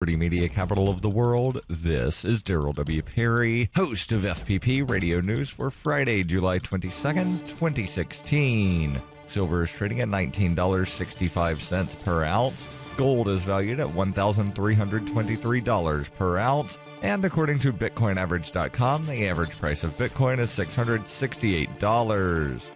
liberty media capital of the world, this is Daryl W. Perry, host of FPP Radio News for Friday, July 22nd, 2016. Silver is trading at $19.65 per ounce. Gold is valued at $1,323 per ounce. And according to BitcoinAverage.com, the average price of Bitcoin is $668.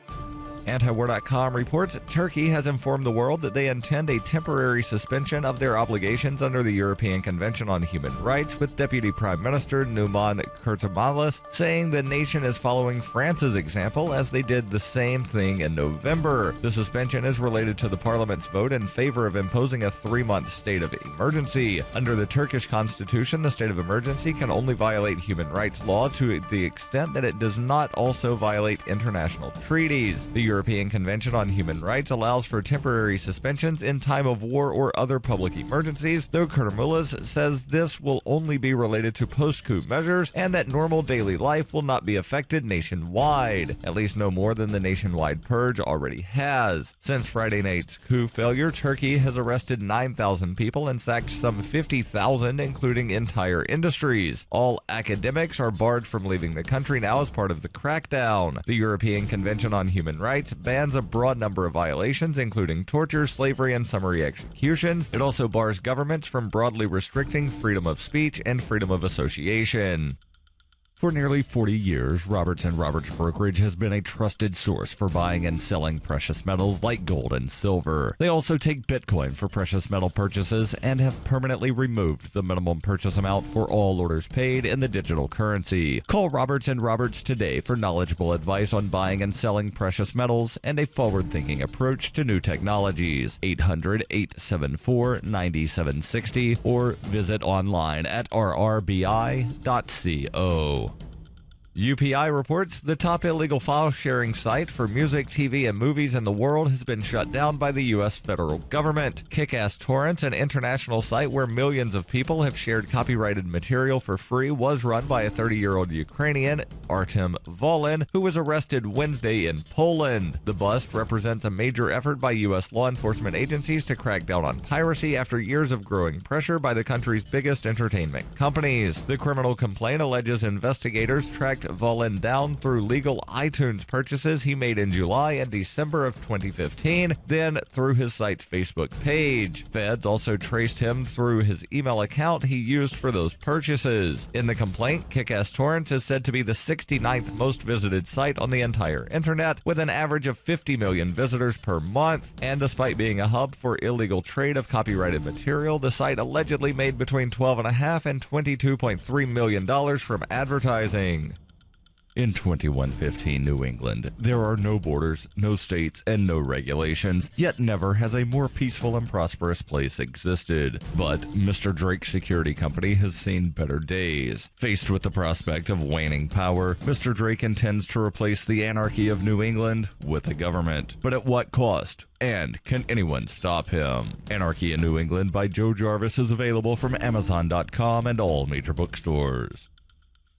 Antiwar.com reports Turkey has informed the world that they intend a temporary suspension of their obligations under the European Convention on Human Rights, with Deputy Prime Minister Numan Kurtulmuş saying the nation is following France's example as they did the same thing in November. The suspension is related to the parliament's vote in favor of imposing a 3-month state of emergency. Under the Turkish constitution, the state of emergency can only violate human rights law to the extent that it does not also violate international treaties. The European Convention on Human Rights allows for temporary suspensions in time of war or other public emergencies, though Kurtulmuş says this will only be related to post-coup measures and that normal daily life will not be affected nationwide, at least no more than the nationwide purge already has. Since Friday night's coup failure, Turkey has arrested 9,000 people and sacked some 50,000, including entire industries. All academics are barred from leaving the country now as part of the crackdown. The European Convention on Human Rights bans a broad number of violations, including torture, slavery, and summary executions. It also bars governments from broadly restricting freedom of speech and freedom of association. For nearly 40 years, Roberts & Roberts Brokerage has been a trusted source for buying and selling precious metals like gold and silver. They also take Bitcoin for precious metal purchases and have permanently removed the minimum purchase amount for all orders paid in the digital currency. Call Roberts & Roberts today for knowledgeable advice on buying and selling precious metals and a forward-thinking approach to new technologies. 800-874-9760 or visit online at rrbi.co. UPI reports the top illegal file-sharing site for music, TV, and movies in the world has been shut down by the U.S. federal government. Kickass Torrents, an international site where millions of people have shared copyrighted material for free, was run by a 30-year-old Ukrainian, Artem Volin, who was arrested Wednesday in Poland. The bust represents a major effort by U.S. law enforcement agencies to crack down on piracy after years of growing pressure by the country's biggest entertainment companies. The criminal complaint alleges investigators tracked Volin down through legal iTunes purchases he made in July and December of 2015, then through his site's Facebook page. Feds also traced him through his email account he used for those purchases. In the complaint, Kickass Torrents is said to be the 69th most visited site on the entire internet, with an average of 50 million visitors per month. And despite being a hub for illegal trade of copyrighted material, the site allegedly made between $12.5 and $22.3 million from advertising. In 2115 New England, there are no borders, no states, and no regulations, yet never has a more peaceful and prosperous place existed. But Mr. Drake Security Company has seen better days. Faced with the prospect of waning power, Mr. Drake intends to replace the anarchy of New England with a government. But at what cost? And can anyone stop him? Anarchy in New England by Joe Jarvis is available from Amazon.com and all major bookstores.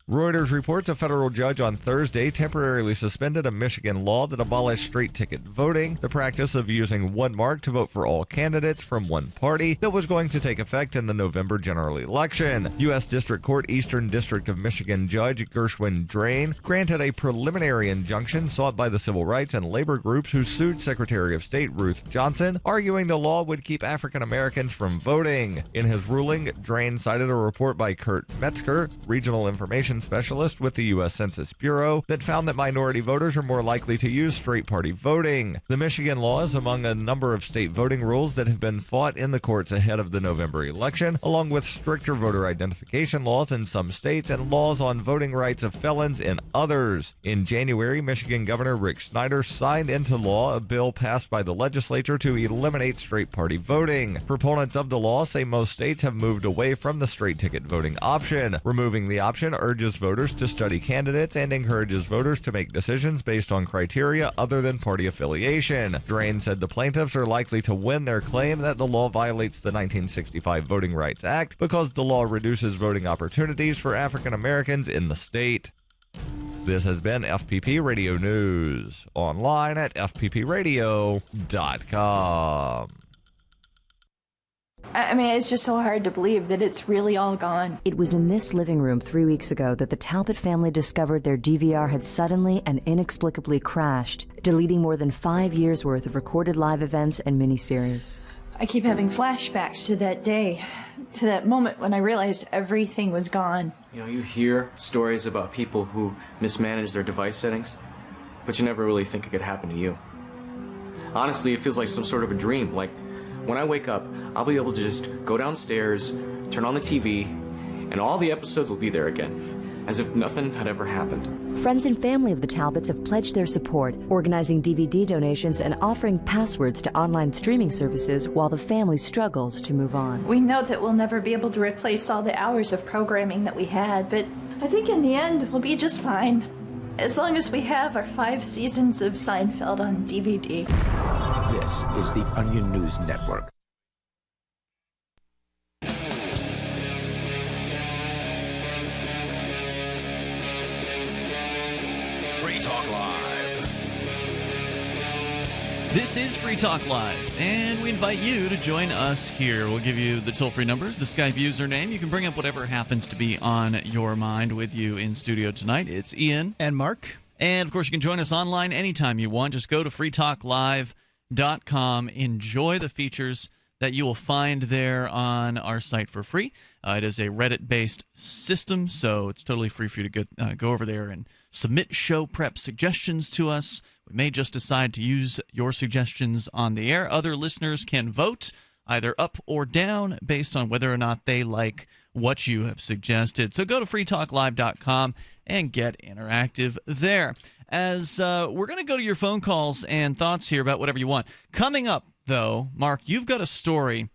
Reuters reports a federal judge on Thursday temporarily suspended a Michigan law that abolished straight-ticket voting, the practice of using one mark to vote for all candidates from one party that was going to take effect in the November general election. U.S. District Court Eastern District of Michigan Judge Gershwin Drain granted a preliminary injunction sought by the civil rights and labor groups who sued Secretary of State Ruth Johnson, arguing the law would keep African Americans from voting. In his ruling, Drain cited a report by Kurt Metzger, regional information specialist with the U.S. Census Bureau, that found that minority voters are more likely to use straight party voting. The Michigan law is among a number of state voting rules that have been fought in the courts ahead of the November election, along with stricter voter identification laws in some states and laws on voting rights of felons in others. In January, Michigan Governor Rick Snyder signed into law a bill passed by the legislature to eliminate straight party voting. Proponents of the law say most states have moved away from the straight ticket voting option. Removing the option urges voters to study candidates and encourages voters to make decisions based on criteria other than party affiliation. Drain said the plaintiffs are likely to win their claim that the law violates the 1965 Voting Rights Act because the law reduces voting opportunities for African Americans in the state. This has been FPP Radio News, online at fppradio.com. I mean, it's just so hard to believe that it's really all gone. It was in this living room 3 weeks ago that the Talbot family discovered their DVR had suddenly and inexplicably crashed, deleting more than 5 years' worth of recorded live events and miniseries. I keep having flashbacks to that day, to that moment when I realized everything was gone. You know, you hear stories about people who mismanage their device settings, but you never really think it could happen to you. Honestly, it feels like some sort of a dream. Like, when I wake up, I'll be able to just go downstairs, turn on the TV, and all the episodes will be there again, as if nothing had ever happened. Friends and family of the Talbots have pledged their support, organizing DVD donations and offering passwords to online streaming services while the family struggles to move on. We know that we'll never be able to replace all the hours of programming that we had, but I think in the end we'll be just fine. As long as we have our 5 seasons of Seinfeld on DVD. This is the Onion News Network. Free Talk Live. This is Free Talk Live, and we invite you to join us here. We'll give you the toll-free numbers, the Skype username. You can bring up whatever happens to be on your mind with you in studio tonight. It's Ian. And Mark. And, of course, you can join us online anytime you want. Just go to freetalklive.com. Enjoy the features that you will find there on our site for free. It is a Reddit-based system, so it's totally free for you to go over there and submit show prep suggestions to us. We may just decide to use your suggestions on the air. Other listeners can vote either up or down based on whether or not they like what you have suggested. So go to freetalklive.com and get interactive there. As we're going to go to your phone calls and thoughts here about whatever you want. Coming up, though, Mark, you've got a story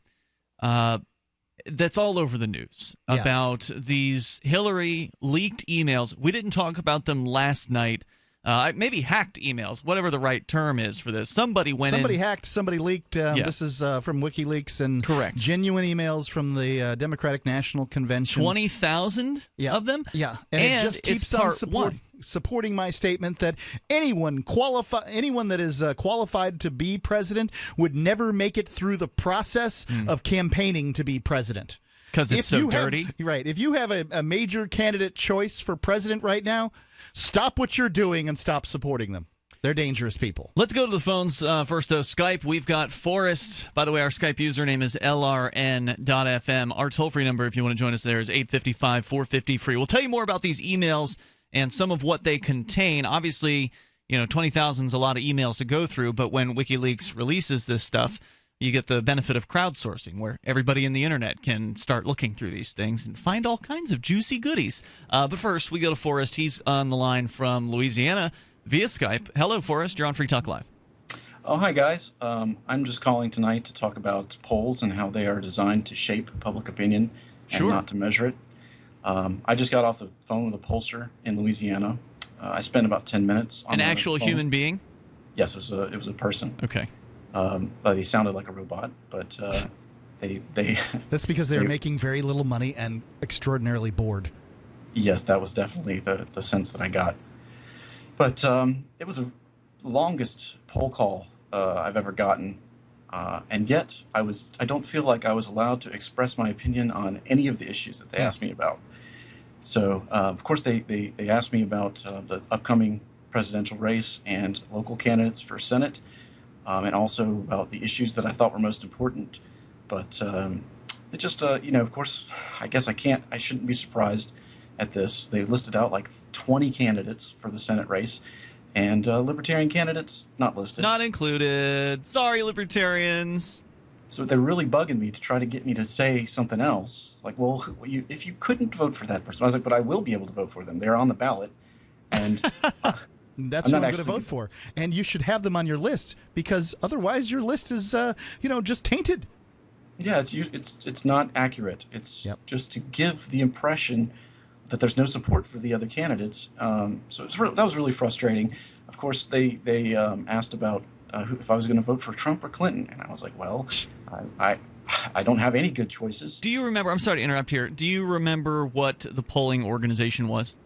that's all over the news about these Hillary leaked emails. We didn't talk about them last night. Maybe hacked emails, whatever the right term is for this. Somebody hacked, somebody leaked. This is from WikiLeaks and correct. Genuine emails from the Democratic National Convention. 20,000 of them? Yeah, and it just keeps on supporting my statement that anyone that is qualified to be president would never make it through the process of campaigning to be president. Because it's so dirty? Right. If you have a major candidate choice for president right now, stop what you're doing and stop supporting them. They're dangerous people. Let's go to the phones first, though. Skype, we've got Forrest. By the way, our Skype username is LRN.FM. Our toll-free number, if you want to join us there, is 855-450-FREE. We'll tell you more about these emails and some of what they contain. Obviously, 20,000 is a lot of emails to go through, but when WikiLeaks releases this stuff, you get the benefit of crowdsourcing, where everybody in the internet can start looking through these things and find all kinds of juicy goodies. But first, we go to Forrest. He's on the line from Louisiana via Skype. Hello, Forrest. You're on Free Talk Live. Oh, hi, guys. I'm just calling tonight to talk about polls and how they are designed to shape public opinion and not to measure it. I just got off the phone with a pollster in Louisiana. I spent about 10 minutes on an actual human being? Yes, it was a person. Okay. But he sounded like a robot, but they That's because they're making very little money and extraordinarily bored. Yes, that was definitely the sense that I got. But it was the longest poll call I've ever gotten, and yet I don't feel like I was allowed to express my opinion on any of the issues that they asked me about. So, of course, they asked me about the upcoming presidential race and local candidates for Senate. And also about the issues that I thought were most important. But it just, of course, I guess I shouldn't be surprised at this. They listed out like 20 candidates for the Senate race, and Libertarian candidates not listed. Not included. Sorry, Libertarians. So they're really bugging me to try to get me to say something else. Like, well, if you couldn't vote for that person, I was like, but I will be able to vote for them. They're on the ballot. And... That's what I'm going to vote for. And you should have them on your list, because otherwise your list is, just tainted. Yeah, it's not accurate. It's just to give the impression that there's no support for the other candidates. So that was really frustrating. Of course, they asked about if I was going to vote for Trump or Clinton, and I was like, well, I don't have any good choices. Do you remember? I'm sorry to interrupt here. Do you remember what the polling organization was?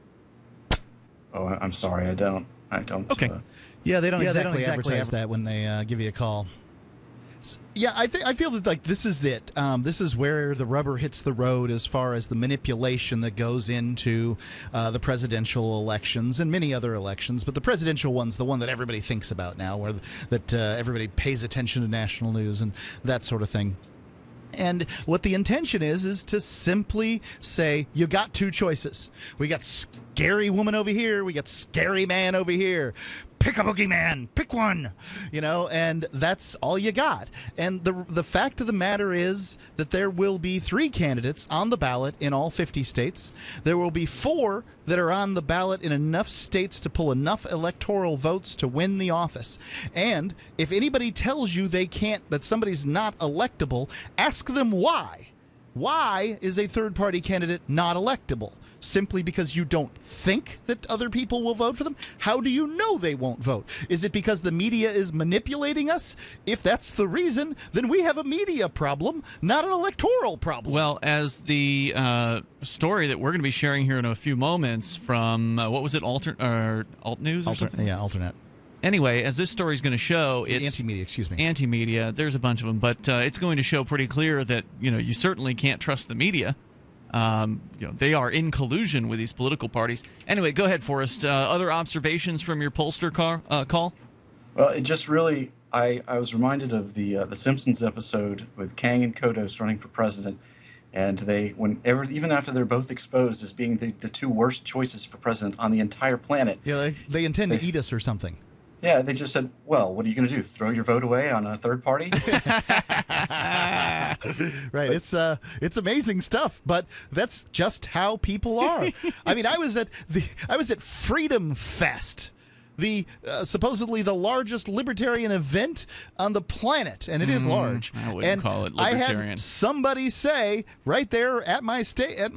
Oh, I'm sorry, I don't. Okay. They don't exactly advertise that when they give you a call. Yeah, I feel that like this is it. This is where the rubber hits the road as far as the manipulation that goes into the presidential elections and many other elections. But the presidential one's the one that everybody thinks about now, where everybody pays attention to national news and that sort of thing. And what the intention is to simply say, you got two choices. We got scary woman over here. We got scary man over here. Pick a boogeyman. Pick one. And that's all you got. And the fact of the matter is that there will be 3 candidates on the ballot in all 50 states. There will be 4 that are on the ballot in enough states to pull enough electoral votes to win the office. And if anybody tells you that somebody's not electable, ask them why. Why is a third-party candidate not electable? Simply because you don't think that other people will vote for them? How do you know they won't vote? Is it because the media is manipulating us? If that's the reason, then we have a media problem, not an electoral problem. Well, as the story that we're going to be sharing here in a few moments from, what was it, Alt News or something? Yeah, Alternet. Anyway, as this story is going to show, it's anti-media, excuse me. Anti-media. There's a bunch of them, but it's going to show pretty clear that you certainly can't trust the media. They are in collusion with these political parties. Anyway, go ahead, Forrest. Other observations from your pollster call? Well, it just really, I was reminded of the Simpsons episode with Kang and Kodos running for president, and even after they're both exposed as being the 2 worst choices for president on the entire planet. Yeah, they intend to eat us or something. Yeah, they just said, well, what are you going to do? Throw your vote away on a third party? Right. It's amazing stuff, but that's just how people are. I mean, I was at Freedom Fest, the supposedly the largest libertarian event on the planet, and it is large. I wouldn't call it libertarian. I had somebody say right there at my studio,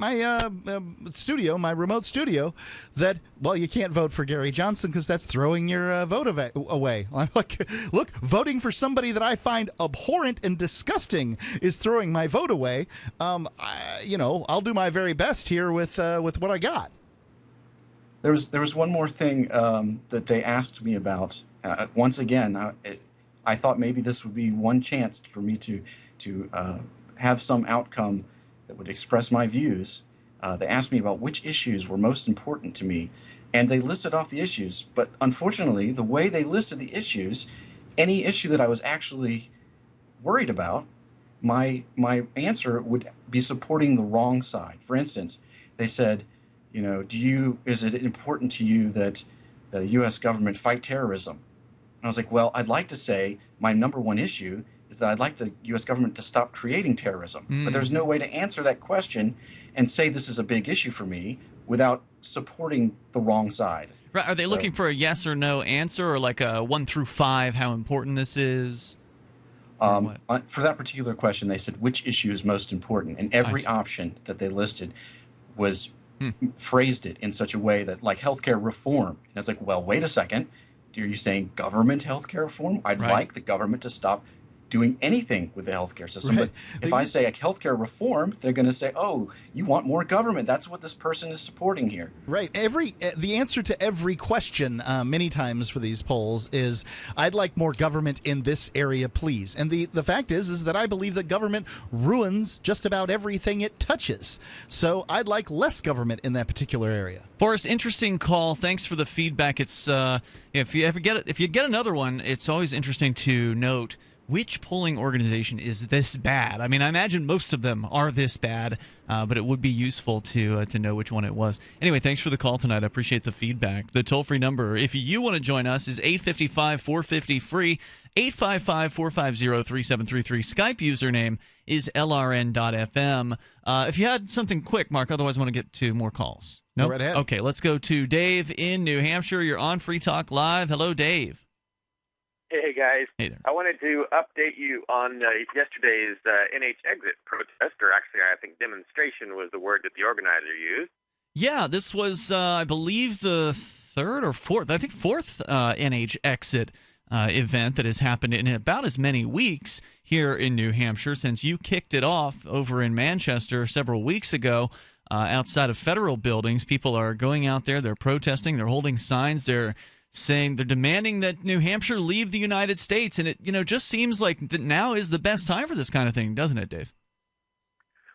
my remote studio, that, well, you can't vote for Gary Johnson because that's throwing your vote away. I'm like, look, voting for somebody that I find abhorrent and disgusting is throwing my vote away. I'll do my very best here with what I got. There was one more thing that they asked me about. Once again, I thought maybe this would be one chance for me to have some outcome that would express my views. They asked me about which issues were most important to me, and they listed off the issues. But unfortunately, the way they listed the issues, any issue that I was actually worried about, my answer would be supporting the wrong side. For instance, they said, is it important to you that the U.S. government fight terrorism? And I was like, well, I'd like to say my number one issue is that I'd like the U.S. government to stop creating terrorism. But there's no way to answer that question and say this is a big issue for me without supporting the wrong side. Right. Are they looking for a yes or no answer, or like a 1 through 5, how important this is? For that particular question, they said which issue is most important, and every option that they listed was phrased it in such a way that, like, healthcare reform. And it's like, well, wait a second. Are you saying government healthcare reform? I'd like the government to stop doing anything with the healthcare system. Right. But if I say a healthcare reform, they're going to say, oh, you want more government. That's what this person is supporting here. Right. The answer to every question many times for these polls is, I'd like more government in this area, please. And the fact is that I believe that government ruins just about everything it touches. So I'd like less government in that particular area. Forrest, interesting call. Thanks for the feedback. It's if you get another one, it's always interesting to note which polling organization is this bad. I mean, I imagine most of them are this bad, but it would be useful to know which one it was. Anyway, thanks for the call tonight. I appreciate the feedback. The toll-free number, if you want to join us, is 855-450-FREE, 855-450-3733. Skype username is LRN.FM. If you had something quick, Mark, otherwise I want to get to more calls. No? Go right ahead. Okay, let's go to Dave in New Hampshire. You're on Free Talk Live. Hello, Dave. Hey, guys. Hey there. I wanted to update you on yesterday's NH exit protest, or actually I think demonstration was the word that the organizer used. Yeah, this was, I believe, the fourth NH exit event that has happened in about as many weeks here in New Hampshire since you kicked it off over in Manchester several weeks ago. Outside of federal buildings, people are going out there, they're protesting, they're holding signs, they're saying they're demanding that New Hampshire leave the United States. And it, just seems like that now is the best time for this kind of thing, doesn't it, Dave?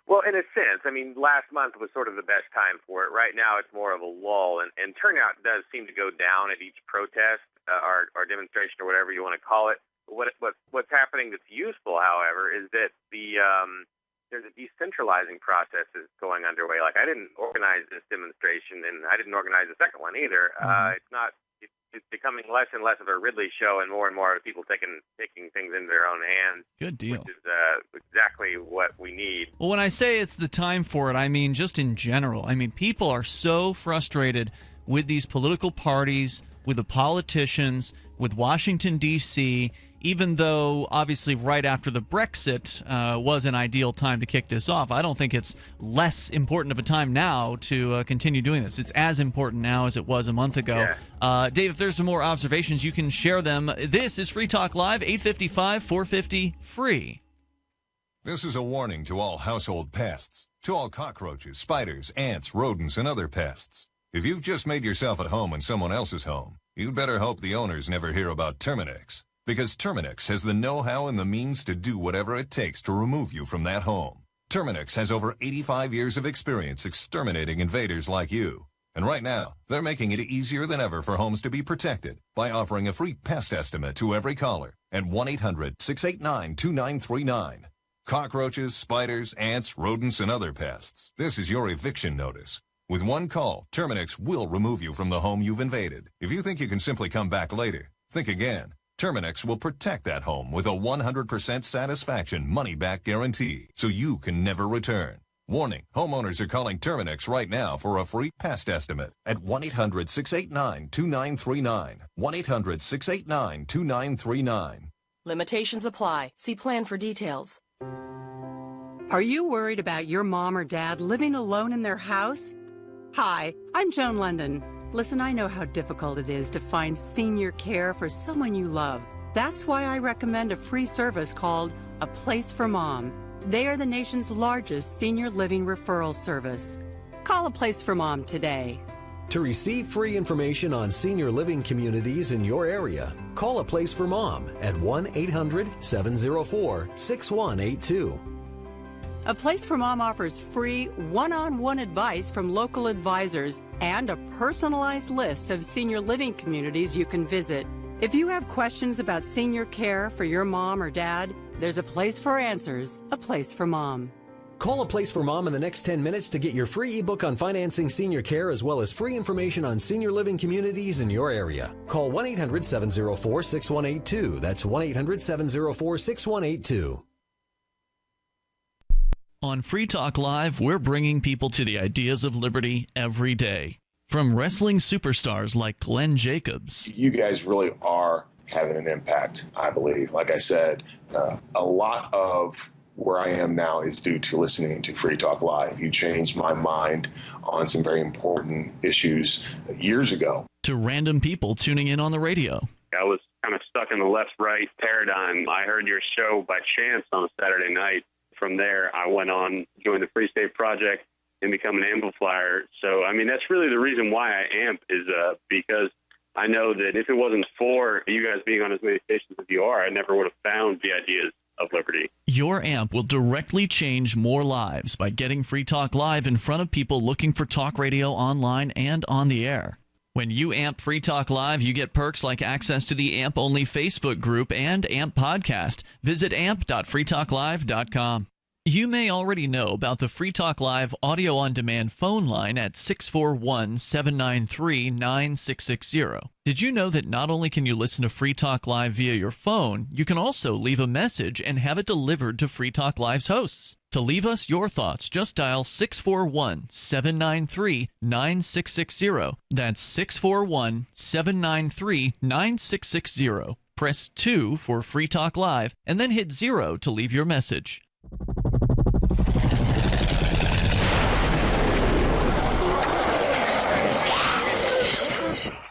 Well, in a sense, I mean, last month was sort of the best time for it. Right now, it's more of a lull, and turnout does seem to go down at each protest or demonstration or whatever you want to call it. What's happening that's useful, however, is that there's a decentralizing process that's going underway. Like, I didn't organize this demonstration, and I didn't organize the second one either. It's becoming less and less of a Ridley show and more of people taking things into their own hands. Good deal. Which is exactly what we need. Well, when I say it's the time for it, I mean just in general. I mean, people are so frustrated with these political parties, with the politicians, with Washington, D.C., even though, obviously, right after the Brexit was an ideal time to kick this off. I don't think it's less important of a time now to continue doing this. It's as important now as it was a month ago. Yeah. Dave, if there's some more observations, you can share them. This is Free Talk Live, 855-450-FREE. This is a warning to all household pests, to all cockroaches, spiders, ants, rodents, and other pests. If you've just made yourself at home in someone else's home, you'd better hope the owners never hear about Terminix. Because Terminix has the know-how and the means to do whatever it takes to remove you from that home. Terminix has over 85 years of experience exterminating invaders like you. And right now, they're making it easier than ever for homes to be protected by offering a free pest estimate to every caller at 1-800-689-2939. Cockroaches, spiders, ants, rodents, and other pests. This is your eviction notice. With one call, Terminix will remove you from the home you've invaded. If you think you can simply come back later, think again. Terminix will protect that home with a 100% satisfaction money-back guarantee, so you can never return. Warning, homeowners are calling Terminix right now for a free pest estimate at 1-800-689-2939. 1-800-689-2939. Limitations apply. See plan for details. Are you worried about your mom or dad living alone in their house? Hi, I'm Joan London. Listen, I know how difficult it is to find senior care for someone you love. That's why I recommend a free service called A Place for Mom. They are the nation's largest senior living referral service. Call A Place for Mom today. To receive free information on senior living communities in your area, call A Place for Mom at 1-800-704-6182. A Place for Mom offers free one-on-one advice from local advisors and a personalized list of senior living communities you can visit. If you have questions about senior care for your mom or dad, there's a place for answers, A Place for Mom. Call A Place for Mom in the next 10 minutes to get your free ebook on financing senior care as well as free information on senior living communities in your area. Call 1-800-704-6182. That's 1-800-704-6182. On Free Talk Live, we're bringing people to the ideas of liberty every day. From wrestling superstars like Glenn Jacobs. You guys really are having an impact, I believe. Like I said, a lot of where I am now is due to listening to Free Talk Live. You changed my mind on some very important issues years ago. To random people tuning in on the radio. I was kind of stuck in the left-right paradigm. I heard your show by chance on a Saturday night. From there, I went on, joined the Free State Project, and become an amplifier. So, I mean, that's really the reason why I amp is because I know that if it wasn't for you guys being on as many stations as you are, I never would have found the ideas of liberty. Your amp will directly change more lives by getting Free Talk Live in front of people looking for talk radio online and on the air. When you amp Free Talk Live, you get perks like access to the AMP-only Facebook group and AMP podcast. Visit amp.freetalklive.com. You may already know about the Free Talk Live audio-on-demand phone line at 641-793-9660. Did you know that not only can you listen to Free Talk Live via your phone, you can also leave a message and have it delivered to Free Talk Live's hosts? To leave us your thoughts, just dial 641-793-9660. That's 641-793-9660. Press 2 for Free Talk Live, and then hit 0 to leave your message.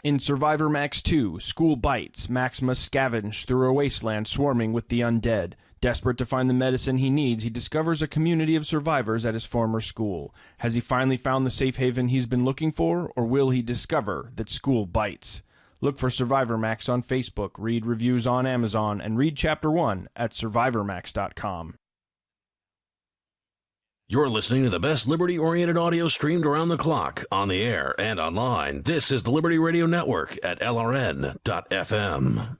In Survivor Max 2, School Bites, Max must scavenge through a wasteland swarming with the undead. Desperate to find the medicine he needs, he discovers a community of survivors at his former school. Has he finally found the safe haven he's been looking for, or will he discover that school bites? Look for Survivor Max on Facebook, read reviews on Amazon, and read Chapter 1 at survivormax.com. You're listening to the best liberty-oriented audio streamed around the clock, on the air and online. This is the Liberty Radio Network at LRN.FM.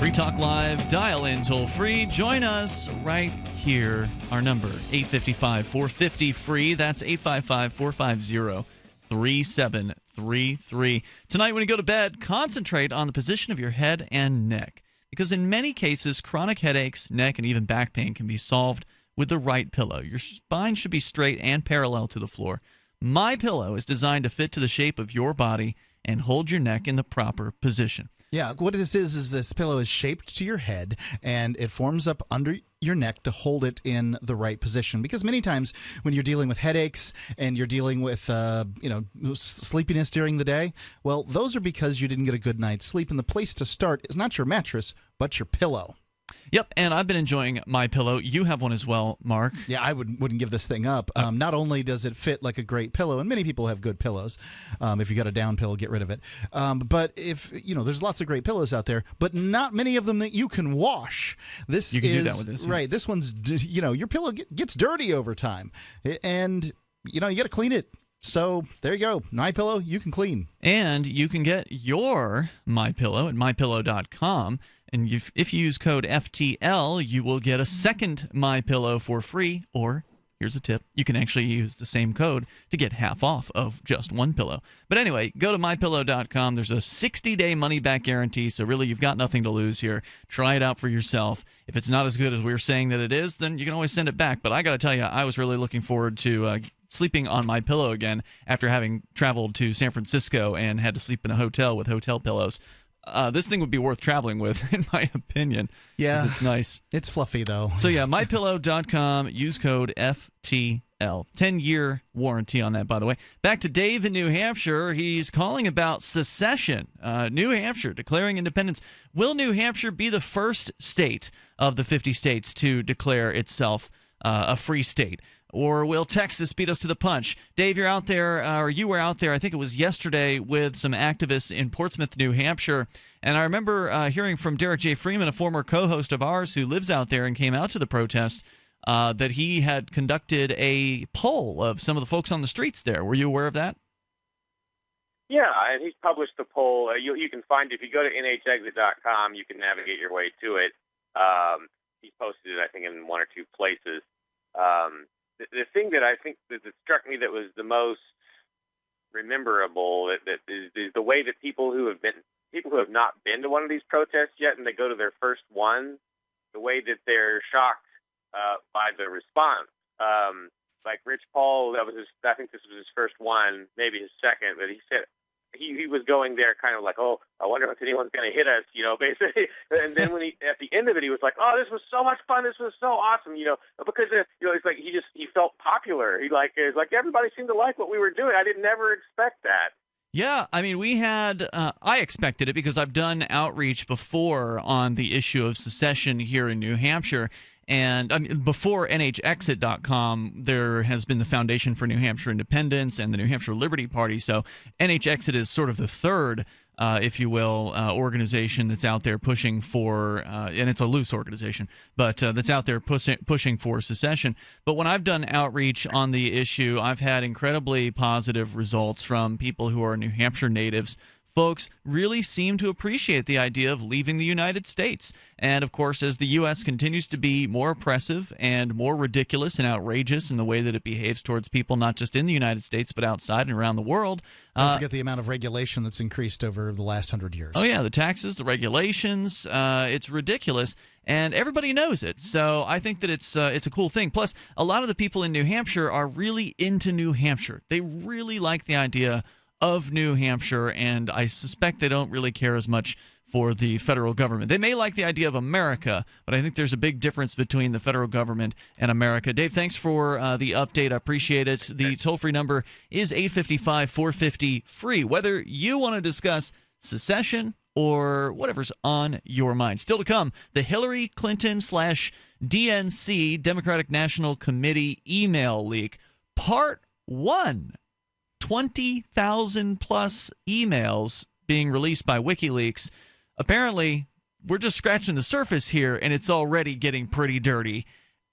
Free Talk Live, dial in toll free. Join us right here. Our number, 855-450-FREE. That's 855-450-3733. Tonight, when you go to bed, concentrate on the position of your head and neck. Because in many cases, chronic headaches, neck, and even back pain can be solved with the right pillow. Your spine should be straight and parallel to the floor. My Pillow is designed to fit to the shape of your body and hold your neck in the proper position. Yeah, what this is this pillow is shaped to your head, and it forms up under your neck to hold it in the right position. Because many times when you're dealing with headaches and you're dealing with sleepiness during the day, well, those are because you didn't get a good night's sleep. And the place to start is not your mattress, but your pillow. Yep, and I've been enjoying My Pillow. You have one as well, Mark. Yeah, I wouldn't give this thing up. Not only does it fit like a great pillow, and many people have good pillows. If you got a down pillow, get rid of it. But if there's lots of great pillows out there, but not many of them that you can wash. You can do that with this, yeah. Right. This one's your pillow gets dirty over time, and you got to clean it. So there you go. My Pillow, you can clean. And you can get your My Pillow at mypillow.com. And if you use code FTL, you will get a second My Pillow for free. Or, here's a tip, you can actually use the same code to get half off of just one pillow. But anyway, go to mypillow.com. There's a 60-day money-back guarantee, so really you've got nothing to lose here. Try it out for yourself. If it's not as good as we're saying that it is, then you can always send it back. But I got to tell you, I was really looking forward to sleeping on My Pillow again after having traveled to San Francisco and had to sleep in a hotel with hotel pillows. This thing would be worth traveling with, in my opinion. Yeah. It's nice. It's fluffy, though. So, yeah, mypillow.com. Use code FTL. 10-year warranty on that, by the way. Back to Dave in New Hampshire. He's calling about secession. New Hampshire declaring independence. Will New Hampshire be the first state of the 50 states to declare itself a free state? Or will Texas beat us to the punch? Dave, you're out there, or you were out there, I think it was yesterday, with some activists in Portsmouth, New Hampshire. And I remember hearing from Derek J. Freeman, a former co-host of ours who lives out there and came out to the protest, that he had conducted a poll of some of the folks on the streets there. Were you aware of that? Yeah, and he's published the poll. You can find it. If you go to nhexit.com, you can navigate your way to it. He's posted it, I think, in one or two places. The thing that I think that struck me that was the most rememberable that is the way that people who have not been to one of these protests yet and they go to their first one, the way that they're shocked by the response. Like Rich Paul, I think this was his first one, maybe his second, but he said he was going there kind of like, oh, I wonder if anyone's going to hit us, basically. And then when at the end of it, he was like, oh, this was so much fun. This was so awesome, because, it's like he felt popular. It's like everybody seemed to like what we were doing. I didn't never expect that. Yeah, I mean, we had I expected it because I've done outreach before on the issue of secession here in New Hampshire. And I mean, before NHExit.com, there has been the Foundation for New Hampshire Independence and the New Hampshire Liberty Party. So NHExit is sort of the third, if you will, organization that's out there pushing for, and it's a loose organization, but that's out there pushing for secession. But when I've done outreach on the issue, I've had incredibly positive results from people who are New Hampshire natives. Folks really seem to appreciate the idea of leaving the United States. And, of course, as the U.S. continues to be more oppressive and more ridiculous and outrageous in the way that it behaves towards people not just in the United States but outside and around the world. Don't forget the amount of regulation that's increased over the last 100 years. Oh, yeah, the taxes, the regulations, it's ridiculous. And everybody knows it. So I think that it's a cool thing. Plus, a lot of the people in New Hampshire are really into New Hampshire. They really like the idea of New Hampshire, and I suspect they don't really care as much for the federal government. They may like the idea of America, but I think there's a big difference between the federal government and America. Dave, thanks for the update. I appreciate it. The toll-free number is 855-450-FREE. Whether you want to discuss secession or whatever's on your mind. Still to come, the Hillary Clinton / DNC, Democratic National Committee email leak, Part 1. 20,000 plus emails being released by WikiLeaks. Apparently, we're just scratching the surface here, and it's already getting pretty dirty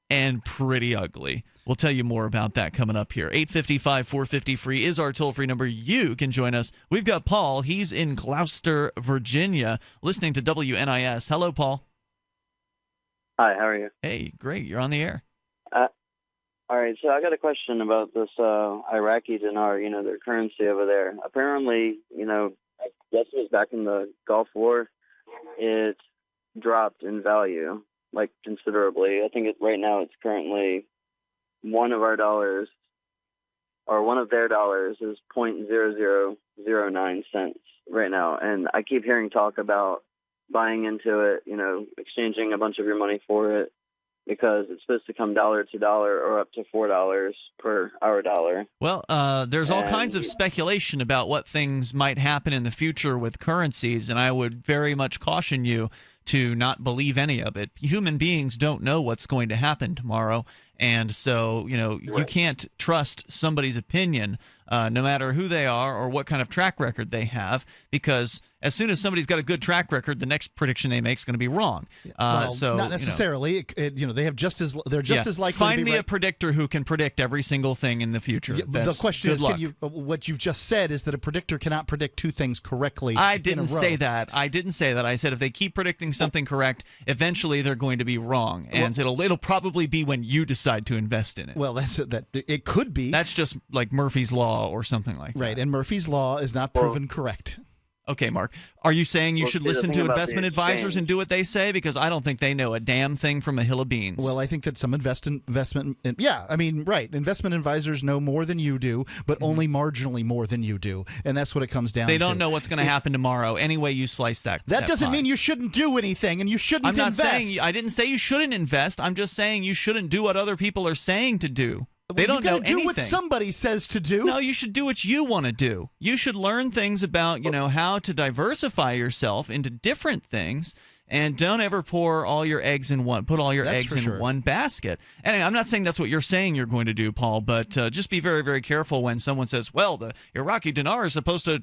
and pretty ugly. We'll tell you more about that coming up here. 855-450-FREE is our toll-free number. You can join us. We've got Paul. He's in Gloucester, Virginia, listening to WNIS. Hello, Paul. Hi, how are you? Hey, great. You're on the air. All right, so I got a question about this Iraqi dinar, their currency over there. Apparently, I guess it was back in the Gulf War, it dropped in value, like, considerably. I think right now it's currently one of our dollars, or one of their dollars, is 0.0009 cents right now. And I keep hearing talk about buying into it, exchanging a bunch of your money for it, because it's supposed to come dollar to dollar or up to $4 per our dollar. Well, there's all kinds of speculation about what things might happen in the future with currencies, and I would very much caution you to not believe any of it. Human beings don't know what's going to happen tomorrow, and so, you can't trust somebody's opinion, no matter who they are or what kind of track record they have, because as soon as somebody's got a good track record, the next prediction they make is going to be wrong. So not necessarily. They have just as they're just as likely. Find to be me right. a predictor who can predict every single thing in the future. The question is, what you've just said is that a predictor cannot predict two things correctly. I didn't say that. I didn't say that. I said if they keep predicting something correct, eventually they're going to be wrong, and it'll probably be when you decide to invest in it. Well, that it could be. That's just like Murphy's Law or something like that. Right, and Murphy's Law is not proven correct. Okay, Mark. Are you saying you should listen to investment advisors and do what they say? Because I don't think they know a damn thing from a hill of beans. Well, I think that some investment advisors know more than you do, but only marginally more than you do, and that's what it comes down to. They don't know what's going to happen tomorrow. Any way you slice that. That doesn't mean you shouldn't do anything, and you shouldn't invest. I didn't say you shouldn't invest. I'm just saying you shouldn't do what other people are saying to do. They don't know anything. You got to do what somebody says to do. No, you should do what you want to do. You should learn things about, how to diversify yourself into different things, and don't ever put all your eggs in one basket. And I'm not saying that's what you're saying you're going to do, Paul, but just be very, very careful when someone says, well, the Iraqi dinar is supposed to,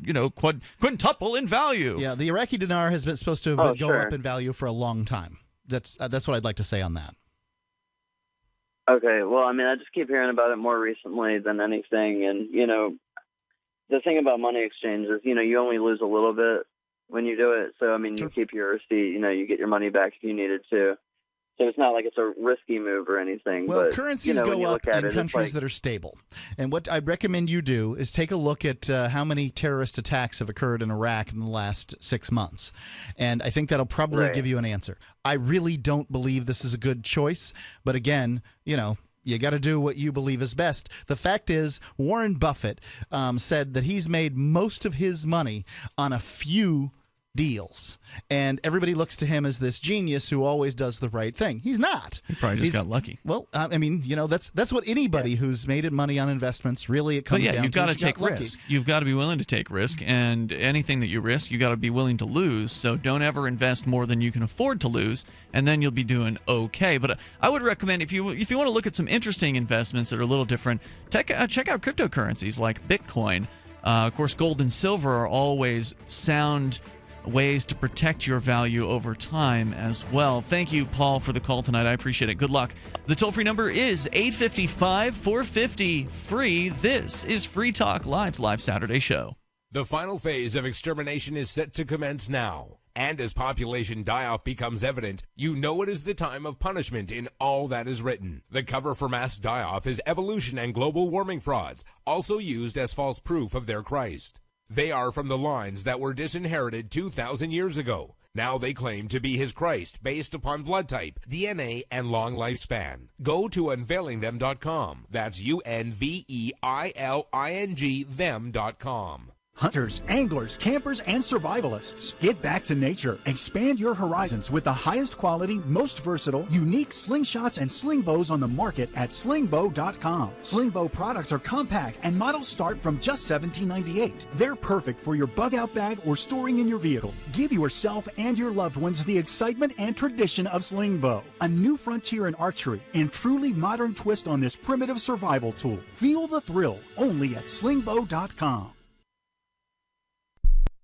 quintuple in value. Yeah, the Iraqi dinar has been supposed to go up in value for a long time. That's what I'd like to say on that. Okay, well, I just keep hearing about it more recently than anything, and, the thing about money exchange is, you only lose a little bit when you do it, so, you keep your receipt, you get your money back if you needed to, so it's not like it's a risky move or anything. Well, but, currencies go up in countries that are stable, and what I'd recommend you do is take a look at how many terrorist attacks have occurred in Iraq in the last 6 months, and I think that'll probably give you an answer. I really don't believe this is a good choice, but again, you got to do what you believe is best. The fact is, Warren Buffett said that he's made most of his money on a few deals, and everybody looks to him as this genius who always does the right thing. He's not. He probably just got lucky. Well, that's what anybody who's made money on investments, really, it comes down to. You've got to take risk. You've got to be willing to take risk, and anything that you risk, you got to be willing to lose. So don't ever invest more than you can afford to lose, and then you'll be doing okay. But I would recommend, if you want to look at some interesting investments that are a little different, check out cryptocurrencies like Bitcoin. Of course, gold and silver are always sound ways to protect your value over time as well. Thank you, Paul, for the call tonight. I appreciate it. Good luck. The toll-free number is 855-450-FREE. This is Free Talk Live's live Saturday show. The final phase of extermination is set to commence now. And as population die-off becomes evident, you know it is the time of punishment in all that is written. The cover for mass die-off is evolution and global warming frauds, also used as false proof of their Christ. They are from the lines that were disinherited 2,000 years ago. Now they claim to be his Christ based upon blood type, DNA, and long lifespan. Go to unveilingthem.com. That's UNVEILING them.com. Hunters, anglers, campers, and survivalists. Get back to nature. Expand your horizons with the highest quality, most versatile, unique slingshots and sling bows on the market at slingbow.com. Slingbow products are compact and models start from just $17.98. They're perfect for your bug out bag or storing in your vehicle. Give yourself and your loved ones the excitement and tradition of Slingbow. A new frontier in archery and truly modern twist on this primitive survival tool. Feel the thrill only at slingbow.com.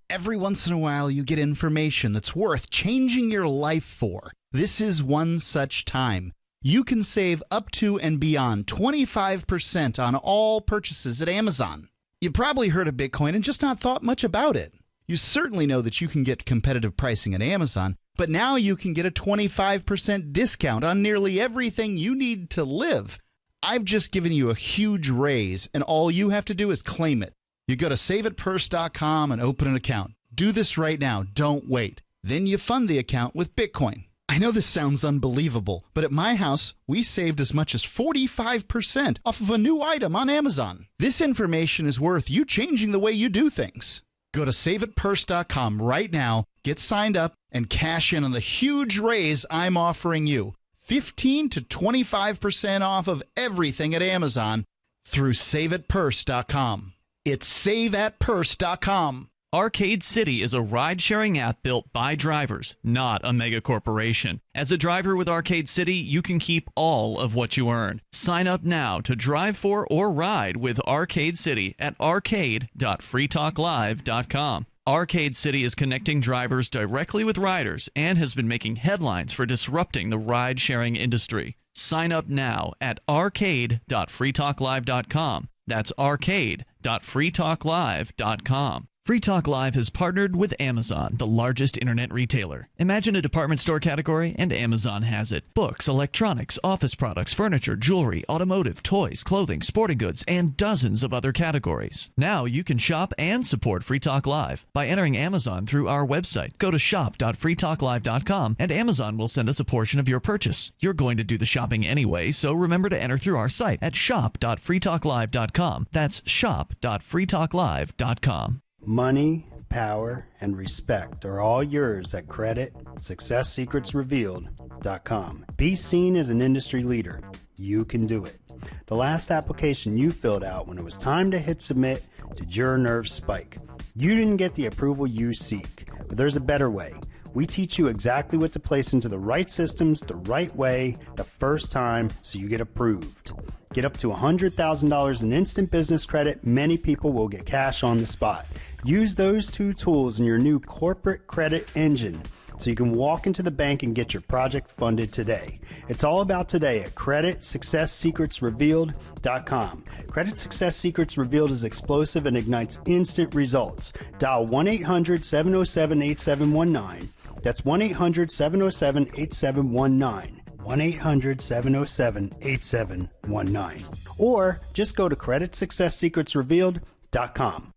Every once in a while, you get information that's worth changing your life for. This is one such time. You can save up to and beyond 25% on all purchases at Amazon. You probably heard of Bitcoin and just not thought much about it. You certainly know that you can get competitive pricing at Amazon, but now you can get a 25% discount on nearly everything you need to live. I've just given you a huge raise, and all you have to do is claim it. You go to saveitpurse.com and open an account. Do this right now. Don't wait. Then you fund the account with Bitcoin. I know this sounds unbelievable, but at my house, we saved as much as 45% off of a new item on Amazon. This information is worth you changing the way you do things. Go to saveitpurse.com right now, get signed up, and cash in on the huge raise I'm offering you. 15 to 25% off of everything at Amazon through saveitpurse.com. It's saveatpurse.com. Arcade City is a ride-sharing app built by drivers, not a mega corporation. As a driver with Arcade City, you can keep all of what you earn. Sign up now to drive for or ride with Arcade City at arcade.freetalklive.com. Arcade City is connecting drivers directly with riders and has been making headlines for disrupting the ride-sharing industry. Sign up now at arcade.freetalklive.com. That's arcade.freetalklive.com. Free Talk Live has partnered with Amazon, the largest internet retailer. Imagine a department store category, and Amazon has it. Books, electronics, office products, furniture, jewelry, automotive, toys, clothing, sporting goods, and dozens of other categories. Now you can shop and support Free Talk Live by entering Amazon through our website. Go to shop.freetalklive.com, and Amazon will send us a portion of your purchase. You're going to do the shopping anyway, so remember to enter through our site at shop.freetalklive.com. That's shop.freetalklive.com. Money, power, and respect are all yours at creditsuccesssecretsrevealed.com. Be seen as an industry leader. You can do it. The last application you filled out when it was time to hit submit did your nerves spike. You didn't get the approval you seek, but there's a better way. We teach you exactly what to place into the right systems the right way the first time so you get approved. Get up to $100,000 in instant business credit. Many people will get cash on the spot. Use those two tools in your new corporate credit engine so you can walk into the bank and get your project funded today. It's all about today at creditsuccesssecretsrevealed.com. Credit Success Secrets Revealed is explosive and ignites instant results. Dial 1-800-707-8719. That's 1-800-707-8719. 1-800-707-8719. Or just go to creditsuccesssecretsrevealed.com.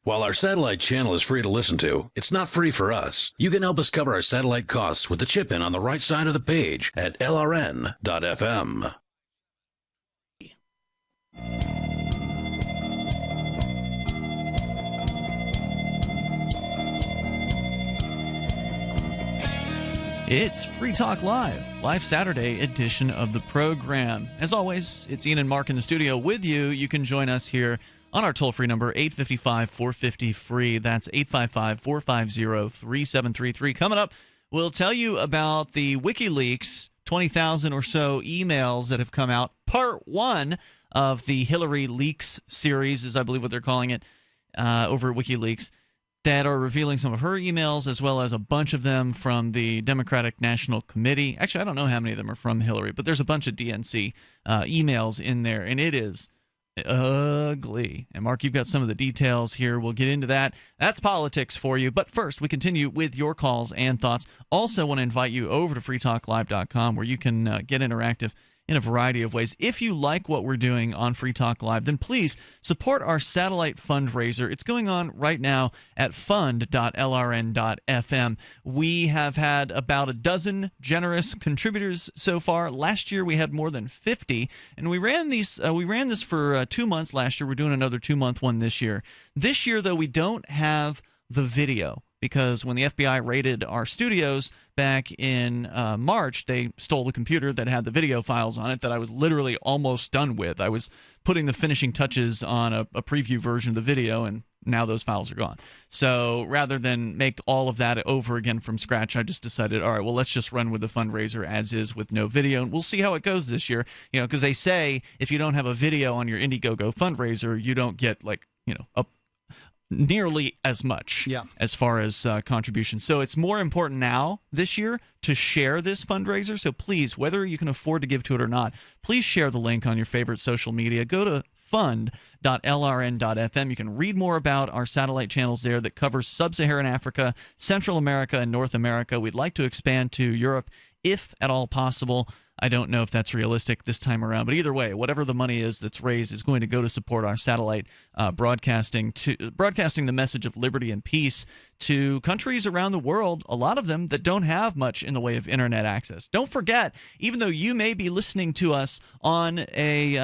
While our satellite channel is free to listen to, it's not free for us. You can help us cover our satellite costs with the chip-in on the right side of the page at lrn.fm. It's Free Talk Live, live Saturday edition of the program. As always, it's Ian and Mark in the studio with you. You can join us here on our toll-free number, 855-450-FREE. That's 855-450-3733. Coming up, we'll tell you about the WikiLeaks 20,000 or so emails that have come out. Part 1 of the Hillary Leaks series, is I believe what they're calling it, over at WikiLeaks, that are revealing some of her emails, as well as a bunch of them from the Democratic National Committee. Actually, I don't know how many of them are from Hillary, but there's a bunch of DNC emails in there, and it is ugly. And Mark, you've got some of the details here. We'll get into that. That's politics for you. But first, we continue with your calls and thoughts. Also want to invite you over to freetalklive.com, where you can get interactive in a variety of ways. If you like what we're doing on Free Talk Live, then please support our satellite fundraiser. It's going on right now at fund.lrn.fm. We have had about a dozen generous contributors so far. Last year we had more than 50, and we ran this for 2 months last year. We're doing another 2-month one this year. This year, though, we don't have the video, because when the FBI raided our studios back in March, they stole the computer that had the video files on it that I was literally almost done with. I was putting the finishing touches on a preview version of the video, and now those files are gone. So rather than make all of that over again from scratch, I just decided, all right, well, let's just run with the fundraiser as is with no video, and we'll see how it goes this year. You know, because they say if you don't have a video on your Indiegogo fundraiser, you don't get, like, you know, nearly as much as far as contributions. So it's more important now this year to share this fundraiser. So please, whether you can afford to give to it or not, please share the link on your favorite social media. Go to fund.lrn.fm. You can read more about our satellite channels there that cover Sub-Saharan Africa, Central America, and North America. We'd like to expand to Europe if at all possible. I don't know if that's realistic this time around, but either way, whatever the money is that's raised is going to go to support our satellite broadcasting the message of liberty and peace to countries around the world, a lot of them that don't have much in the way of internet access. Don't forget, even though you may be listening to us on a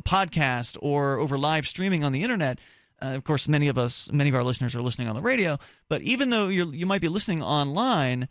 podcast or over live streaming on the internet, of course, many of our listeners are listening on the radio, but even though you might be listening online,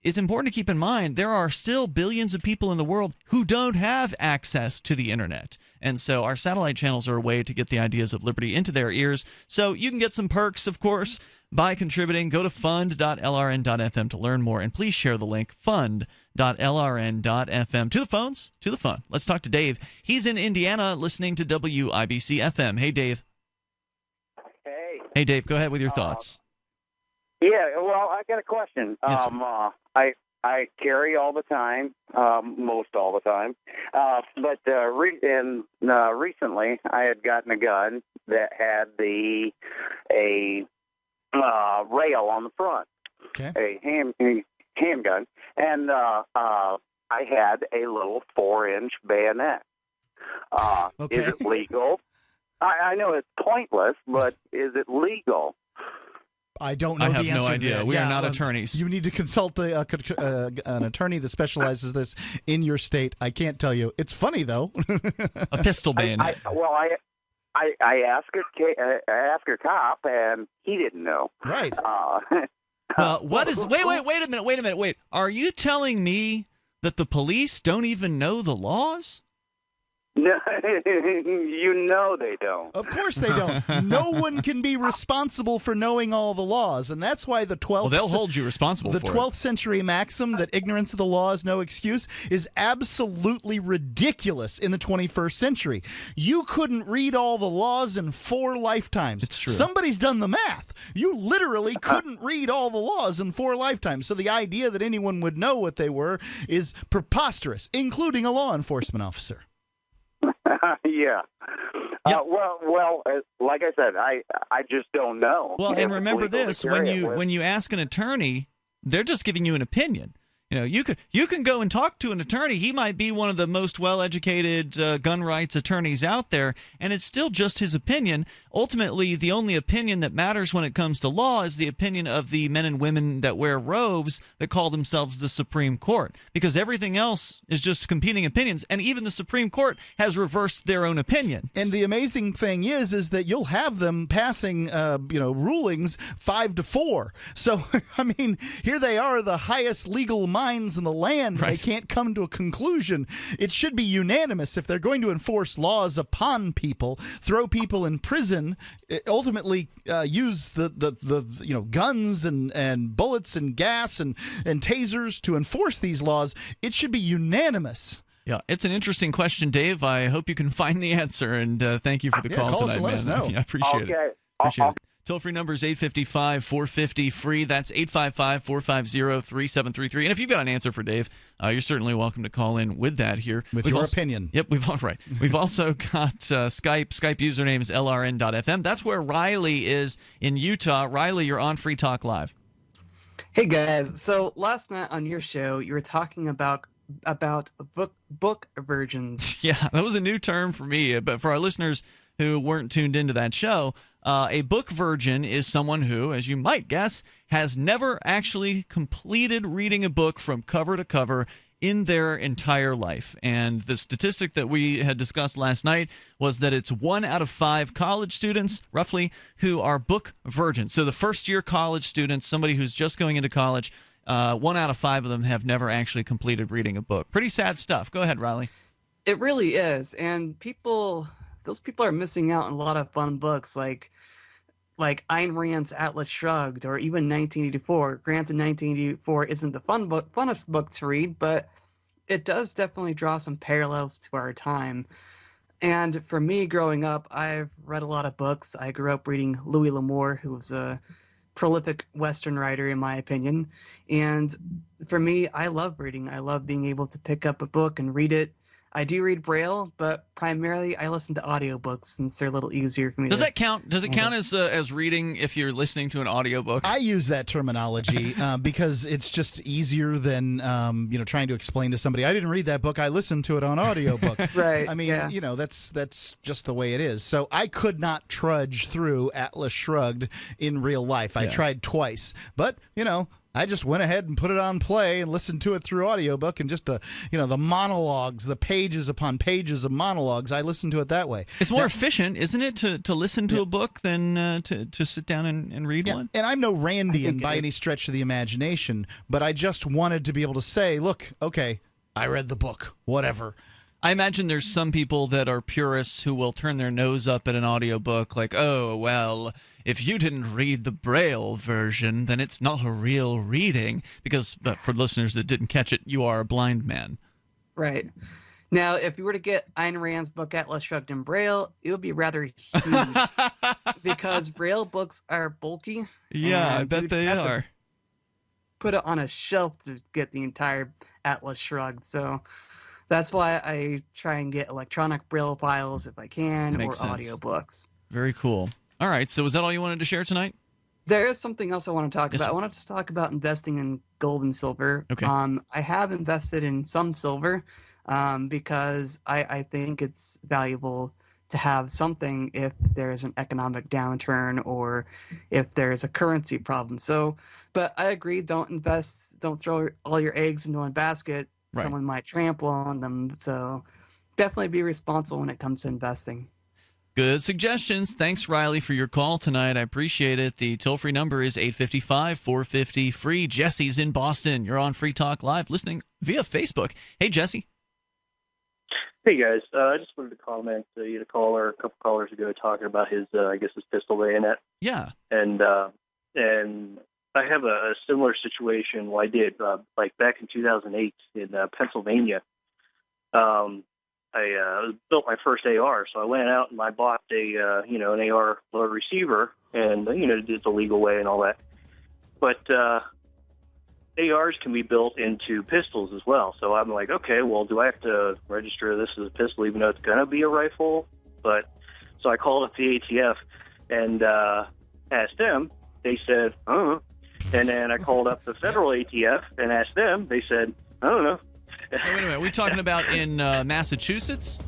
it's important to keep in mind there are still billions of people in the world who don't have access to the internet. And so our satellite channels are a way to get the ideas of liberty into their ears. So you can get some perks, of course, by contributing. Go to fund.lrn.fm to learn more. And please share the link, fund.lrn.fm. To the phones, to the fun. Let's talk to Dave. He's in Indiana listening to WIBC FM. Hey, Dave. Hey. Hey, Dave. Go ahead with your thoughts. Yeah, well, I got a question. Yes, I carry all the time, most all the time, but recently I had gotten a gun that had a rail on the front, a handgun, and I had a little 4-inch bayonet. Is it legal? I know it's pointless, but is it legal? I don't know. I have the answer no idea. To that. We are not attorneys. You need to consult an attorney that specializes this in your state. I can't tell you. It's funny though. A pistol bayonet. I asked a cop, and he didn't know. Right. What is? Wait a minute. Are you telling me that the police don't even know the laws? No, you know they don't. Of course they don't. No one can be responsible for knowing all the laws, and that's why the 12th. Well, they'll hold you responsible for it. The 12th century maxim that ignorance of the law is no excuse is absolutely ridiculous in the 21st century. You couldn't read all the laws in 4 lifetimes. It's true. Somebody's done the math. You literally couldn't read all the laws in 4 lifetimes. So the idea that anyone would know what they were is preposterous, including a law enforcement officer. Yeah. Well, like I said, I just don't know. Well, and remember this: when you ask an attorney, they're just giving you an opinion. You know, you can go and talk to an attorney. He might be one of the most well-educated gun rights attorneys out there, and it's still just his opinion. Ultimately, the only opinion that matters when it comes to law is the opinion of the men and women that wear robes that call themselves the Supreme Court, because everything else is just competing opinions, and even the Supreme Court has reversed their own opinions. And the amazing thing is that you'll have them passing, rulings 5-4. So, I mean, here they are, the highest legal minds in the land. Right. They can't come to a conclusion. It should be unanimous. If they're going to enforce laws upon people, throw people in prison, ultimately use the guns and bullets and gas and tasers to enforce these laws, it should be unanimous. Yeah, it's an interesting question, Dave. I hope you can find the answer, and thank you for the call call tonight, us and man. let us know. Yeah, I appreciate it. Appreciate it. Toll-free number is 855-450-FREE. That's 855-450-3733. And if you've got an answer for Dave, you're certainly welcome to call in with that here. With your opinion. Yep, we've also got Skype. Skype username is LRN.FM. That's where Riley is in Utah. Riley, you're on Free Talk Live. Hey, guys. So last night on your show, you were talking about about book virgins. Yeah, that was a new term for me, but for our listeners who weren't tuned into that show, a book virgin is someone who, as you might guess, has never actually completed reading a book from cover to cover in their entire life. And the statistic that we had discussed last night was that it's 1 out of 5 college students, roughly, who are book virgins. So the first-year college students, somebody who's just going into college, 1 out of 5 of them have never actually completed reading a book. Pretty sad stuff. Go ahead, Riley. It really is. And those people are missing out on a lot of fun books like Ayn Rand's Atlas Shrugged, or even 1984. Granted, 1984 isn't the funnest book to read, but it does definitely draw some parallels to our time. And for me, growing up, I've read a lot of books. I grew up reading Louis L'Amour, who was a prolific Western writer, in my opinion. And for me, I love reading. I love being able to pick up a book and read it. I do read Braille, but primarily I listen to audiobooks since they're a little easier for me. Does that count? Does it count as reading if you're listening to an audiobook? I use that terminology because it's just easier than trying to explain to somebody, I didn't read that book, I listened to it on audiobook. Right. I mean, that's just the way it is. So I could not trudge through Atlas Shrugged in real life. I tried twice, but I just went ahead and put it on play and listened to it through audiobook, and just the monologues, the pages upon pages of monologues, I listened to it that way. It's more efficient, isn't it, to listen to a book than to sit down and read one? And I'm no Randian by any stretch of the imagination, but I just wanted to be able to say, look, okay, I read the book, whatever. I imagine there's some people that are purists who will turn their nose up at an audiobook like, oh, well, if you didn't read the Braille version, then it's not a real reading. Because for listeners that didn't catch it, you are a blind man. Right. Now, if you were to get Ayn Rand's book Atlas Shrugged in Braille, it would be rather huge. Because Braille books are bulky. Yeah, I bet they are. Put it on a shelf to get the entire Atlas Shrugged. So that's why I try and get electronic Braille files if I can, or audiobooks. Very cool. All right, so was that all you wanted to share tonight? There is something else I want to talk about. I wanted to talk about investing in gold and silver. Okay. I have invested in some silver because I think it's valuable to have something if there's an economic downturn or if there's a currency problem. So, but I agree, don't throw all your eggs into one basket. Right. Someone might trample on them. So definitely be responsible when it comes to investing. Good suggestions. Thanks, Riley, for your call tonight. I appreciate it. The toll-free number is 855-450-FREE. Jesse's in Boston. You're on Free Talk Live, listening via Facebook. Hey, Jesse. Hey, guys. I just wanted to comment. You had a caller a couple callers ago talking about his pistol bayonet. Yeah. And I have a similar situation. Well, I did, back in 2008 in Pennsylvania. I built my first AR, so I went out and I bought an AR load receiver, and did it the legal way and all that. But ARs can be built into pistols as well. So I'm like, okay, well, do I have to register this as a pistol, even though it's going to be a rifle? But so I called up the ATF and asked them. They said, I don't know. And then I called up the federal ATF and asked them. They said, I don't know. Wait a minute. Are we talking about in Massachusetts?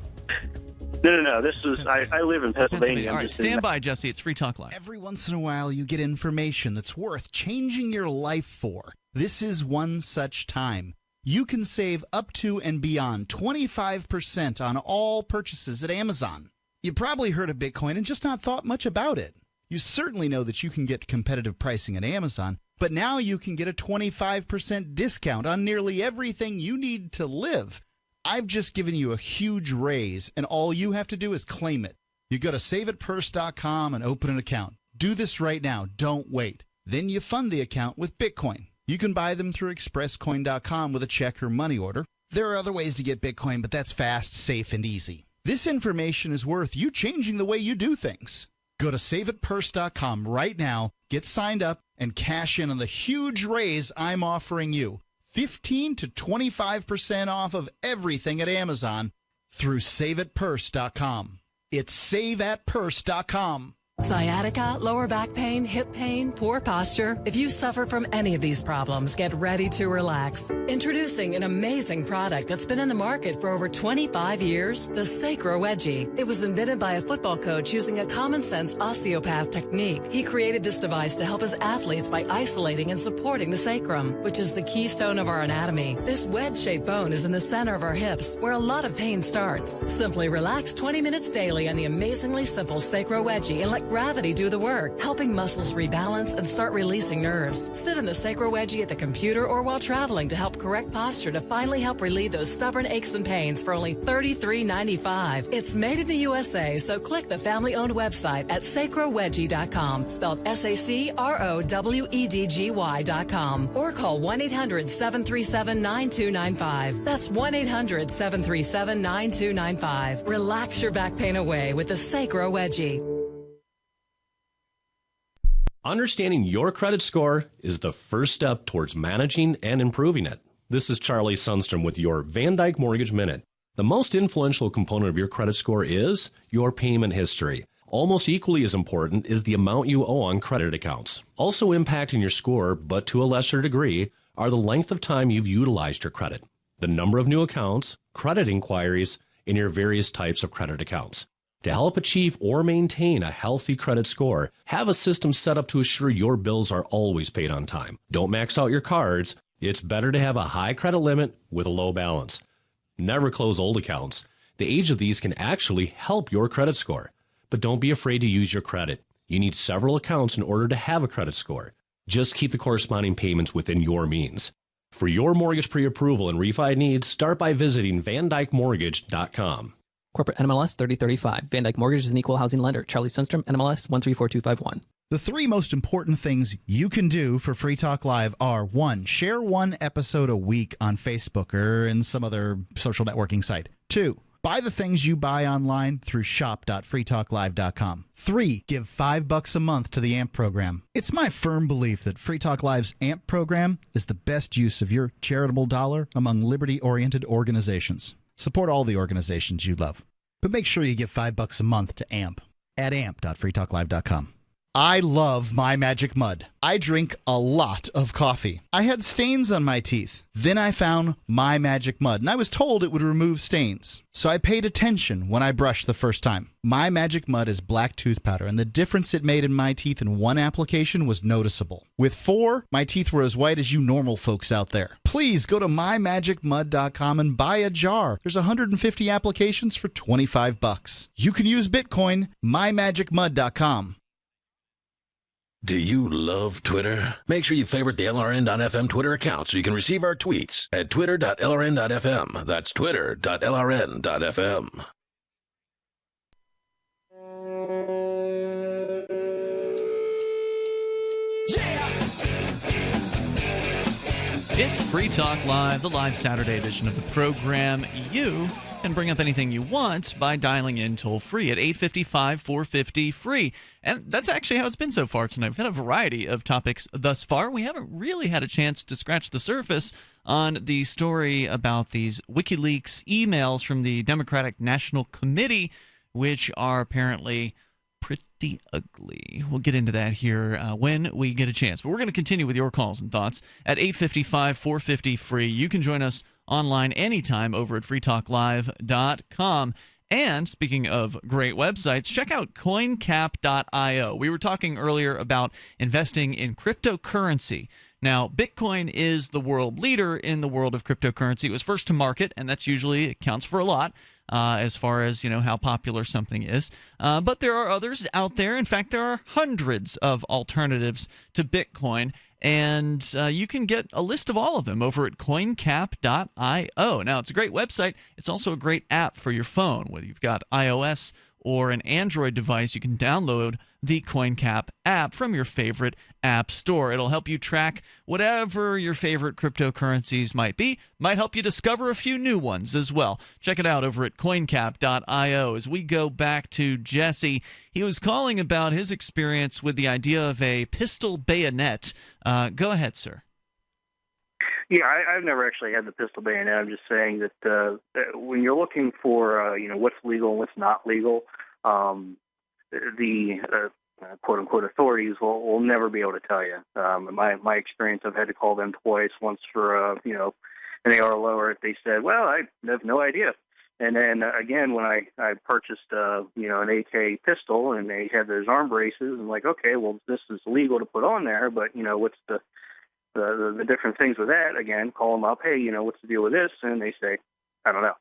No. This is I live in Pennsylvania. All right, stand by, Jesse. It's Free Talk Live. Every once in a while, you get information that's worth changing your life for. This is one such time. You can save up to and beyond 25% on all purchases at Amazon. You probably heard of Bitcoin and just not thought much about it. You certainly know that you can get competitive pricing at Amazon, but now you can get a 25% discount on nearly everything you need to live. I've just given you a huge raise, and all you have to do is claim it. You go to saveitpurse.com and open an account. Do this right now. Don't wait. Then you fund the account with Bitcoin. You can buy them through expresscoin.com with a check or money order. There are other ways to get Bitcoin, but that's fast, safe, and easy. This information is worth you changing the way you do things. Go to saveitpurse.com right now, get signed up, and cash in on the huge raise I'm offering you. 15 to 25% off of everything at Amazon through saveitpurse.com. It's saveatpurse.com. Sciatica, lower back pain, hip pain, poor posture. If you suffer from any of these problems, get ready to relax. Introducing an amazing product that's been in the market for over 25 years, the Sacro Wedgie. It was invented by a football coach using a common sense osteopath technique. He created this device to help his athletes by isolating and supporting the sacrum, which is the keystone of our anatomy. This wedge-shaped bone is in the center of our hips, where a lot of pain starts. Simply relax 20 minutes daily on the amazingly simple Sacro Wedgie and let gravity do the work, helping muscles rebalance and start releasing nerves. Sit in the Sacro Wedgie at the computer or while traveling to help correct posture to finally help relieve those stubborn aches and pains for only $33.95. It's made in the USA, so click the family-owned website at sacrowedgie.com, spelled SACROWEDGY.com, or call 1-800-737-9295. That's 1-800-737-9295. Relax your back pain away with the Sacro Wedgie. Understanding your credit score is the first step towards managing and improving it. This is Charlie Sundstrom with your Van Dyke Mortgage Minute. The most influential component of your credit score is your payment history. Almost equally as important is the amount you owe on credit accounts. Also impacting your score, but to a lesser degree, are the length of time you've utilized your credit, the number of new accounts, credit inquiries, and your various types of credit accounts. To help achieve or maintain a healthy credit score, have a system set up to assure your bills are always paid on time. Don't max out your cards. It's better to have a high credit limit with a low balance. Never close old accounts. The age of these can actually help your credit score. But don't be afraid to use your credit. You need several accounts in order to have a credit score. Just keep the corresponding payments within your means. For your mortgage pre-approval and refi needs, start by visiting VanDykeMortgage.com. Corporate NMLS 3035. Van Dyke Mortgage is an equal housing lender. Charlie Sundstrom, NMLS 134251. The three most important things you can do for Free Talk Live are: 1, share one episode a week on Facebook or in some other social networking site. 2, buy the things you buy online through shop.freetalklive.com. 3, give $5 a month to the AMP program. It's my firm belief that Free Talk Live's AMP program is the best use of your charitable dollar among liberty-oriented organizations. Support all the organizations you love, but make sure you give $5 a month to AMP at amp.freetalklive.com. I love My Magic Mud. I drink a lot of coffee. I had stains on my teeth. Then I found My Magic Mud, and I was told it would remove stains. So I paid attention when I brushed the first time. My Magic Mud is black tooth powder, and the difference it made in my teeth in one application was noticeable. With 4, my teeth were as white as you normal folks out there. Please go to mymagicmud.com and buy a jar. There's 150 applications for $25. You can use Bitcoin. mymagicmud.com. Do you love Twitter? Make sure you favorite the LRN.FM Twitter account so you can receive our tweets at twitter.lrn.fm. That's twitter.lrn.fm. It's Free Talk Live, the live Saturday edition of the program. You can bring up anything you want by dialing in toll-free at 855-450-FREE. And that's actually how it's been so far tonight. We've had a variety of topics thus far. We haven't really had a chance to scratch the surface on the story about these WikiLeaks emails from the Democratic National Committee, which are apparently pretty ugly. We'll get into that here when we get a chance. But we're going to continue with your calls and thoughts at 855-450-FREE. You can join us online anytime over at freetalklive.com. And speaking of great websites, check out coincap.io. We were talking earlier about investing in cryptocurrency. Now, Bitcoin is the world leader in the world of cryptocurrency. It was first to market, and that's usually, it counts for a lot as far as, you know, how popular something is. But there are others out there. In fact, there are hundreds of alternatives to Bitcoin. And you can get a list of all of them over at coincap.io. Now, it's a great website. It's also a great app for your phone. Whether you've got iOS or an Android device, you can download the CoinCap app from your favorite app store. It'll help you track whatever your favorite cryptocurrencies might be. Might help you discover a few new ones as well. Check it out over at coincap.io. As we go back to Jesse, he was calling about his experience with the idea of a pistol bayonet. Go ahead, sir. Yeah, I've never actually had the pistol bayonet. I'm just saying that when you're looking for, what's legal and what's not legal, the quote unquote authorities will never be able to tell you. My experience, I've had to call them twice. Once for an AR lower, they said, "Well, I have no idea." And then again, when I purchased an AK pistol, and they had those arm braces, I'm like, okay, well, this is legal to put on there, but what's the different things with that? Again, call them up, hey, what's the deal with this? And they say, I don't know.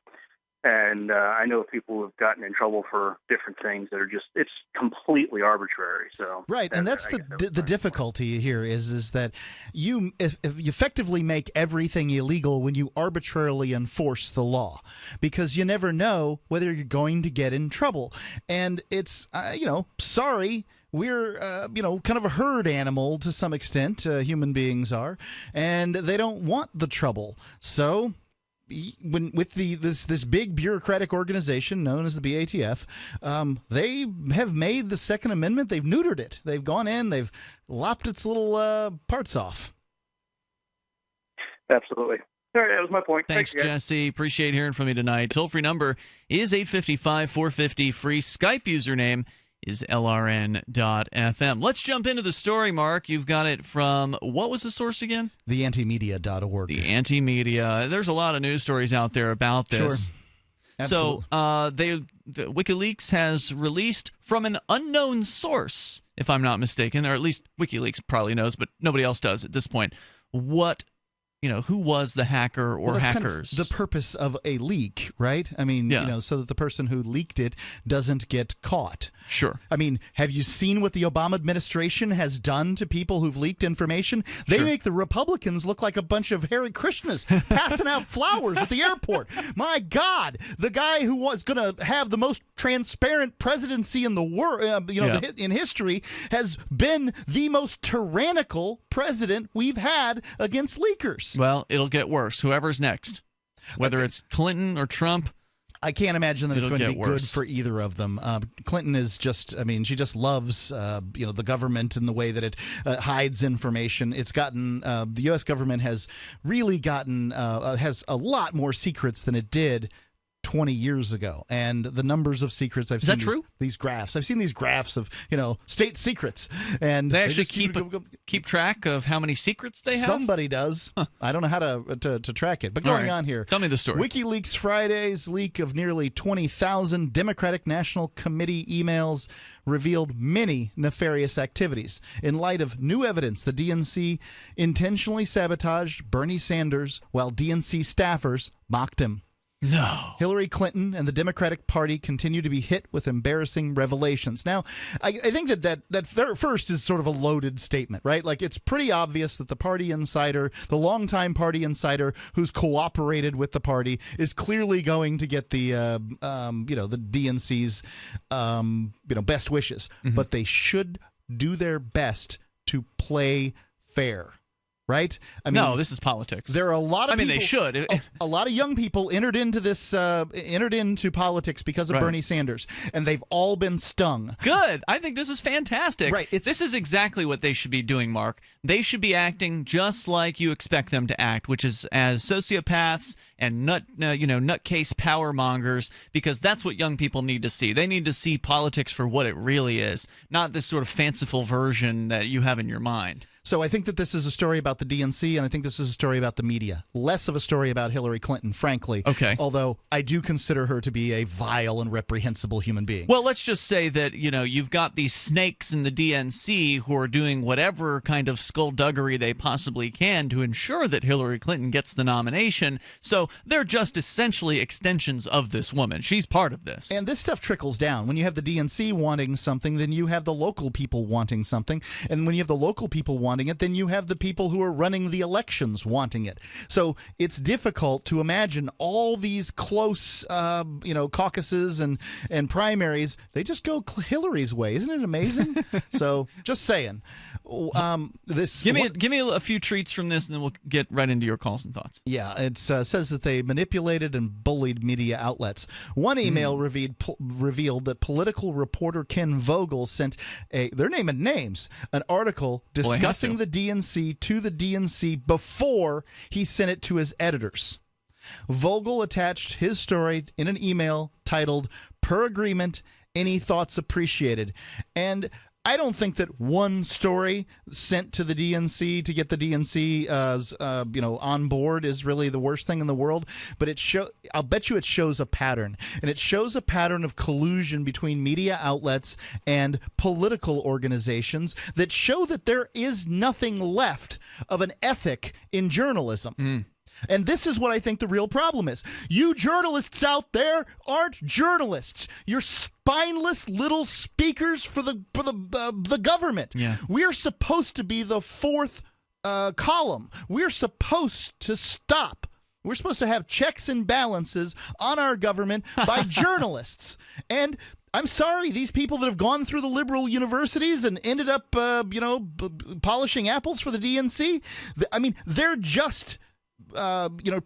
And I know people who have gotten in trouble for different things that are it's completely arbitrary. So right, and that's the difficulty here is that you effectively make everything illegal when you arbitrarily enforce the law, because you never know whether you're going to get in trouble. And it's sorry. We're, kind of a herd animal to some extent. Human beings are, and they don't want the trouble. So with this big bureaucratic organization known as the BATF, they have made the Second Amendment. They've neutered it. They've gone in. They've lopped its little parts off. Absolutely. All right, that was my point. Thanks, Jesse. Appreciate hearing from you tonight. Toll-free number is 855-450-FREE. Skype username is LRN.FM. Let's jump into the story, Mark. You've got it from, what was the source again? TheAntimedia.org. The Anti-Media. There's a lot of news stories out there about this. Sure. Absolutely. So WikiLeaks has released from an unknown source, if I'm not mistaken, or at least WikiLeaks probably knows, but nobody else does at this point, who was the hacker or hackers. Kind of the purpose of a leak, right? I mean, so that the person who leaked it doesn't get caught. Sure. I mean, have you seen what the Obama administration has done to people who've leaked information? They make the Republicans look like a bunch of Hare Krishnas passing out flowers at the airport. My God, the guy who was going to have the most transparent presidency in the world, in history, has been the most tyrannical president we've had against leakers. Well, it'll get worse. Whoever's next, whether it's Clinton or Trump, I can't imagine that it's going to be good for either of them. Clinton is she just loves, the government and the way that it hides information. It's gotten, the U.S. government has really gotten, has a lot more secrets than it did 20 years ago, and the numbers of secrets I've seen. Is that true? These graphs. I've seen these graphs of state secrets, and they actually keep track of how many secrets they have. Somebody does. Huh. I don't know how to track it. But going on here, tell me the story. WikiLeaks Friday's leak of nearly 20,000 Democratic National Committee emails revealed many nefarious activities. In light of new evidence, the DNC intentionally sabotaged Bernie Sanders while DNC staffers mocked him. No. Hillary Clinton and the Democratic Party continue to be hit with embarrassing revelations. Now, I think that first is sort of a loaded statement, right? Like, it's pretty obvious that the party insider, the longtime party insider who's cooperated with the party, is clearly going to get the DNC's best wishes. Mm-hmm. But they should do their best to play fair. Right? I mean, no, this is politics. There are a lot of people, they should. A lot of young people entered into politics because of Bernie Sanders, and they've all been stung. Good. I think this is fantastic. Right. This is exactly what they should be doing, Mark. They should be acting just like you expect them to act, which is as sociopaths and nutcase power mongers, because that's what young people need to see. They need to see politics for what it really is, not this sort of fanciful version that you have in your mind. So I think that this is a story about the DNC, and I think this is a story about the media. Less of a story about Hillary Clinton, frankly. Okay. Although I do consider her to be a vile and reprehensible human being. Well, let's just say that, you've got these snakes in the DNC who are doing whatever kind of skullduggery they possibly can to ensure that Hillary Clinton gets the nomination. So they're just essentially extensions of this woman. She's part of this. And this stuff trickles down. When you have the DNC wanting something, then you have the local people wanting something. And when you have the local people wanting it, then you have the people who are running the elections wanting it. So it's difficult to imagine all these close, caucuses and primaries. They just go Hillary's way. Isn't it amazing? So just saying. Give me a few treats from this, and then we'll get right into your calls and thoughts. Yeah, it says that they manipulated and bullied media outlets. One email revealed that political reporter Ken Vogel sent they're naming names, an article discussing the DNC to the DNC before he sent it to his editors. Vogel attached his story in an email titled, "Per agreement, any thoughts appreciated." And I don't think that one story sent to the DNC to get the DNC on board is really the worst thing in the world, but I'll bet you it shows a pattern, and it shows a pattern of collusion between media outlets and political organizations that show that there is nothing left of an ethic in journalism. And this is what I think the real problem is. You journalists out there aren't journalists. You're spineless little speakers for the government. Yeah. We're supposed to be the fourth column. We're supposed to stop. We're supposed to have checks and balances on our government by journalists. And I'm sorry, these people that have gone through the liberal universities and ended up, polishing apples for the DNC, they're just...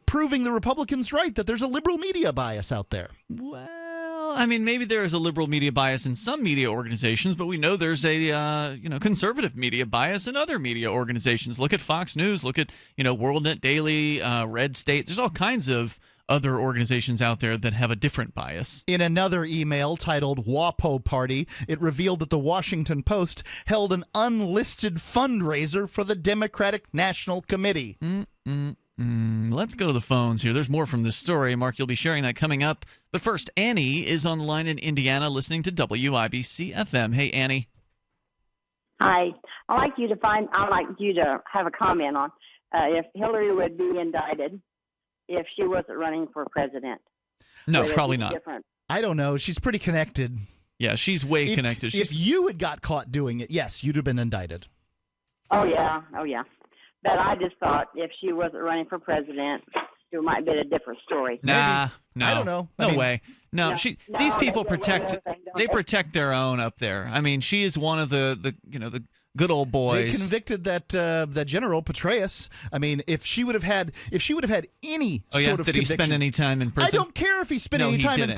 proving the Republicans right that there's a liberal media bias out there. Well, maybe there is a liberal media bias in some media organizations, but we know there's a conservative media bias in other media organizations. Look at Fox News. Look at WorldNet Daily, Red State. There's all kinds of other organizations out there that have a different bias. In another email titled WAPO Party, it revealed that the Washington Post held an unlisted fundraiser for the Democratic National Committee. Let's go to the phones here. There's more from this story. Mark, you'll be sharing that coming up. But first, Annie is on the line in Indiana listening to WIBC FM. Hey, Annie. Hi. I'd like you to have a comment on if Hillary would be indicted if she wasn't running for president. No, probably not. Different? I don't know. She's pretty connected. Yeah, she's way connected. If you had got caught doing it, yes, you'd have been indicted. Oh, yeah. But I just thought if she wasn't running for president, it might be a different story. Nah, no. I don't know. No way. No, these people protect their own up there. She is one of the good old boys. They convicted that General Petraeus. If she would have had any sort of did conviction, he spend any time in prison? I don't care if he spent any time in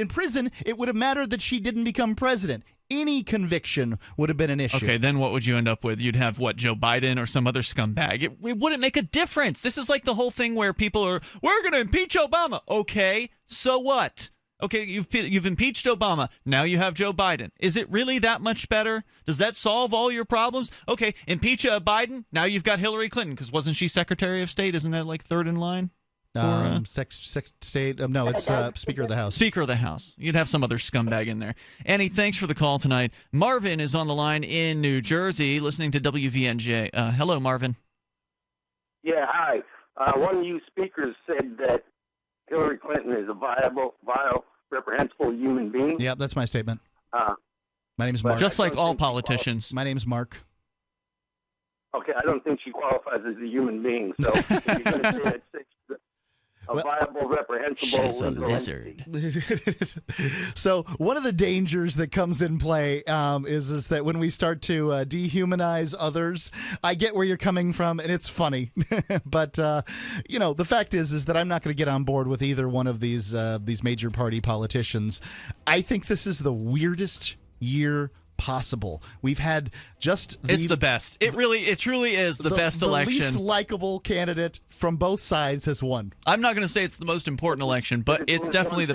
prison. It would have mattered that she didn't become president. Any conviction would have been an issue. Okay, then what would you end up with? You'd have, Joe Biden or some other scumbag. It wouldn't make a difference. This is like the whole thing where people are, we're going to impeach Obama. Okay, so what? Okay, you've impeached Obama. Now you have Joe Biden. Is it really that much better? Does that solve all your problems? Okay, impeach Biden. Now you've got Hillary Clinton, because wasn't she Secretary of State? Isn't that like third in line? State. No, it's Speaker of the House. Speaker of the House. You'd have some other scumbag in there. Annie, thanks for the call tonight. Marvin is on the line in New Jersey, listening to WVNJ. Hello, Marvin. Yeah, hi. One of you speakers said that Hillary Clinton is a vile, reprehensible human being. Yeah, that's my statement. My name's Mark. Just like all politicians. My name's Mark. Okay, I don't think she qualifies as a human being. So if you're going to say that a viable, reprehensible... She's a lizard. So one of the dangers that comes in play is that when we start to dehumanize others, I get where you're coming from, and it's funny. But, the fact is that I'm not going to get on board with either one of these major party politicians. I think this is the weirdest year possible. We've had it's the best. It truly is the best election. The least likable candidate from both sides has won. I'm not going to say it's the most important election, but it's definitely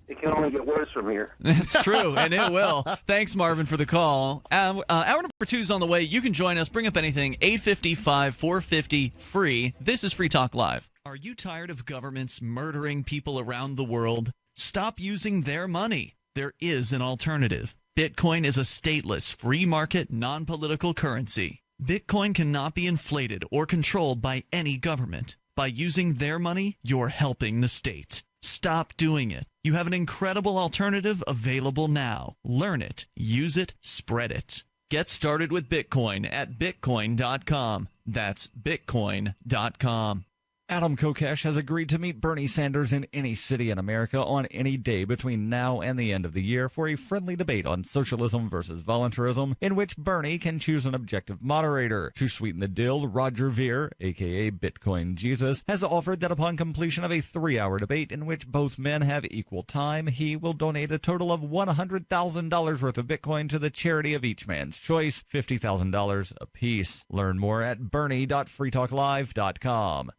it can only get worse from here. That's true, and it will. Thanks, Marvin, for the call. Hour number 2 is on the way. You can join us. Bring up anything. 855-450-FREE. This is Free Talk Live. Are you tired of governments murdering people around the world? Stop using their money. There is an alternative. Bitcoin is a stateless, free market, non-political currency. Bitcoin cannot be inflated or controlled by any government. By using their money, you're helping the state. Stop doing it. You have an incredible alternative available now. Learn it, use it, spread it. Get started with Bitcoin at Bitcoin.com. That's Bitcoin.com. Adam Kokesh has agreed to meet Bernie Sanders in any city in America on any day between now and the end of the year for a friendly debate on socialism versus voluntarism, in which Bernie can choose an objective moderator. To sweeten the deal, Roger Ver, a.k.a. Bitcoin Jesus, has offered that upon completion of a 3-hour debate in which both men have equal time, he will donate a total of $100,000 worth of Bitcoin to the charity of each man's choice, $50,000 apiece. Learn more at bernie.freetalklive.com.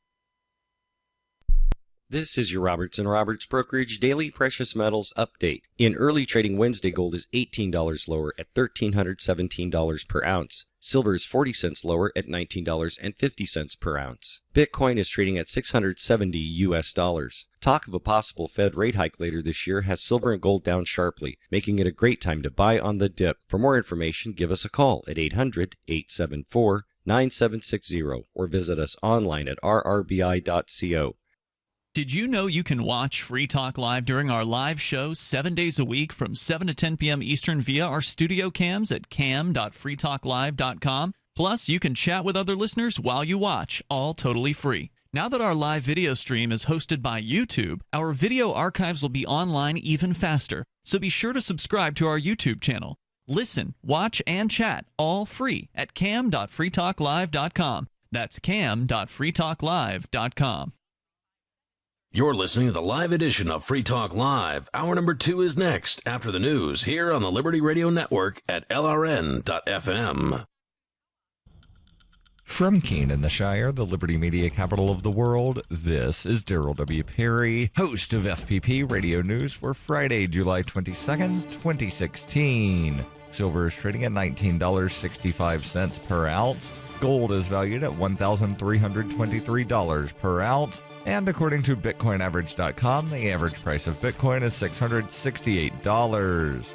This is your Roberts & Roberts Brokerage Daily Precious Metals Update. In early trading Wednesday, gold is $18 lower at $1,317 per ounce. Silver is 40 cents lower at $19.50 per ounce. Bitcoin is trading at $670 US. Talk of a possible Fed rate hike later this year has silver and gold down sharply, making it a great time to buy on the dip. For more information, give us a call at 800-874-9760 or visit us online at rrbi.co. Did you know you can watch Free Talk Live during our live shows 7 days a week from 7 to 10 p.m. Eastern via our studio cams at cam.freetalklive.com? Plus, you can chat with other listeners while you watch, all totally free. Now that our live video stream is hosted by YouTube, our video archives will be online even faster. So be sure to subscribe to our YouTube channel. Listen, watch, and chat all free at cam.freetalklive.com. That's cam.freetalklive.com. You're listening to the live edition of Free Talk Live. Hour number 2 is next after the news here on the Liberty Radio Network at LRN.FM. From Keene in the Shire, the Liberty Media capital of the world, this is Daryl W. Perry, host of FPP Radio News for Friday, July 22nd, 2016. Silver is trading at $19.65 per ounce. Gold is valued at $1,323 per ounce. And according to BitcoinAverage.com, the average price of Bitcoin is $668.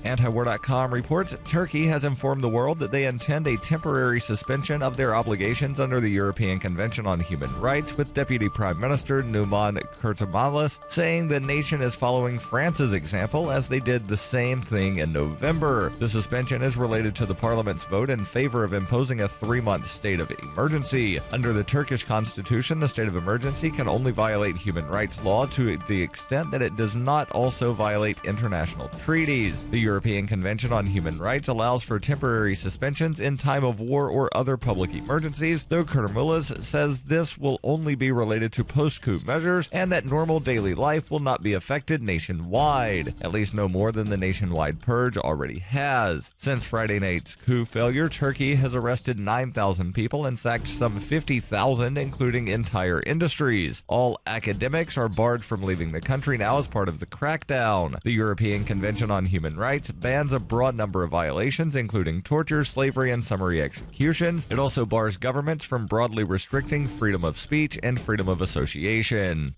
Antiwar.com reports Turkey has informed the world that they intend a temporary suspension of their obligations under the European Convention on Human Rights, with Deputy Prime Minister Numan Kurtulmuş saying the nation is following France's example as they did the same thing in November. The suspension is related to the parliament's vote in favor of imposing a 3-month state of emergency. Under the Turkish constitution, the state of emergency can only violate human rights law to the extent that it does not also violate international treaties. The European Convention on Human Rights allows for temporary suspensions in time of war or other public emergencies, though Kurtulmuş says this will only be related to post-coup measures and that normal daily life will not be affected nationwide, at least no more than the nationwide purge already has. Since Friday night's coup failure, Turkey has arrested 9,000 people and sacked some 50,000, including entire industries. All academics are barred from leaving the country now as part of the crackdown. The European Convention on Human Rights bans a broad number of violations, including torture, slavery, and summary executions. It also bars governments from broadly restricting freedom of speech and freedom of association.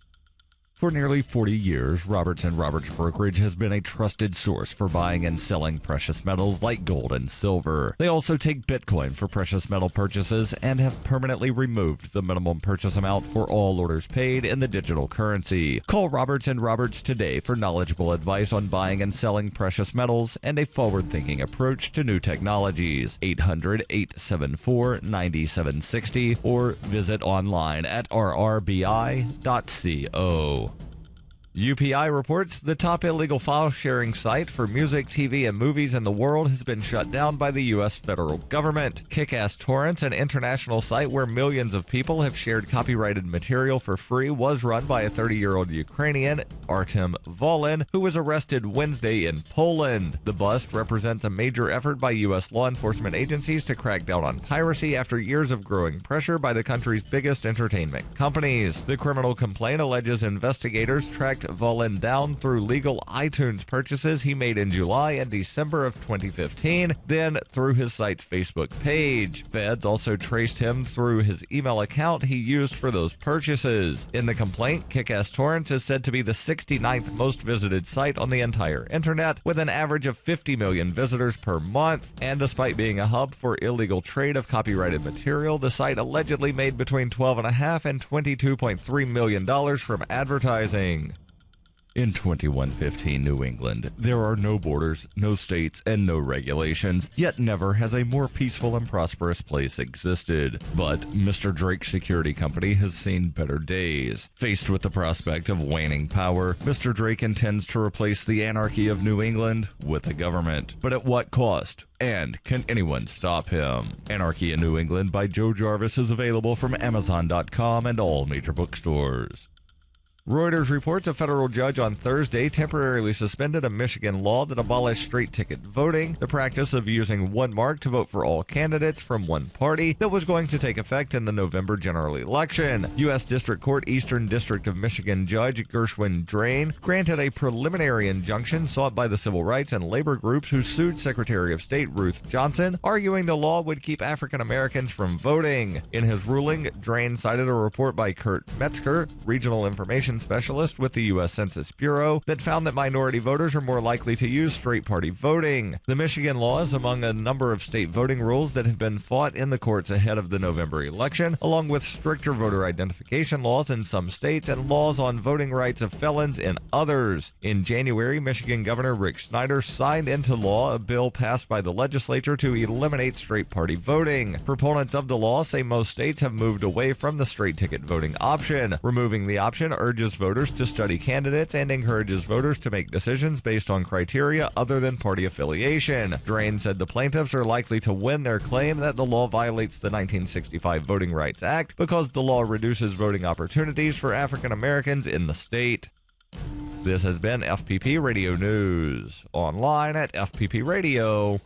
For nearly 40 years, Roberts & Roberts Brokerage has been a trusted source for buying and selling precious metals like gold and silver. They also take Bitcoin for precious metal purchases and have permanently removed the minimum purchase amount for all orders paid in the digital currency. Call Roberts & Roberts today for knowledgeable advice on buying and selling precious metals and a forward-thinking approach to new technologies. 800-874-9760 or visit online at rrbi.co. UPI reports the top illegal file-sharing site for music, TV, and movies in the world has been shut down by the U.S. federal government. Kick-Ass Torrents, an international site where millions of people have shared copyrighted material for free, was run by a 30-year-old Ukrainian, Artem Volin, who was arrested Wednesday in Poland. The bust represents a major effort by U.S. law enforcement agencies to crack down on piracy after years of growing pressure by the country's biggest entertainment companies. The criminal complaint alleges investigators tracked Volin down through legal iTunes purchases he made in July and December of 2015, then through his site's Facebook page. Feds also traced him through his email account he used for those purchases. In the complaint, Kick-Ass Torrents is said to be the 69th most visited site on the entire internet, with an average of 50 million visitors per month. And despite being a hub for illegal trade of copyrighted material, the site allegedly made between $12.5 and $22.3 million from advertising. In 2115 New England, there are no borders, no states, and no regulations, yet never has a more peaceful and prosperous place existed. But Mr. Drake Security Company has seen better days. Faced with the prospect of waning power, Mr. Drake intends to replace the anarchy of New England with a government. But at what cost? And can anyone stop him? Anarchy in New England by Joe Jarvis is available from Amazon.com and all major bookstores. Reuters reports a federal judge on Thursday temporarily suspended a Michigan law that abolished straight ticket voting, the practice of using one mark to vote for all candidates from one party that was going to take effect in the November general election. U.S. District Court Eastern District of Michigan Judge Gershwin Drain granted a preliminary injunction sought by the civil rights and labor groups who sued Secretary of State Ruth Johnson, arguing the law would keep African Americans from voting. In his ruling, Drain cited a report by Kurt Metzger, regional information specialist with the U.S. Census Bureau, that found that minority voters are more likely to use straight party voting. The Michigan law is among a number of state voting rules that have been fought in the courts ahead of the November election, along with stricter voter identification laws in some states and laws on voting rights of felons in others. In January, Michigan Governor Rick Snyder signed into law a bill passed by the legislature to eliminate straight party voting. Proponents of the law say most states have moved away from the straight ticket voting option. Removing the option urges voters to study candidates and encourages voters to make decisions based on criteria other than party affiliation. Drain said the plaintiffs are likely to win their claim that the law violates the 1965 Voting Rights Act because the law reduces voting opportunities for African Americans in the state. This has been FPP Radio News, online at fppradio.com.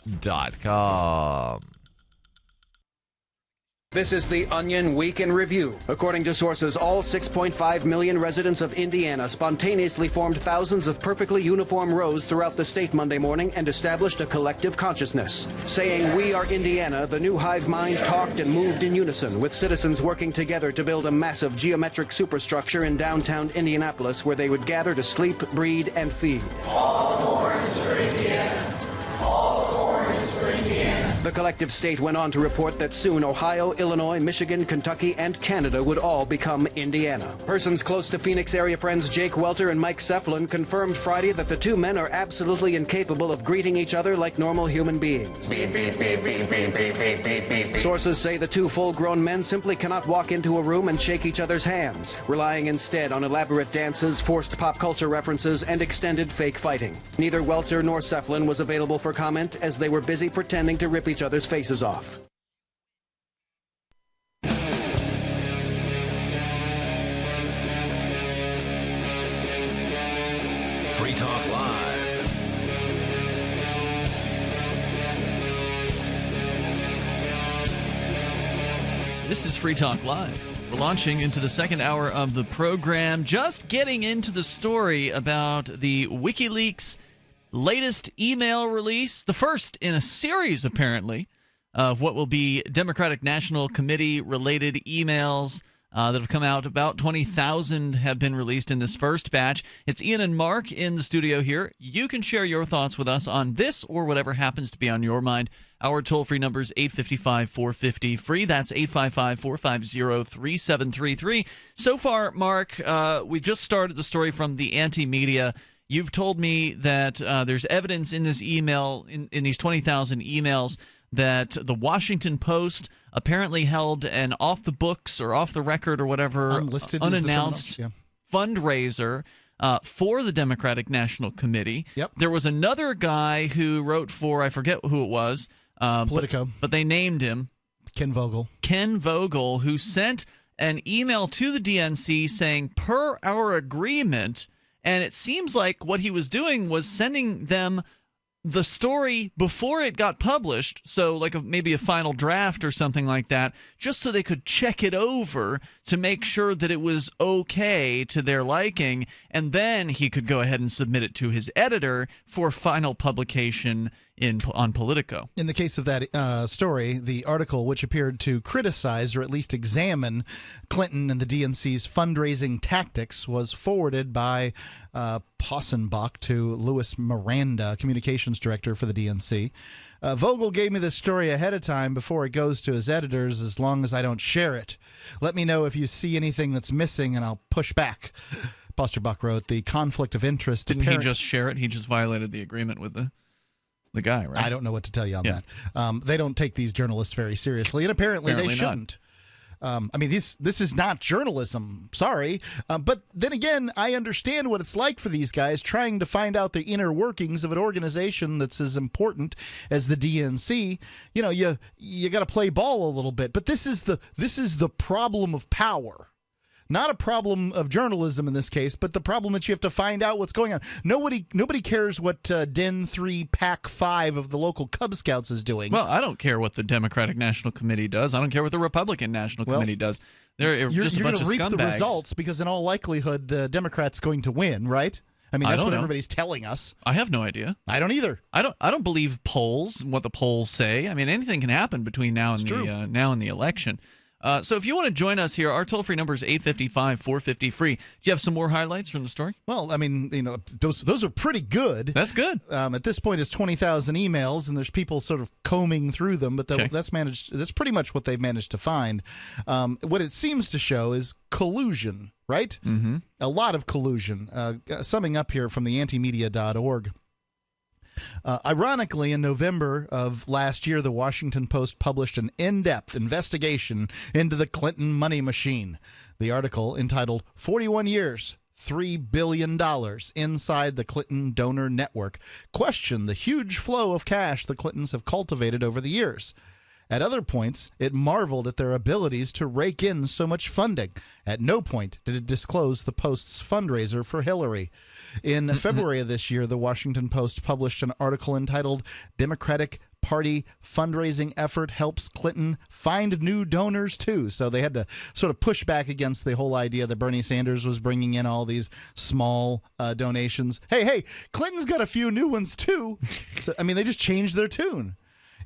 This is the Onion Week in Review. According to sources, all 6.5 million residents of Indiana spontaneously formed thousands of perfectly uniform rows throughout the state Monday morning and established a collective consciousness. Saying, "We are Indiana," the new hive mind talked and moved in unison, with citizens working together to build a massive geometric superstructure in downtown Indianapolis where they would gather to sleep, breed, and feed. All corns for Indiana. All corns for Indiana. The collective state went on to report that soon Ohio, Illinois, Michigan, Kentucky, and Canada would all become Indiana. Persons close to Phoenix area friends Jake Welter and Mike Seflin confirmed Friday that the two men are absolutely incapable of greeting each other like normal human beings. Beep, beep, beep, beep, beep, beep, beep, beep, beep. Sources say the two full-grown men simply cannot walk into a room and shake each other's hands, relying instead on elaborate dances, forced pop culture references, and extended fake fighting. Neither Welter nor Seflin was available for comment as they were busy pretending to rip each other's faces off. Free Talk Live. This is Free Talk Live. We're launching into the second hour of the program, just getting into the story about the WikiLeaks latest email release, the first in a series, apparently, of what will be Democratic National Committee related emails that have come out. About 20,000 have been released in this first batch. It's Ian and Mark in the studio here. You can share your thoughts with us on this or whatever happens to be on your mind. Our toll-free number is 855-450-FREE. That's 855-450-3733. So far, Mark, we just started the story from the anti-media. You've told me that there's evidence in this email, in these 20,000 emails, that the Washington Post apparently held an off-the-books or off-the-record or whatever, unlisted, unannounced fundraiser for the Democratic National Committee. Yep. There was another guy who wrote for, I forget who it was. Politico. But they named him. Ken Vogel. Ken Vogel, who sent an email to the DNC saying, per our agreement, and it seems like what he was doing was sending them the story before it got published, so like maybe a final draft or something like that, just so they could check it over to make sure that it was okay to their liking, and then he could go ahead and submit it to his editor for final publication on Politico. In the case of that story, the article, which appeared to criticize or at least examine Clinton and the DNC's fundraising tactics, was forwarded by Possenbach to Louis Miranda, communications director for the DNC. Vogel gave me this story ahead of time before it goes to his editors, as long as I don't share it. Let me know if you see anything that's missing and I'll push back. Possenbach wrote, the conflict of interest. Didn't he just share it? He just violated the agreement with the guy, right? I don't know what to tell you on that. They don't take these journalists very seriously, and apparently they shouldn't. I mean, this is not journalism. Sorry. But then again, I understand what it's like for these guys trying to find out the inner workings of an organization that's as important as the DNC. You know, you got to play ball a little bit. But this is the problem of power. Not a problem of journalism in this case, but the problem that you have to find out what's going on. Nobody cares what Den 3 Pack 5 of the local Cub Scouts is doing. Well, I don't care what the Democratic National Committee does. I don't care what the Republican National Committee does. They're just a bunch of scumbags. You're going to reap the results because in all likelihood the Democrat's going to win, right? I mean, that's what everybody's telling us. I have no idea. I don't either. I don't believe polls, what the polls say. I mean, anything can happen between now and the election. So if you want to join us here, our toll-free number is 855-450-FREE. Do you have some more highlights from the story? Well, I mean, those are pretty good. That's good. At this point, it's 20,000 emails, and there's people sort of combing through them, but that's pretty much what they've managed to find. What it seems to show is collusion, right? Mm-hmm. A lot of collusion. Summing up here from the antimedia.org. Ironically, in November of last year, the Washington Post published an in-depth investigation into the Clinton money machine. The article, entitled 41 Years, $3 billion Inside the Clinton Donor Network, questioned the huge flow of cash the Clintons have cultivated over the years. At other points, it marveled at their abilities to rake in so much funding. At no point did it disclose the Post's fundraiser for Hillary. In February of this year, the Washington Post published an article entitled Democratic Party Fundraising Effort Helps Clinton Find New Donors Too. So they had to sort of push back against the whole idea that Bernie Sanders was bringing in all these small donations. Hey, Clinton's got a few new ones too. So, I mean, they just changed their tune.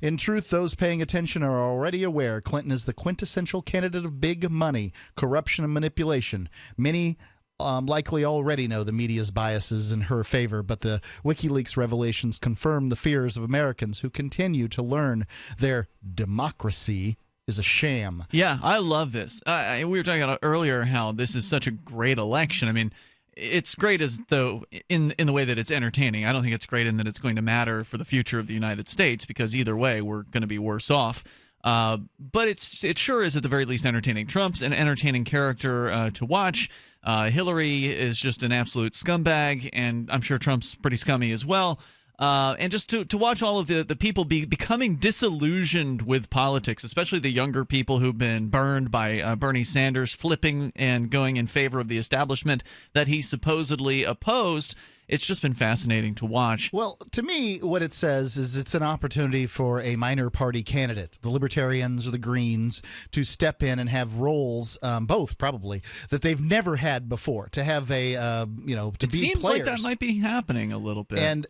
In truth, those paying attention are already aware Clinton is the quintessential candidate of big money, corruption, and manipulation. Many likely already know the media's biases in her favor, but the WikiLeaks revelations confirm the fears of Americans who continue to learn their democracy is a sham. Yeah, I love this. We were talking about earlier how this is such a great election. I mean, it's great as though in the way that it's entertaining. I don't think it's great in that it's going to matter for the future of the United States, because either way we're going to be worse off. But it sure is at the very least entertaining. Trump's an entertaining character to watch. Hillary is just an absolute scumbag, and I'm sure Trump's pretty scummy as well. And just to watch all of the people becoming disillusioned with politics, especially the younger people who've been burned by Bernie Sanders flipping and going in favor of the establishment that he supposedly opposed. It's just been fascinating to watch. Well, to me, what it says is it's an opportunity for a minor party candidate, the Libertarians or the Greens, to step in and have roles, both probably, that they've never had before, to have a, to be players. It seems like that might be happening a little bit. And,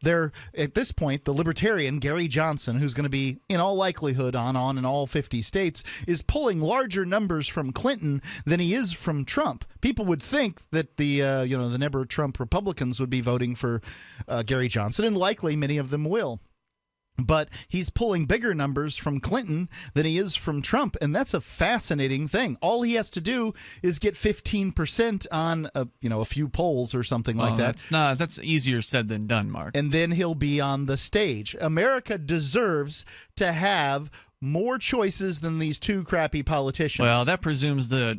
they're, at this point, the Libertarian, Gary Johnson, who's going to be, in all likelihood, on in all 50 states, is pulling larger numbers from Clinton than he is from Trump. People would think that the never Trump Republicans would be voting for Gary Johnson, and likely many of them will. But he's pulling bigger numbers from Clinton than he is from Trump, and that's a fascinating thing. All he has to do is get 15% on a few polls or something like that. That's easier said than done, Mark. And then he'll be on the stage. America deserves to have more choices than these two crappy politicians. Well, that presumes the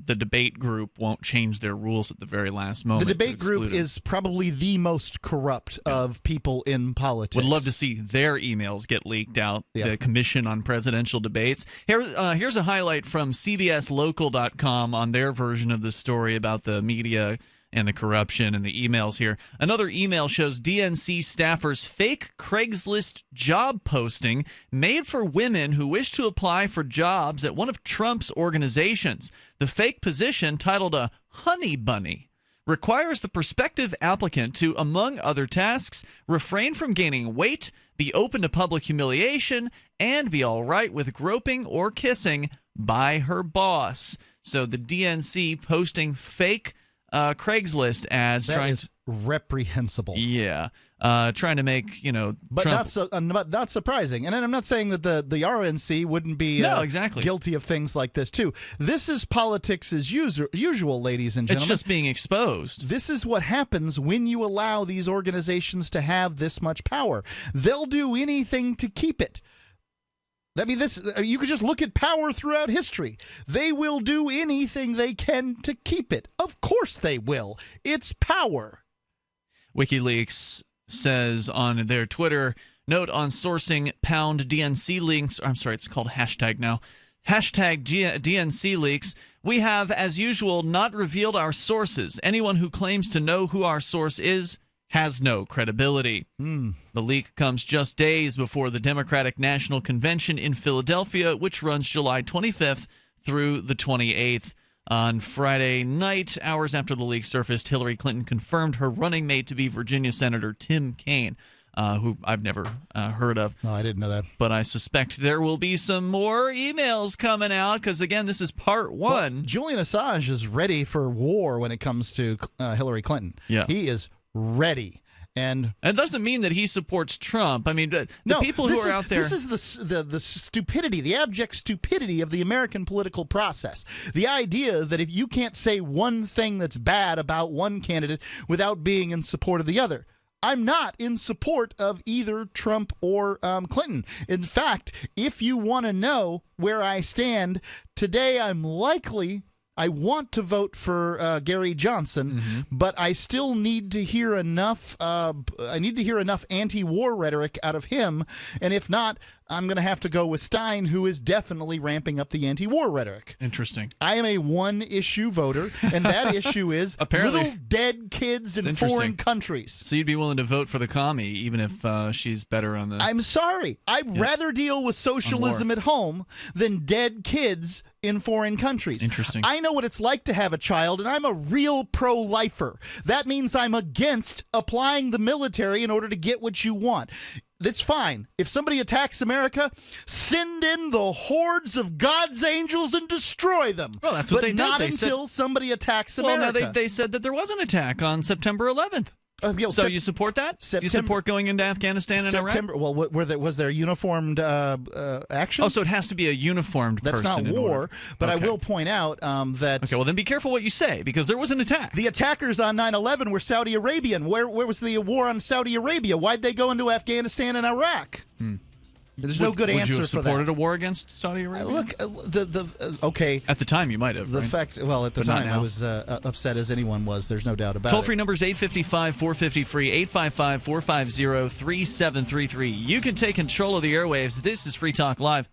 debate group won't change their rules at the very last moment. The debate group is probably the most corrupt of people in politics. Would love to see their emails get leaked out, the Commission on Presidential Debates. Here's a highlight from CBSLocal.com on their version of the story about the media and the corruption and the emails here. Another email shows DNC staffers fake Craigslist job posting made for women who wish to apply for jobs at one of Trump's organizations. The fake position, titled a Honey Bunny, requires the prospective applicant to, among other tasks, refrain from gaining weight, be open to public humiliation, and be all right with groping or kissing by her boss. So the DNC posting fake Craigslist ads. That is reprehensible. Yeah. Trying to make, but Trump... not surprising. And I'm not saying that the RNC wouldn't be guilty of things like this too. This is politics as usual, ladies and gentlemen. It's just being exposed. This is what happens when you allow these organizations to have this much power. They'll do anything to keep it. I mean, you could just look at power throughout history. They will do anything they can to keep it. Of course they will. It's power. WikiLeaks says on their Twitter, note on sourcing #DNC links. I'm sorry, it's called hashtag now. Hashtag DNC leaks. We have, as usual, not revealed our sources. Anyone who claims to know who our source is has no credibility. The leak comes just days before the Democratic National Convention in Philadelphia, which runs July 25th through the 28th. On Friday night, hours after the leak surfaced, Hillary Clinton confirmed her running mate to be Virginia Senator Tim Kaine, who I've never heard of. No, I didn't know that. But I suspect there will be some more emails coming out because, again, this is part one. Well, Julian Assange is ready for war when it comes to Hillary Clinton. Yeah. He is ready. And it doesn't mean that he supports Trump. I mean, the people who are out there. This is the stupidity, the abject stupidity of the American political process. The idea that if you can't say one thing that's bad about one candidate without being in support of the other. I'm not in support of either Trump or Clinton. In fact, if you want to know where I stand, today I want to vote for Gary Johnson, but I still need to hear enough. I need to hear enough anti-war rhetoric out of him, and if not, I'm going to have to go with Stein, who is definitely ramping up the anti-war rhetoric. Interesting. I am a one-issue voter, and that issue is little dead kids in foreign countries. So you'd be willing to vote for the commie, even if she's better on the... I'm sorry. I'd rather deal with socialism at home than dead kids in foreign countries. Interesting. I know what it's like to have a child, and I'm a real pro-lifer. That means I'm against applying the military in order to get what you want. That's fine. If somebody attacks America, send in the hordes of God's angels and destroy them. Well, that's what they did. But not They until somebody attacks America. Well, now they said that there was an attack on September 11th. So you support that? You support going into Afghanistan and Iraq? Well, was there uniformed action? Oh, so it has to be a uniformed person. That's not war, but I will point out that... Okay, well then be careful what you say, because there was an attack. The attackers on 9/11 were Saudi Arabian. Where was the war on Saudi Arabia? Why'd they go into Afghanistan and Iraq? There's no good answer for that. Would you have supported a war against Saudi Arabia? Look, okay. At the time, you might have. The right? fact, well, at the time, I was upset as anyone was. There's no doubt about it. Toll-free number is 855-450-FREE, 855-450-3733. You can take control of the airwaves. This is Free Talk Live.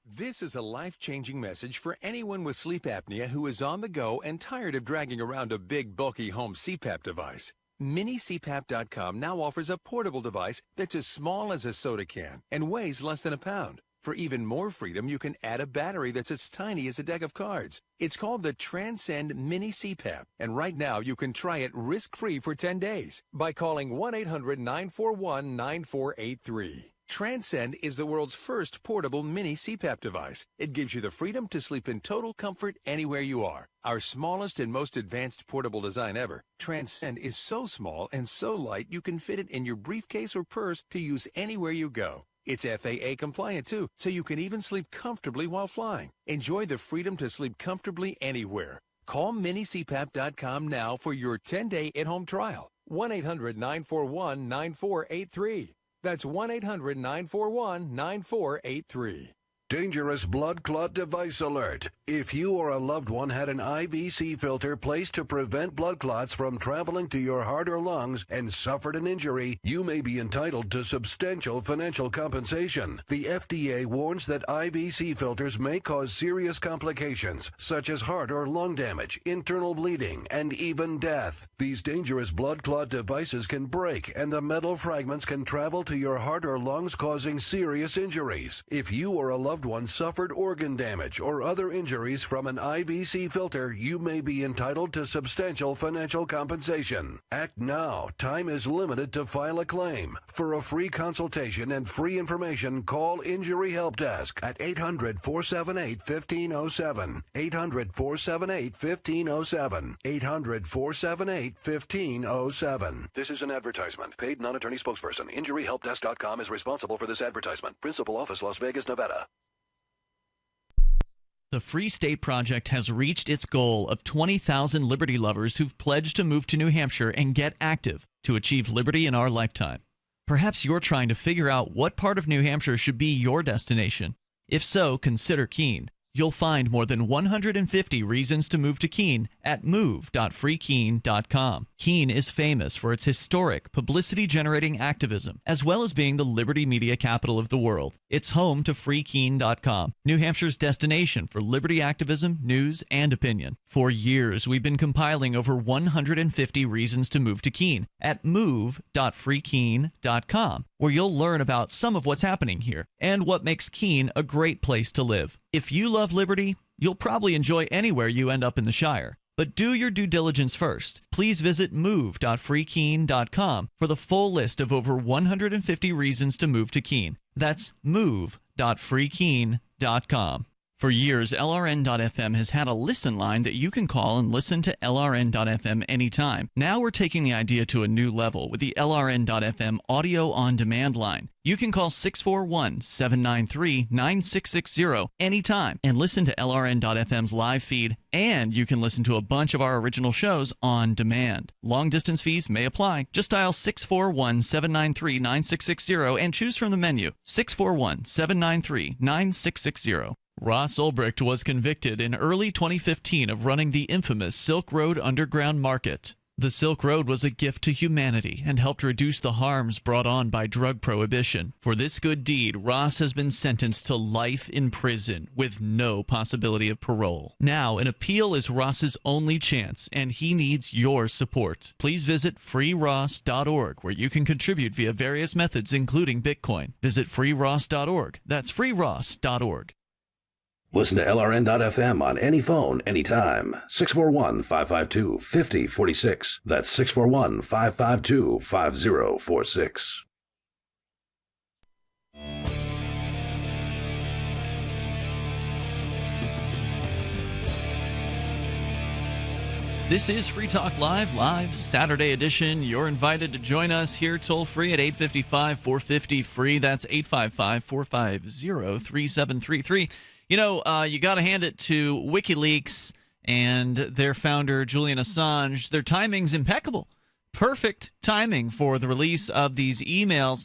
This is a life-changing message for anyone with sleep apnea who is on the go and tired of dragging around a big, bulky home CPAP device. MiniCPAP.com now offers a portable device that's as small as a soda can and weighs less than a pound. For even more freedom, you can add a battery that's as tiny as a deck of cards. It's called the Transcend Mini CPAP, and right now you can try it risk-free for 10 days by calling 1-800-941-9483. Transcend is the world's first portable mini CPAP device. It gives you the freedom to sleep in total comfort anywhere you are. Our smallest and most advanced portable design ever, Transcend is so small and so light you can fit it in your briefcase or purse to use anywhere you go. It's FAA compliant too, so you can even sleep comfortably while flying. Enjoy the freedom to sleep comfortably anywhere. Call minicpap.com now for your 10-day at-home trial. 1-800-941-9483. That's 1-800-941-9483. Dangerous blood clot device alert. If you or a loved one had an IVC filter placed to prevent blood clots from traveling to your heart or lungs and suffered an injury, you may be entitled to substantial financial compensation. The FDA warns that IVC filters may cause serious complications, such as heart or lung damage, internal bleeding, and even death. These dangerous blood clot devices can break, and the metal fragments can travel to your heart or lungs, causing serious injuries. If you or a loved one suffered organ damage or other injuries from an IVC filter, you may be entitled to substantial financial compensation. Act now. Time is limited to file a claim. For a free consultation and free information, call Injury Help Desk at 800-478-1507. 800-478-1507. 800-478-1507. This is an advertisement. Paid non-attorney spokesperson. InjuryHelpDesk.com is responsible for this advertisement. Principal office, Las Vegas, Nevada. The Free State Project has reached its goal of 20,000 liberty lovers who've pledged to move to New Hampshire and get active to achieve liberty in our lifetime. Perhaps you're trying to figure out what part of New Hampshire should be your destination. If so, consider Keene. You'll find more than 150 reasons to move to Keene at move.freekeene.com. Keene is famous for its historic, publicity-generating activism, as well as being the liberty media capital of the world. It's home to freekeene.com, New Hampshire's destination for liberty activism, news, and opinion. For years, we've been compiling over 150 reasons to move to Keene at move.freekeene.com, where you'll learn about some of what's happening here and what makes Keene a great place to live. If you love liberty, you'll probably enjoy anywhere you end up in the Shire. But do your due diligence first. Please visit move.freekeene.com for the full list of over 150 reasons to move to Keene. That's move.freekeene.com. For years, LRN.FM has had a listen line that you can call and listen to LRN.FM anytime. Now we're taking the idea to a new level with the LRN.FM audio on demand line. You can call 641-793-9660 anytime and listen to LRN.FM's live feed, and you can listen to a bunch of our original shows on demand. Long distance fees may apply. Just dial 641-793-9660 and choose from the menu 641-793-9660. Ross Ulbricht was convicted in early 2015 of running the infamous Silk Road Underground Market. The Silk Road was a gift to humanity and helped reduce the harms brought on by drug prohibition. For this good deed, Ross has been sentenced to life in prison with no possibility of parole. Now, an appeal is Ross's only chance, and he needs your support. Please visit freeross.org, where you can contribute via various methods, including Bitcoin. Visit freeross.org. That's freeross.org. Listen to LRN.FM on any phone, anytime. 641-552-5046. That's 641-552-5046. This is Free Talk Live Saturday edition. You're invited to join us here toll free at 855-450-FREE. That's 855-450-3733. You know, you got to hand it to WikiLeaks and their founder, Julian Assange. Their timing's impeccable. Perfect timing for the release of these emails,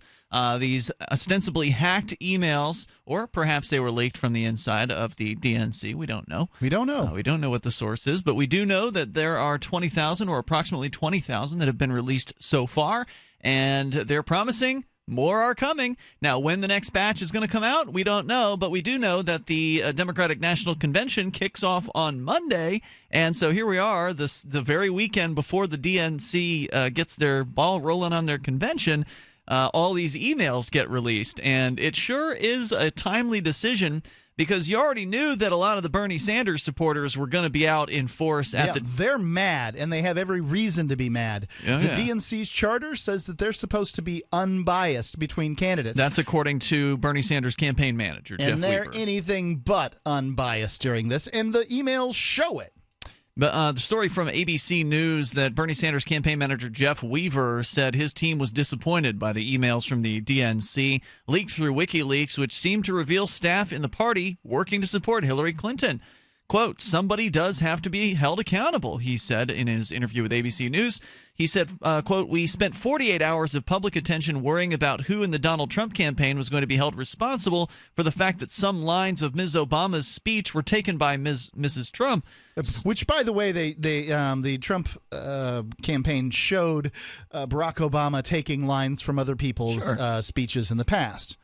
these ostensibly hacked emails, or perhaps they were leaked from the inside of the DNC. We don't know. We don't know. We don't know what the source is, but we do know that there are 20,000 or approximately 20,000 that have been released so far, and they're promising more are coming. Now, when the next batch is going to come out, we don't know, but we do know that the Democratic National Convention kicks off on Monday, and so here we are, the very weekend before the DNC gets their ball rolling on their convention. All these emails get released, and it sure is a timely decision, because you already knew that a lot of the Bernie Sanders supporters were going to be out in force they're mad, and they have every reason to be mad. DNC's charter says that they're supposed to be unbiased between candidates. That's according to Bernie Sanders' campaign manager, Jeff Weaver. And they're anything but unbiased during this, and the emails show it. But the story from ABC News that Bernie Sanders campaign manager Jeff Weaver said his team was disappointed by the emails from the DNC leaked through WikiLeaks, which seemed to reveal staff in the party working to support Hillary Clinton. Quote, somebody does have to be held accountable, he said in his interview with ABC News. He said, quote, we spent 48 hours of public attention worrying about who in the Donald Trump campaign was going to be held responsible for the fact that some lines of Ms. Obama's speech were taken by Mrs. Trump. Which, by the way, the Trump campaign showed Barack Obama taking lines from other people's speeches in the past.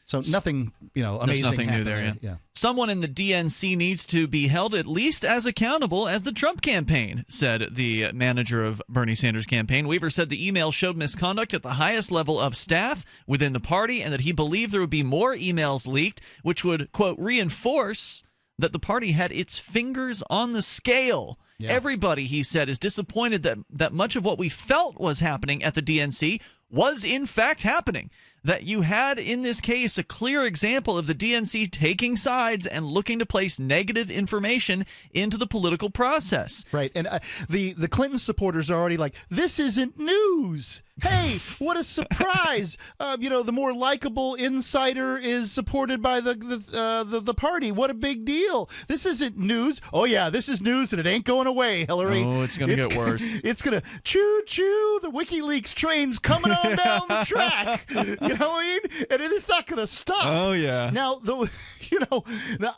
So nothing, amazing. There's nothing new there. Yeah. Someone in the DNC needs to be held at least as accountable as the Trump campaign, said the manager of Bernie Sanders' campaign. Weaver said the email showed misconduct at the highest level of staff within the party, and that he believed there would be more emails leaked, which would, quote, reinforce that the party had its fingers on the scale. Yeah. Everybody, he said, is disappointed that much of what we felt was happening at the DNC was in fact happening. That you had, in this case, a clear example of the DNC taking sides and looking to place negative information into the political process. Right, and the Clinton supporters are already like, this isn't news. Hey, what a surprise! The more likable insider is supported by the party. What a big deal! This isn't news. Oh yeah, this is news, and it ain't going away, Hillary. Oh, it's going to get worse. It's going to choo choo. The WikiLeaks train's coming on down the track. You know what I mean? And it is not going to stop. Oh, yeah. Now,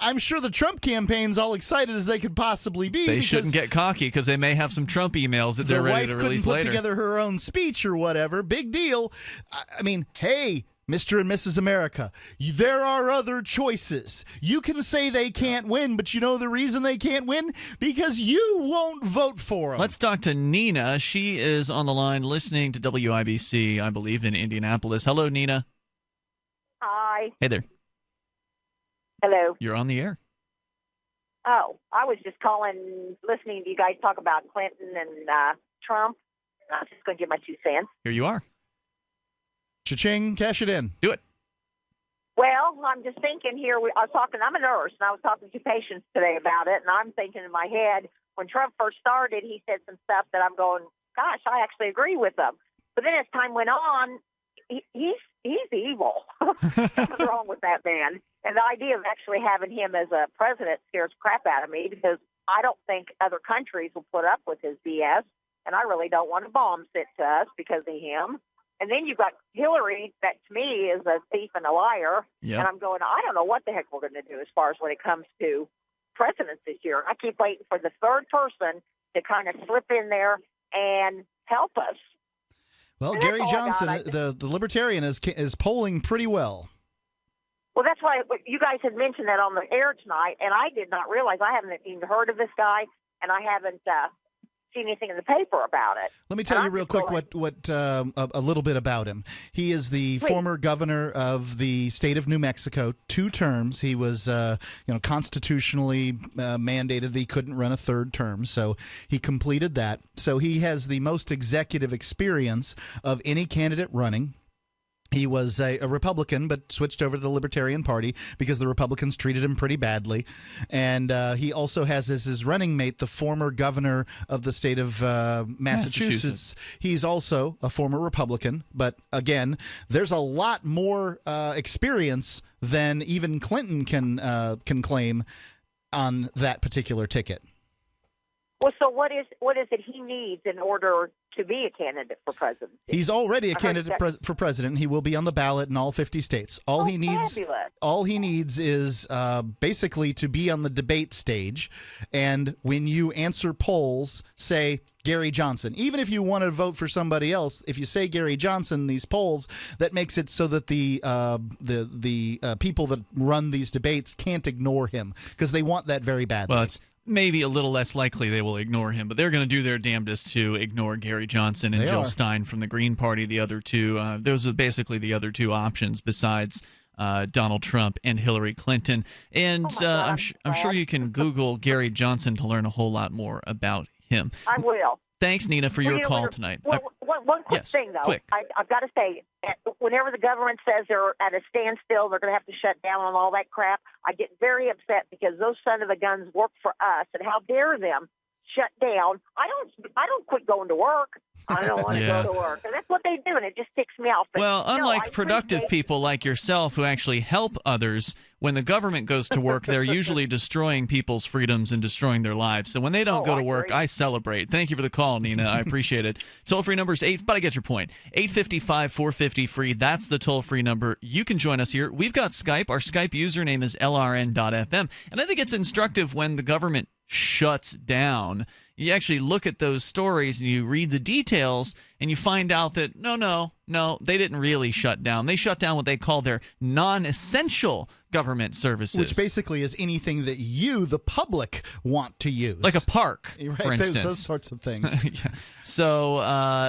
I'm sure the Trump campaign's all excited as they could possibly be. They shouldn't get cocky because they may have some Trump emails that they're ready to release later. The wife couldn't put later. together her own speech or whatever. Big deal. I mean, hey, Mr. and Mrs. America, there are other choices. You can say they can't win, but you know the reason they can't win? Because you won't vote for them. Let's talk to Nina. She is on the line listening to WIBC, I believe, in Indianapolis. Hello, Nina. Hi. Hey there. Hello. You're on the air. Oh, I was just calling, listening to you guys talk about Clinton and Trump. I was just going to give my 2 cents. Here you are. Cha-ching, cash it in. Do it. Well, I'm just thinking here, I'm a nurse, and I was talking to patients today about it, and I'm thinking in my head, when Trump first started, he said some stuff that I'm going, gosh, I actually agree with him. But then as time went on, he's evil. What's wrong with that man? And the idea of actually having him as a president scares crap out of me, because I don't think other countries will put up with his BS, and I really don't want a bomb sent to us because of him. And then you've got Hillary, that to me is a thief and a liar. Yep. And I'm going, I don't know what the heck we're going to do as far as when it comes to presidents this year. I keep waiting for the third person to kind of slip in there and help us. Well, Gary Johnson, the libertarian, is polling pretty well. Well, that's why you guys had mentioned that on the air tonight, and I did not realize. I haven't even heard of this guy, and I haven't seen anything in the paper about it. Let me tell you real quick what a little bit about him. He is the former governor of the state of New Mexico, 2 terms. He was constitutionally mandated that he couldn't run a 3rd term, so he completed that. So he has the most executive experience of any candidate running. He was a Republican, but switched over to the Libertarian Party because the Republicans treated him pretty badly. And he also has as his running mate the former governor of the state of Massachusetts. He's also a former Republican. But again, there's a lot more experience than even Clinton can claim on that particular ticket. Well, so what is it he needs in order to be a candidate for presidency? He's already a candidate for president. He will be on the ballot in all 50 states. All he needs is basically to be on the debate stage. And when you answer polls, say Gary Johnson. Even if you want to vote for somebody else, if you say Gary Johnson, these polls, that makes it so that the people that run these debates can't ignore him because they want that very badly. Well, it's maybe a little less likely they will ignore him, but they're going to do their damnedest to ignore Gary Johnson and Jill Stein from the Green Party. The other two, those are basically the other 2 options besides Donald Trump and Hillary Clinton. And I'm sure you can Google Gary Johnson to learn a whole lot more about him. I will. Thanks, Nina, for your call tonight. One quick thing, though. Quick. I've got to say, whenever the government says they're at a standstill, they're going to have to shut down and all that crap, I get very upset because those son of the guns work for us, and how dare them shut down. I don't quit going to work. I don't want to go to work. And that's what they do, and it just ticks me off. But well, unlike productive people like yourself who actually help others, when the government goes to work, they're usually destroying people's freedoms and destroying their lives. So when they don't go to work, I celebrate. Thank you for the call, Nina. I appreciate it. Toll-free number is but I get your point. 855-450-FREE. That's the toll-free number. You can join us here. We've got Skype. Our Skype username is LRN.FM. And I think it's instructive when the government shuts down. You actually look at those stories and you read the details and you find out that no, they didn't really shut down. They shut down what they call their non-essential government services. Which basically is anything that you, the public, want to use. Like a park, right, for instance. Those sorts of things. Yeah. So,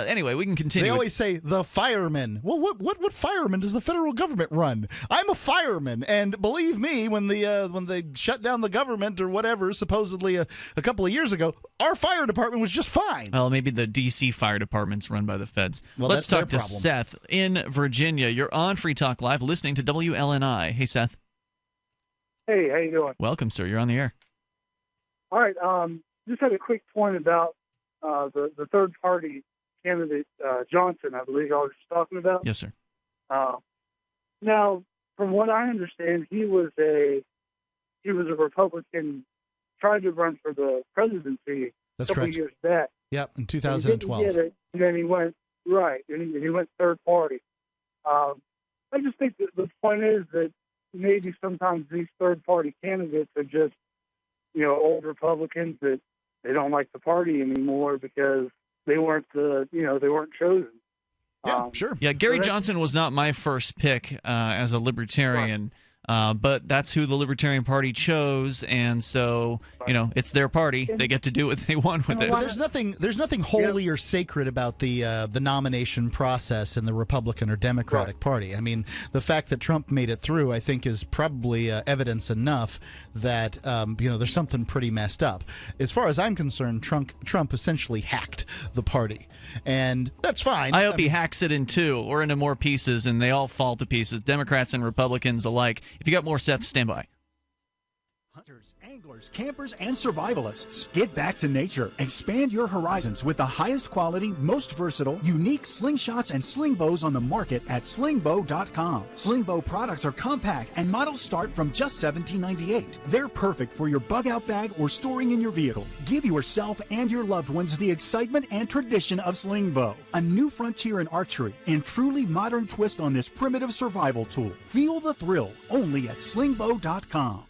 anyway, we can continue. They always say the firemen. Well, what firemen does the federal government run? I'm a fireman, and believe me, when they shut down the government or whatever, supposedly a couple of years ago, our fire department was just fine. Well, maybe the D.C. fire department's run by the feds. Well, let's talk to problem. Seth in Virginia. You're on Free Talk Live, listening to WLNI. Hey, Seth. Hey, how you doing? Welcome, sir. You're on the air. All right. Just had a quick point about the third party candidate Johnson. I believe y'all were just talking about. Yes, sir. Now, from what I understand, he was a Republican, tried to run for the presidency. That's a couple correct. Years back. Yep, in 2012. And he didn't get it, and then he went right, and he went third party. I just think that the point is that maybe sometimes these third-party candidates are just, old Republicans that they don't like the party anymore because they weren't they weren't chosen. Yeah, sure. Yeah, Gary Johnson was not my first pick as a libertarian. But that's who the Libertarian Party chose, and so it's their party. They get to do what they want with it. There's nothing holy or sacred about the nomination process in the Republican or Democratic Party. I mean, the fact that Trump made it through, I think, is probably evidence enough that there's something pretty messed up. As far as I'm concerned, Trump essentially hacked the party, and that's fine. I hope he hacks it in two or into more pieces, and they all fall to pieces. Democrats and Republicans alike. If you got more, Seth, stand by. Hunters, anglers, campers, and survivalists. Get back to nature. Expand your horizons with the highest quality, most versatile, unique slingshots and sling bows on the market at slingbow.com. Sling bow products are compact and models start from just $17.98. They're perfect for your bug out bag or storing in your vehicle. Give yourself and your loved ones the excitement and tradition of sling bow. A new frontier in archery and truly modern twist on this primitive survival tool. Feel the thrill only at slingbow.com.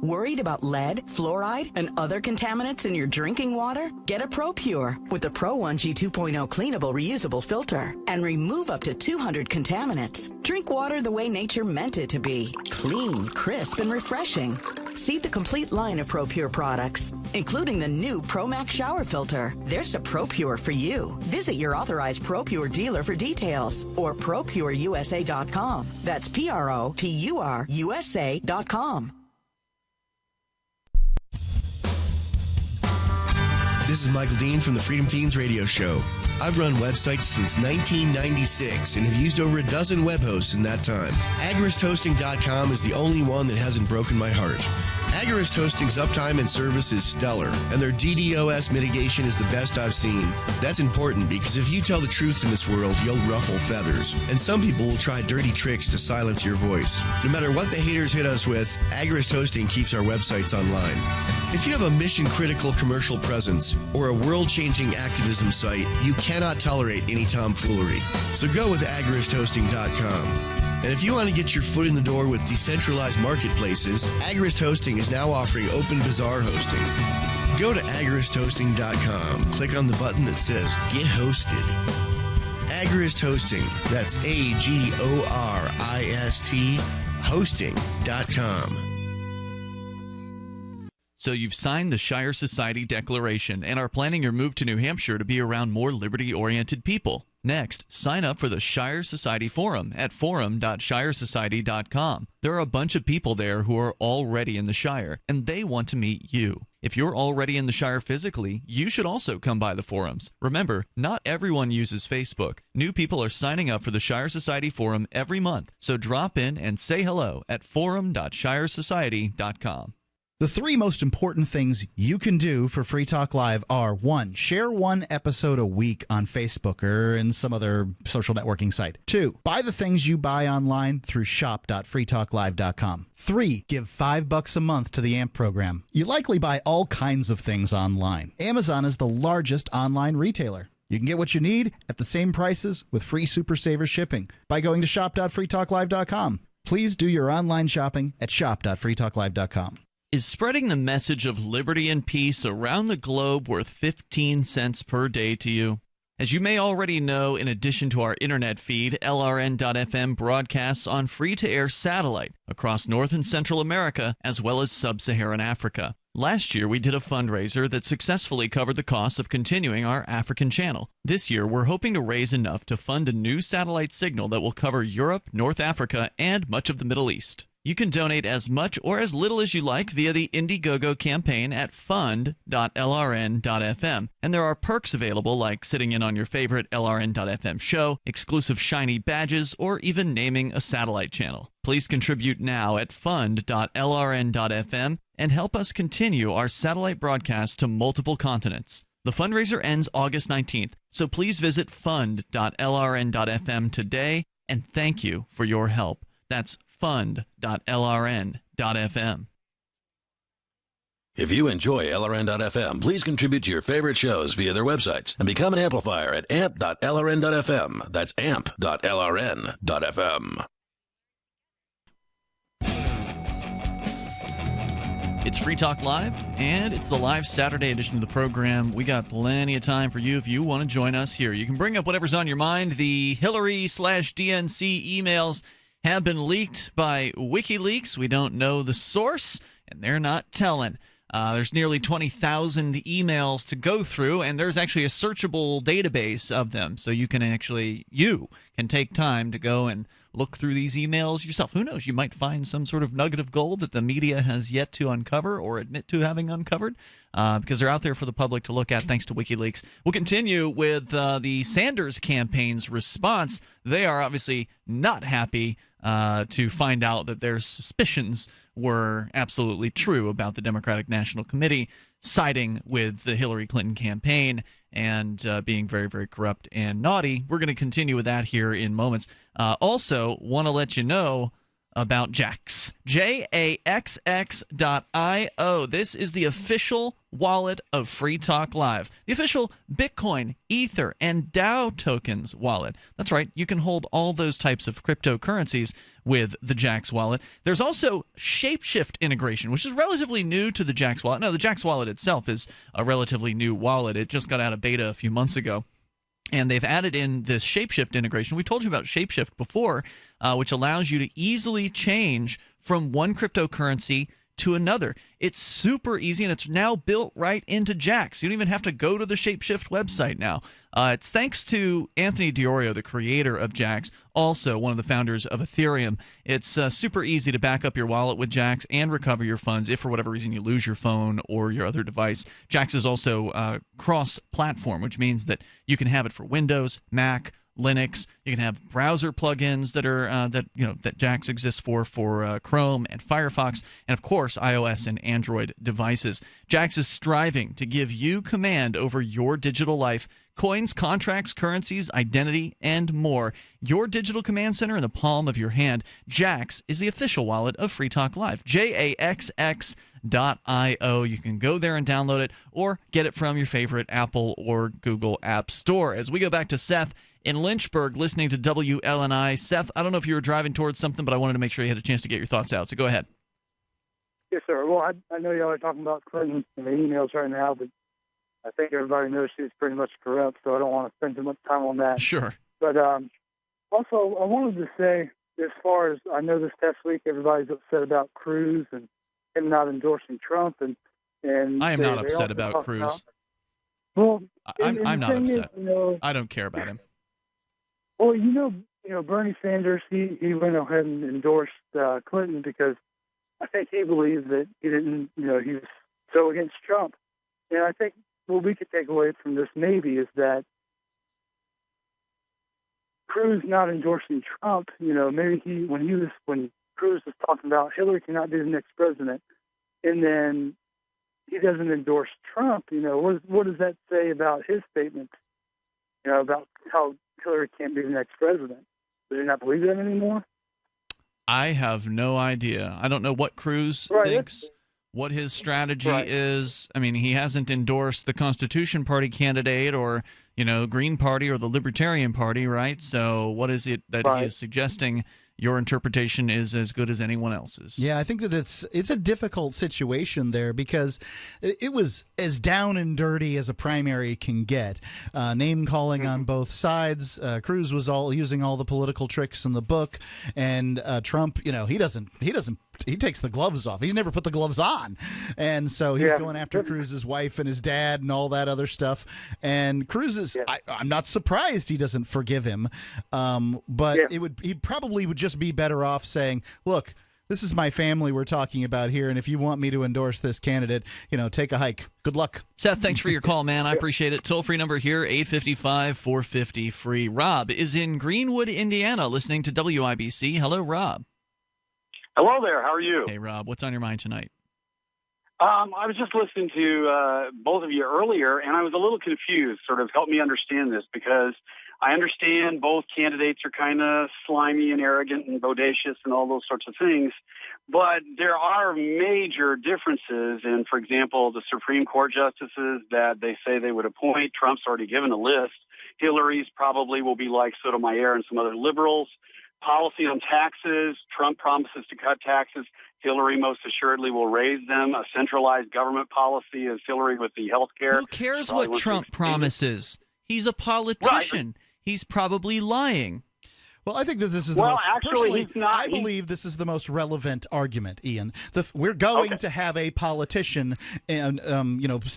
Worried about lead, fluoride, and other contaminants in your drinking water? Get a ProPure with the Pro 1G 2.0 cleanable reusable filter and remove up to 200 contaminants. Drink water the way nature meant it to be. Clean, crisp, and refreshing. See the complete line of ProPure products, including the new ProMax shower filter. There's a ProPure for you. Visit your authorized ProPure dealer for details or ProPureUSA.com. That's ProPureUSA.com. This is Michael Dean from the Freedom Fiends radio show. I've run websites since 1996 and have used over a dozen web hosts in that time. AgoristHosting.com is the only one that hasn't broken my heart. Agorist Hosting's uptime and service is stellar, and their DDoS mitigation is the best I've seen. That's important because if you tell the truth in this world, you'll ruffle feathers. And some people will try dirty tricks to silence your voice. No matter what the haters hit us with, Agorist Hosting keeps our websites online. If you have a mission-critical commercial presence or a world-changing activism site, you cannot tolerate any tomfoolery. So go with AgoristHosting.com. And if you want to get your foot in the door with decentralized marketplaces, Agorist Hosting is now offering Open Bazaar hosting. Go to AgoristHosting.com, click on the button that says Get Hosted. Agorist Hosting, that's AGORIST, hosting.com. So you've signed the Shire Society Declaration and are planning your move to New Hampshire to be around more liberty-oriented people. Next, sign up for the Shire Society Forum at forum.shiresociety.com. There are a bunch of people there who are already in the Shire, and they want to meet you. If you're already in the Shire physically, you should also come by the forums. Remember, not everyone uses Facebook. New people are signing up for the Shire Society Forum every month, so drop in and say hello at forum.shiresociety.com. The three most important things you can do for Free Talk Live are: 1, share one episode a week on Facebook or in some other social networking site. 2, buy the things you buy online through shop.freetalklive.com. 3, give $5 a month to the AMP program. You likely buy all kinds of things online. Amazon is the largest online retailer. You can get what you need at the same prices with free Super Saver shipping by going to shop.freetalklive.com. Please do your online shopping at shop.freetalklive.com. Is spreading the message of liberty and peace around the globe worth 15 cents per day to you? As you may already know, in addition to our internet feed, LRN.FM broadcasts on free-to-air satellite across North and Central America as well as sub-Saharan Africa. Last year, we did a fundraiser that successfully covered the costs of continuing our African channel. This year, we're hoping to raise enough to fund a new satellite signal that will cover Europe, North Africa, and much of the Middle East. You can donate as much or as little as you like via the Indiegogo campaign at fund.lrn.fm. And there are perks available like sitting in on your favorite LRN.FM show, exclusive shiny badges, or even naming a satellite channel. Please contribute now at fund.lrn.fm and help us continue our satellite broadcast to multiple continents. The fundraiser ends August 19th, so please visit fund.lrn.fm today, and thank you for your help. That's fund.lrn.fm. If you enjoy LRN.FM, please contribute to your favorite shows via their websites and become an amplifier at amp.lrn.fm. That's amp.lrn.fm. It's Free Talk Live, and it's the live Saturday edition of the program. We got plenty of time for you if you want to join us here. You can bring up whatever's on your mind. The Hillary/DNC emails have been leaked by WikiLeaks. We don't know the source, and they're not telling. There's nearly 20,000 emails to go through, and there's actually a searchable database of them. So you can take time to go and look through these emails yourself. Who knows? You might find some sort of nugget of gold that the media has yet to uncover or admit to having uncovered, because they're out there for the public to look at thanks to WikiLeaks. We'll continue with the Sanders campaign's response. They are obviously not happy to find out that their suspicions were absolutely true about the Democratic National Committee siding with the Hillary Clinton campaign and being very, very corrupt and naughty. We're going to continue with that here in moments. Also, want to let you know about Jaxx. JAXX.io. This is the official wallet of Free Talk Live. The official Bitcoin, Ether, and DAO tokens wallet. That's right. You can hold all those types of cryptocurrencies with the Jaxx wallet. There's also Shapeshift integration, which is relatively new to the Jaxx wallet. No, the Jaxx wallet itself is a relatively new wallet. It just got out of beta a few months ago. And they've added in this Shapeshift integration. We told you about Shapeshift before, which allows you to easily change from one cryptocurrency to another. It's super easy, and it's now built right into Jaxx. You don't even have to go to the Shapeshift website now. It's thanks to Anthony Diorio, the creator of Jaxx, also one of the founders of Ethereum. It's super easy to back up your wallet with Jaxx and recover your funds if for whatever reason you lose your phone or your other device. Jaxx is also cross-platform, which means that you can have it for Windows, Mac, Linux. You can have browser plugins that Jaxx exists for Chrome and Firefox, and of course iOS and Android devices. Jaxx is striving to give you command over your digital life. Coins, contracts, currencies, identity, and more. Your digital command center in the palm of your hand. Jaxx is the official wallet of Free Talk Live. JAXX.io. You can go there and download it or get it from your favorite Apple or Google App Store. As we go back to Seth in Lynchburg listening to WLNI. Seth, I don't know if you were driving towards something, but I wanted to make sure you had a chance to get your thoughts out. So go ahead. Yes, sir. Well, I know y'all are talking about Clinton and the emails right now, but I think everybody knows she's pretty much corrupt, so I don't want to spend too much time on that. Sure. But also, I wanted to say, as far as I know this past week, everybody's upset about Cruz and him not endorsing Trump. And I am not upset about Cruz. I'm not upset. I don't care about him. Well, Bernie Sanders, he went ahead and endorsed Clinton because I think he believed that he didn't, he was so against Trump. And I think what we could take away from this maybe is that Cruz not endorsing Trump, maybe when Cruz was talking about Hillary cannot be the next president, and then he doesn't endorse Trump, what does that say about his statement, about how Hillary can't be the next president? Do they not believe that anymore? I have no idea. I don't know what Cruz thinks, what his strategy is. I mean, he hasn't endorsed the Constitution Party candidate or, Green Party or the Libertarian Party, right? So what is it that he is suggesting? Your interpretation is as good as anyone else's. Yeah, I think that it's a difficult situation there because it was as down and dirty as a primary can get. Name calling on both sides. Cruz was using all the political tricks in the book, and Trump, he takes the gloves off. He's never put the gloves on, and so he's going after Cruz's wife and his dad and all that other stuff. And Cruz is, I'm not surprised he doesn't forgive him, but he probably would just be better off saying, look, this is my family we're talking about here, and if you want me to endorse this candidate, take a hike. Good luck. Seth, thanks for your call, man. I appreciate it. Toll-free number here, 855-450-FREE. Rob is in Greenwood, Indiana, listening to WIBC. Hello, Rob. Hello there. How are you? Hey, Rob. What's on your mind tonight? I was just listening to both of you earlier, and I was a little confused. Sort of help me understand this, because I understand both candidates are kind of slimy and arrogant and bodacious and all those sorts of things, but there are major differences in, for example, the Supreme Court justices that they say they would appoint. Trump's already given a list. Hillary's probably will be like Sotomayor and some other liberals. Policy on taxes, Trump promises to cut taxes. Hillary most assuredly will raise them. A centralized government policy is Hillary with the health care. Who cares what Trump promises? He's a politician. Right. He's probably lying. Well, I think that this is the most, actually, he's not, I believe this is the most relevant argument, Ian. We're going to have a politician and,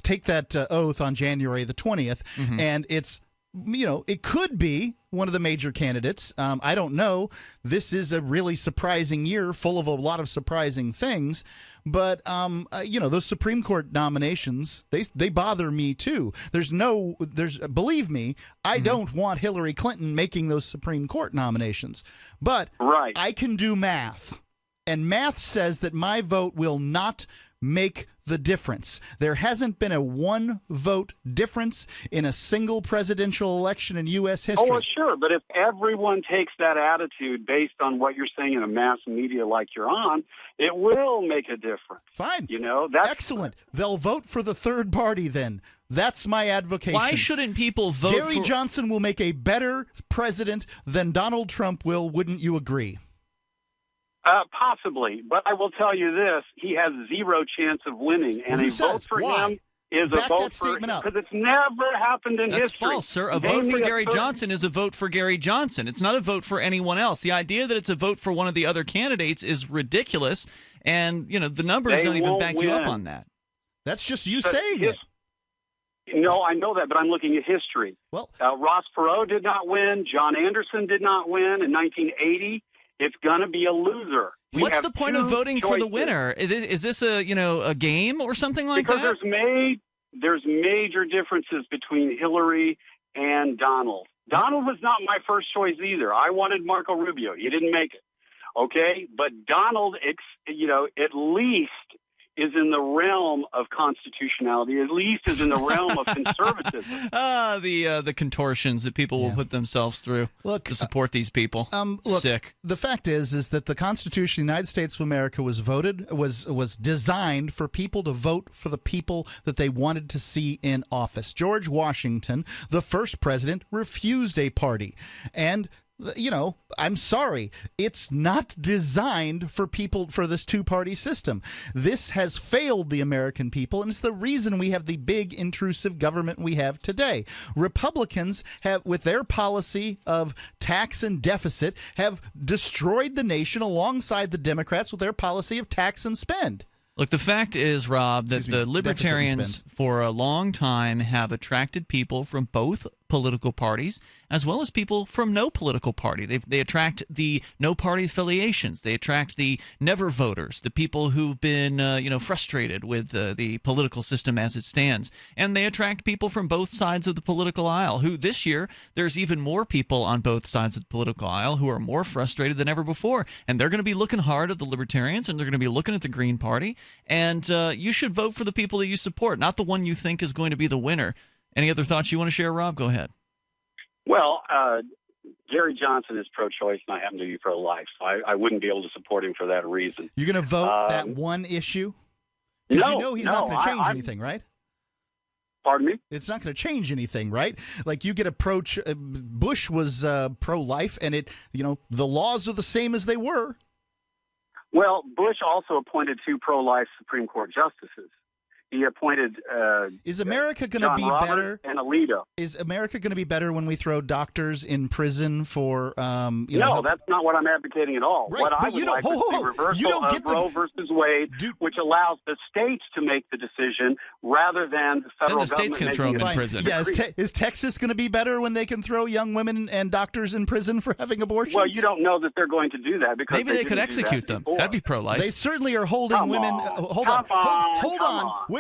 take that oath on January the 20th, and it's, it could be one of the major candidates. I don't know. This is a really surprising year full of a lot of surprising things. But, those Supreme Court nominations, they bother me, too. Believe me, I don't want Hillary Clinton making those Supreme Court nominations. But I can do math. And math says that my vote will not make the difference. There hasn't been a one-vote difference in a single presidential election in U.S. history. Oh, well, sure, but if everyone takes that attitude based on what you're saying in a mass media like you're on, it will make a difference. Fine. That's excellent. They'll vote for the third party then. That's my advocation. Why shouldn't people vote Gary Johnson will make a better president than Donald Trump will, wouldn't you agree? Possibly, but I will tell you this: he has zero chance of winning, and a vote for him is a vote for him because it's never happened in history. That's false, sir. A vote for Gary Johnson is a vote for Gary Johnson. It's not a vote for anyone else. The idea that it's a vote for one of the other candidates is ridiculous, and the numbers don't even back you up on that. That's just you saying it. No, I know that, but I'm looking at history. Well, Ross Perot did not win. John Anderson did not win in 1980. It's going to be a loser. What's the point of voting for the winner? Is this a game or something like that? Because there's major differences between Hillary and Donald. Donald was not my first choice either. I wanted Marco Rubio. He didn't make it. Okay, but Donald, at least is in the realm of constitutionality, at least is in the realm of conservatism. The contortions that people will put themselves through to support these people. Sick. The fact is that the Constitution of the United States of America was designed for people to vote for the people that they wanted to see in office. George Washington, the first president, refused a party. And I'm sorry. It's not designed for this two-party system. This has failed the American people, and it's the reason we have the big intrusive government we have today. Republicans have, with their policy of tax and deficit, have destroyed the nation alongside the Democrats with their policy of tax and spend. Look, the fact is, Rob, that the libertarians for a long time have attracted people from both political parties as well as people from no political party. They attract the no party affiliations. They attract the never voters, the people who've been frustrated with the political system as it stands. And they attract people from both sides of the political aisle, who this year there's even more people on both sides of the political aisle who are more frustrated than ever before. And they're going to be looking hard at the libertarians, and they're going to be looking at the Green Party. And you should vote for the people that you support, not the one you think is going to be the winner. Any other thoughts you want to share, Rob? Go ahead. Well, Gary Johnson is pro-choice, and I happen to be pro-life, so I wouldn't be able to support him for that reason. You're going to vote that one issue? Because he's not going to change anything, right? Pardon me? It's not going to change anything, right? Like you get approach. Bush was pro-life, and the laws are the same as they were. Well, Bush also appointed 2 pro-life Supreme Court justices. He appointed Is America going to be better? And Alito. Is America going to be better when we throw doctors in prison for No, that's not what I'm advocating at all. Right, what I would like is the reversal of Roe versus Wade, which allows the states to make the decision rather than the federal government. Then the states can throw them in prison. Yeah, is Texas going to be better when they can throw young women and doctors in prison for having abortions? Well, you don't know that they're going to do that because maybe they could execute them. That'd be pro-life. They certainly are holding women. Hold on.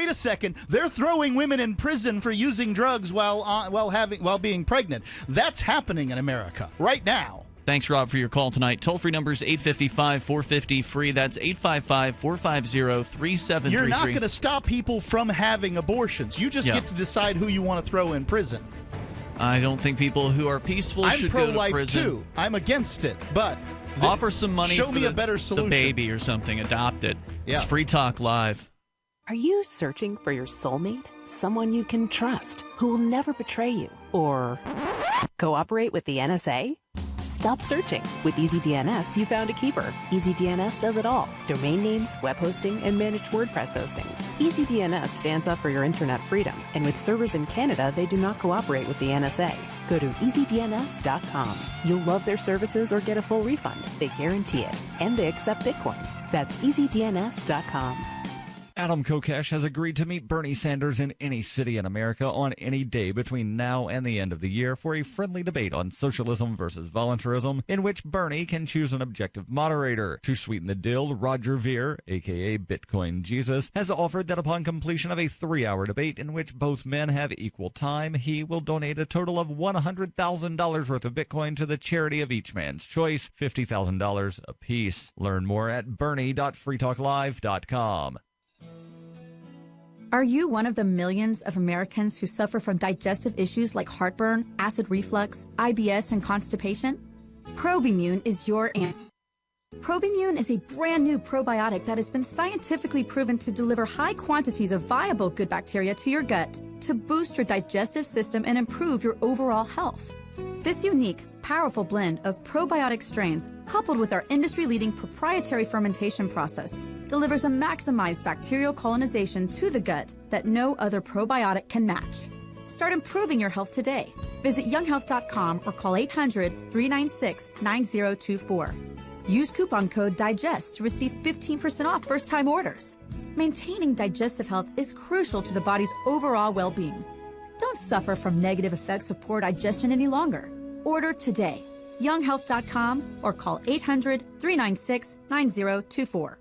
Wait a second. They're throwing women in prison for using drugs while being pregnant. That's happening in America right now. Thanks, Rob, for your call tonight. Toll-free number is 855-450-FREE. That's 855-450-3733. You're not going to stop people from having abortions. You just get to decide who you want to throw in prison. I don't think people who are peaceful should go to prison. I'm pro-life, too. I'm against it, but offer some money show for me a better solution. The baby or something. Adopt it. Yeah. It's Free Talk Live. Are you searching for your soulmate? Someone you can trust, who will never betray you or cooperate with the NSA? Stop searching. With EasyDNS, you found a keeper. EasyDNS does it all. Domain names, web hosting, and managed WordPress hosting. EasyDNS stands up for your internet freedom, and with servers in Canada, they do not cooperate with the NSA. Go to EasyDNS.com. You'll love their services or get a full refund. They guarantee it. And they accept Bitcoin. That's EasyDNS.com. Adam Kokesh has agreed to meet Bernie Sanders in any city in America on any day between now and the end of the year for a friendly debate on socialism versus voluntarism, in which Bernie can choose an objective moderator. To sweeten the deal, Roger Ver, aka Bitcoin Jesus, has offered that upon completion of a 3-hour debate in which both men have equal time, he will donate a total of $100,000 worth of Bitcoin to the charity of each man's choice, $50,000 apiece. Learn more at bernie.freetalklive.com. Are you one of the millions of Americans who suffer from digestive issues like heartburn, acid reflux, IBS, and constipation? Probimune is your answer. Probimune is a brand new probiotic that has been scientifically proven to deliver high quantities of viable good bacteria to your gut to boost your digestive system and improve your overall health. This unique, powerful blend of probiotic strains, coupled with our industry-leading proprietary fermentation process, delivers a maximized bacterial colonization to the gut that no other probiotic can match. Start improving your health today. Visit younghealth.com or call 800-396-9024. Use coupon code DIGEST to receive 15% off first-time orders. Maintaining digestive health is crucial to the body's overall well-being. Don't suffer from negative effects of poor digestion any longer. Order today. younghealth.com or call 800-396-9024.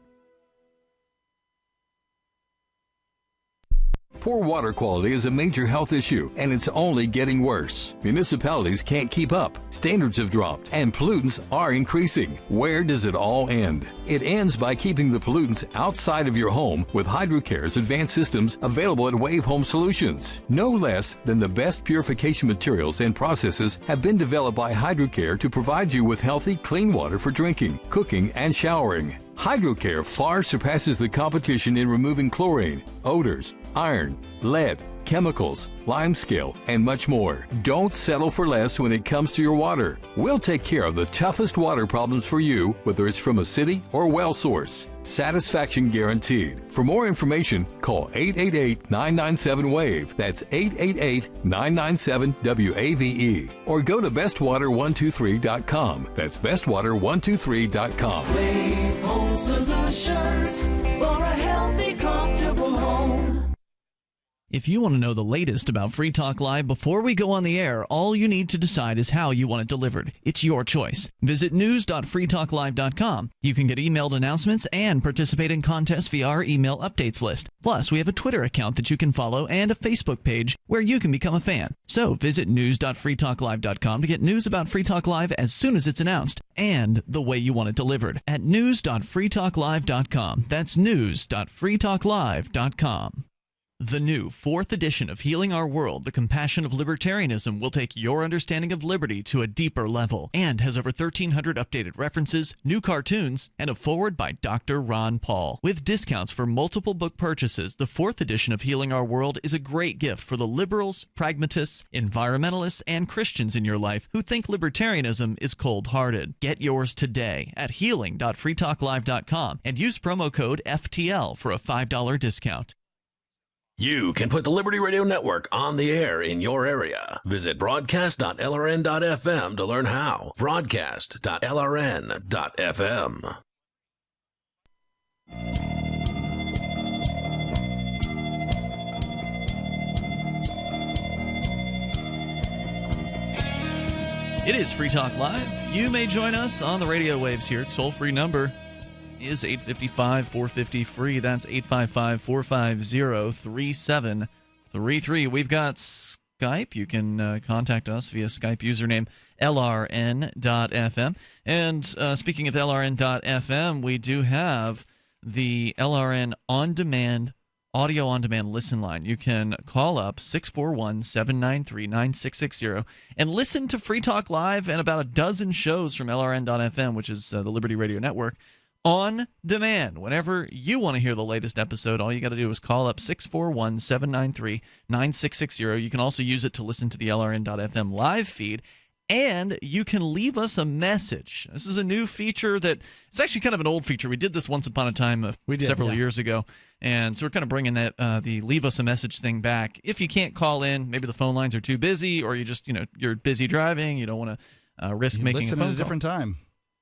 Poor water quality is a major health issue, and it's only getting worse. Municipalities can't keep up. Standards have dropped, and pollutants are increasing. Where does it all end? It ends by keeping the pollutants outside of your home with HydroCare's advanced systems available at Wave Home Solutions. No less than the best purification materials and processes have been developed by HydroCare to provide you with healthy, clean water for drinking, cooking, and showering. HydroCare far surpasses the competition in removing chlorine, odors, iron, lead, chemicals, limescale, and much more. Don't settle for less when it comes to your water. We'll take care of the toughest water problems for you, whether it's from a city or well source. Satisfaction guaranteed. For more information, call 888-997-WAVE. That's 888-997-WAVE. Or go to bestwater123.com. That's bestwater123.com. Wave Home Solutions for a healthy, comfortable home. If you want to know the latest about Free Talk Live before we go on the air, all you need to decide is how you want it delivered. It's your choice. Visit news.freetalklive.com. You can get emailed announcements and participate in contests via our email updates list. Plus, we have a Twitter account that you can follow and a Facebook page where you can become a fan. So visit news.freetalklive.com to get news about Free Talk Live as soon as it's announced and the way you want it delivered at news.freetalklive.com. That's news.freetalklive.com. The new 4th edition of Healing Our World, The Compassion of Libertarianism, will take your understanding of liberty to a deeper level and has over 1,300 updated references, new cartoons, and a foreword by Dr. Ron Paul. With discounts for multiple book purchases, the 4th edition of Healing Our World is a great gift for the liberals, pragmatists, environmentalists, and Christians in your life who think libertarianism is cold-hearted. Get yours today at healing.freetalklive.com and use promo code FTL for a $5 discount. You can put the Liberty Radio Network on the air in your area. Visit broadcast.lrn.fm to learn how. Broadcast.lrn.fm. It is Free Talk Live. You may join us on the radio waves here. Toll-free number is 855-450-FREE. That's 855-450-3733. We've got Skype. You can contact us via Skype username LRN.FM. And speaking of LRN.FM, we do have the LRN on-demand, audio on-demand listen line. You can call up 641-793-9660 and listen to Free Talk Live and about a dozen shows from LRN.FM, which is the Liberty Radio Network, on demand. Whenever you want to hear the latest episode, all you got to do is call up 641-793-9660. You can also use it to listen to the LRN.FM live feed and you can leave us a message. This is a new feature that it's actually kind of an old feature. We did this once upon a time several years ago, and so we're kind of bringing that the leave us a message thing back. If you can't call in, maybe the phone lines are too busy, or you just you're busy driving, you don't want to risk making a phone call. Listen at a different time.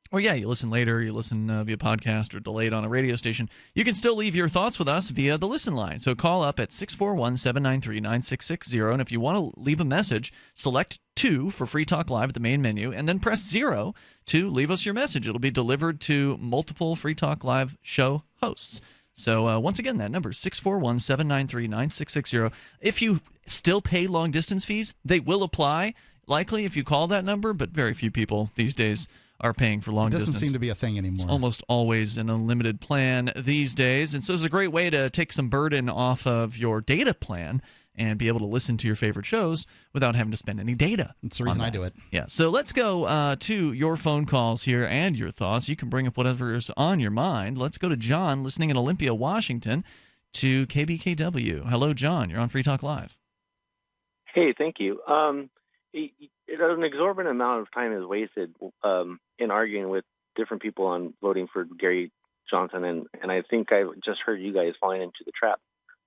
Or yeah, you listen later, you listen via podcast or delayed on a radio station. You can still leave your thoughts with us via the Listen line. So call up at 641-793-9660, and if you want to leave a message, select 2 for Free Talk Live at the main menu, and then press 0 to leave us your message. It'll be delivered to multiple Free Talk Live show hosts. So once again, that number is 641-793-9660. If you still pay long-distance fees, they will apply, likely if you call that number, but very few people these days are paying for long distance. It doesn't seem to be a thing anymore. It's almost always an unlimited plan these days. And so it's a great way to take some burden off of your data plan and be able to listen to your favorite shows without having to spend any data. That's the reason I do it. Yeah. So let's go to your phone calls here and your thoughts. You can bring up whatever's on your mind. Let's go to John, listening in Olympia, Washington, to KBKW. Hello, John. You're on Free Talk Live. Hey, thank you. An exorbitant amount of time is wasted in arguing with different people on voting for Gary Johnson, and I think I just heard you guys falling into the trap.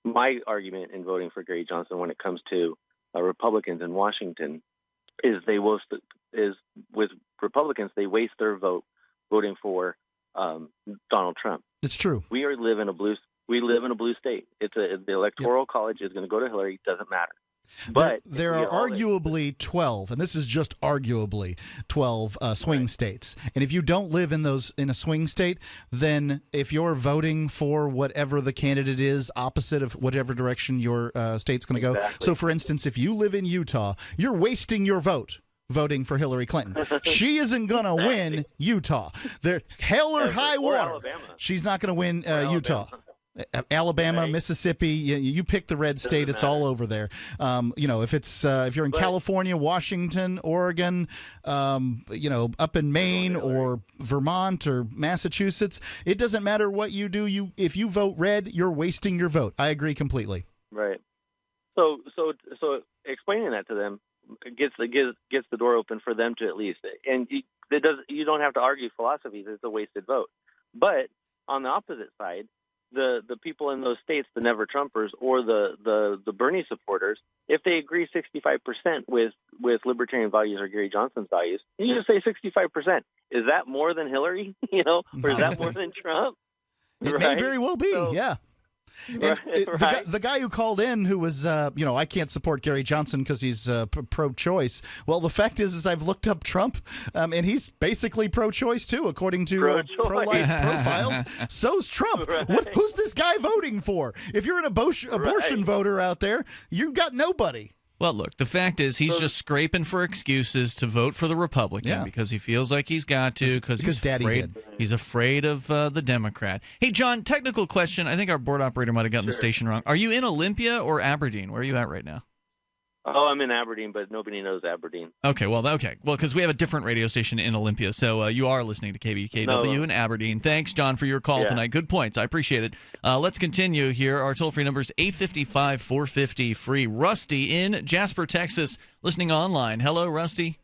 My argument in voting for Gary Johnson when it comes to Republicans in Washington is with Republicans, they waste their vote voting for Donald Trump. It's true. We live in a blue state. The Electoral College is going to go to Hillary. It doesn't matter. But there are arguably 12, and this is just arguably 12 swing states. And if you don't live in a swing state, then if you're voting for whatever the candidate is opposite of whatever direction your state's going to go. So, for instance, if you live in Utah, you're wasting your vote voting for Hillary Clinton. She isn't going to win Utah. Hell or high water. She's not going to win Utah. Alabama, right. Mississippi, you pick the red state, it's all over there. If you're in California, Washington, Oregon, up in Maine or Vermont or Massachusetts, it doesn't matter what you do. If you vote red, you're wasting your vote. I agree completely. Right. So explaining that to them gets the door open for them to at least, and you don't have to argue philosophies. It's a wasted vote. But on the opposite side, the people in those states, the Never Trumpers or the Bernie supporters, if they agree 65% with libertarian values or Gary Johnson's values, you just say 65%. Is that more than Hillary? Or is that more than Trump? It may very well be. Yeah. The guy who called in who was, I can't support Gary Johnson because he's pro-choice. Well, the fact is I've looked up Trump, and he's basically pro-choice too, according to pro-life profiles. So's Trump. Right. Who's this guy voting for? If you're an abortion voter out there, you've got nobody. Well, look, the fact is he's just scraping for excuses to vote for the Republican because he feels like he's got to because he's afraid of the Democrat. Hey, John, technical question. I think our board operator might have gotten the station wrong. Are you in Olympia or Aberdeen? Where are you at right now? Oh, I'm in Aberdeen, but nobody knows Aberdeen. Okay, well, because we have a different radio station in Olympia, so you are listening to KBKW in Aberdeen. Thanks, John, for your call tonight. Good points. I appreciate it. Let's continue here. Our toll-free number is 855-450-FREE. Rusty in Jasper, Texas, listening online. Hello, Rusty.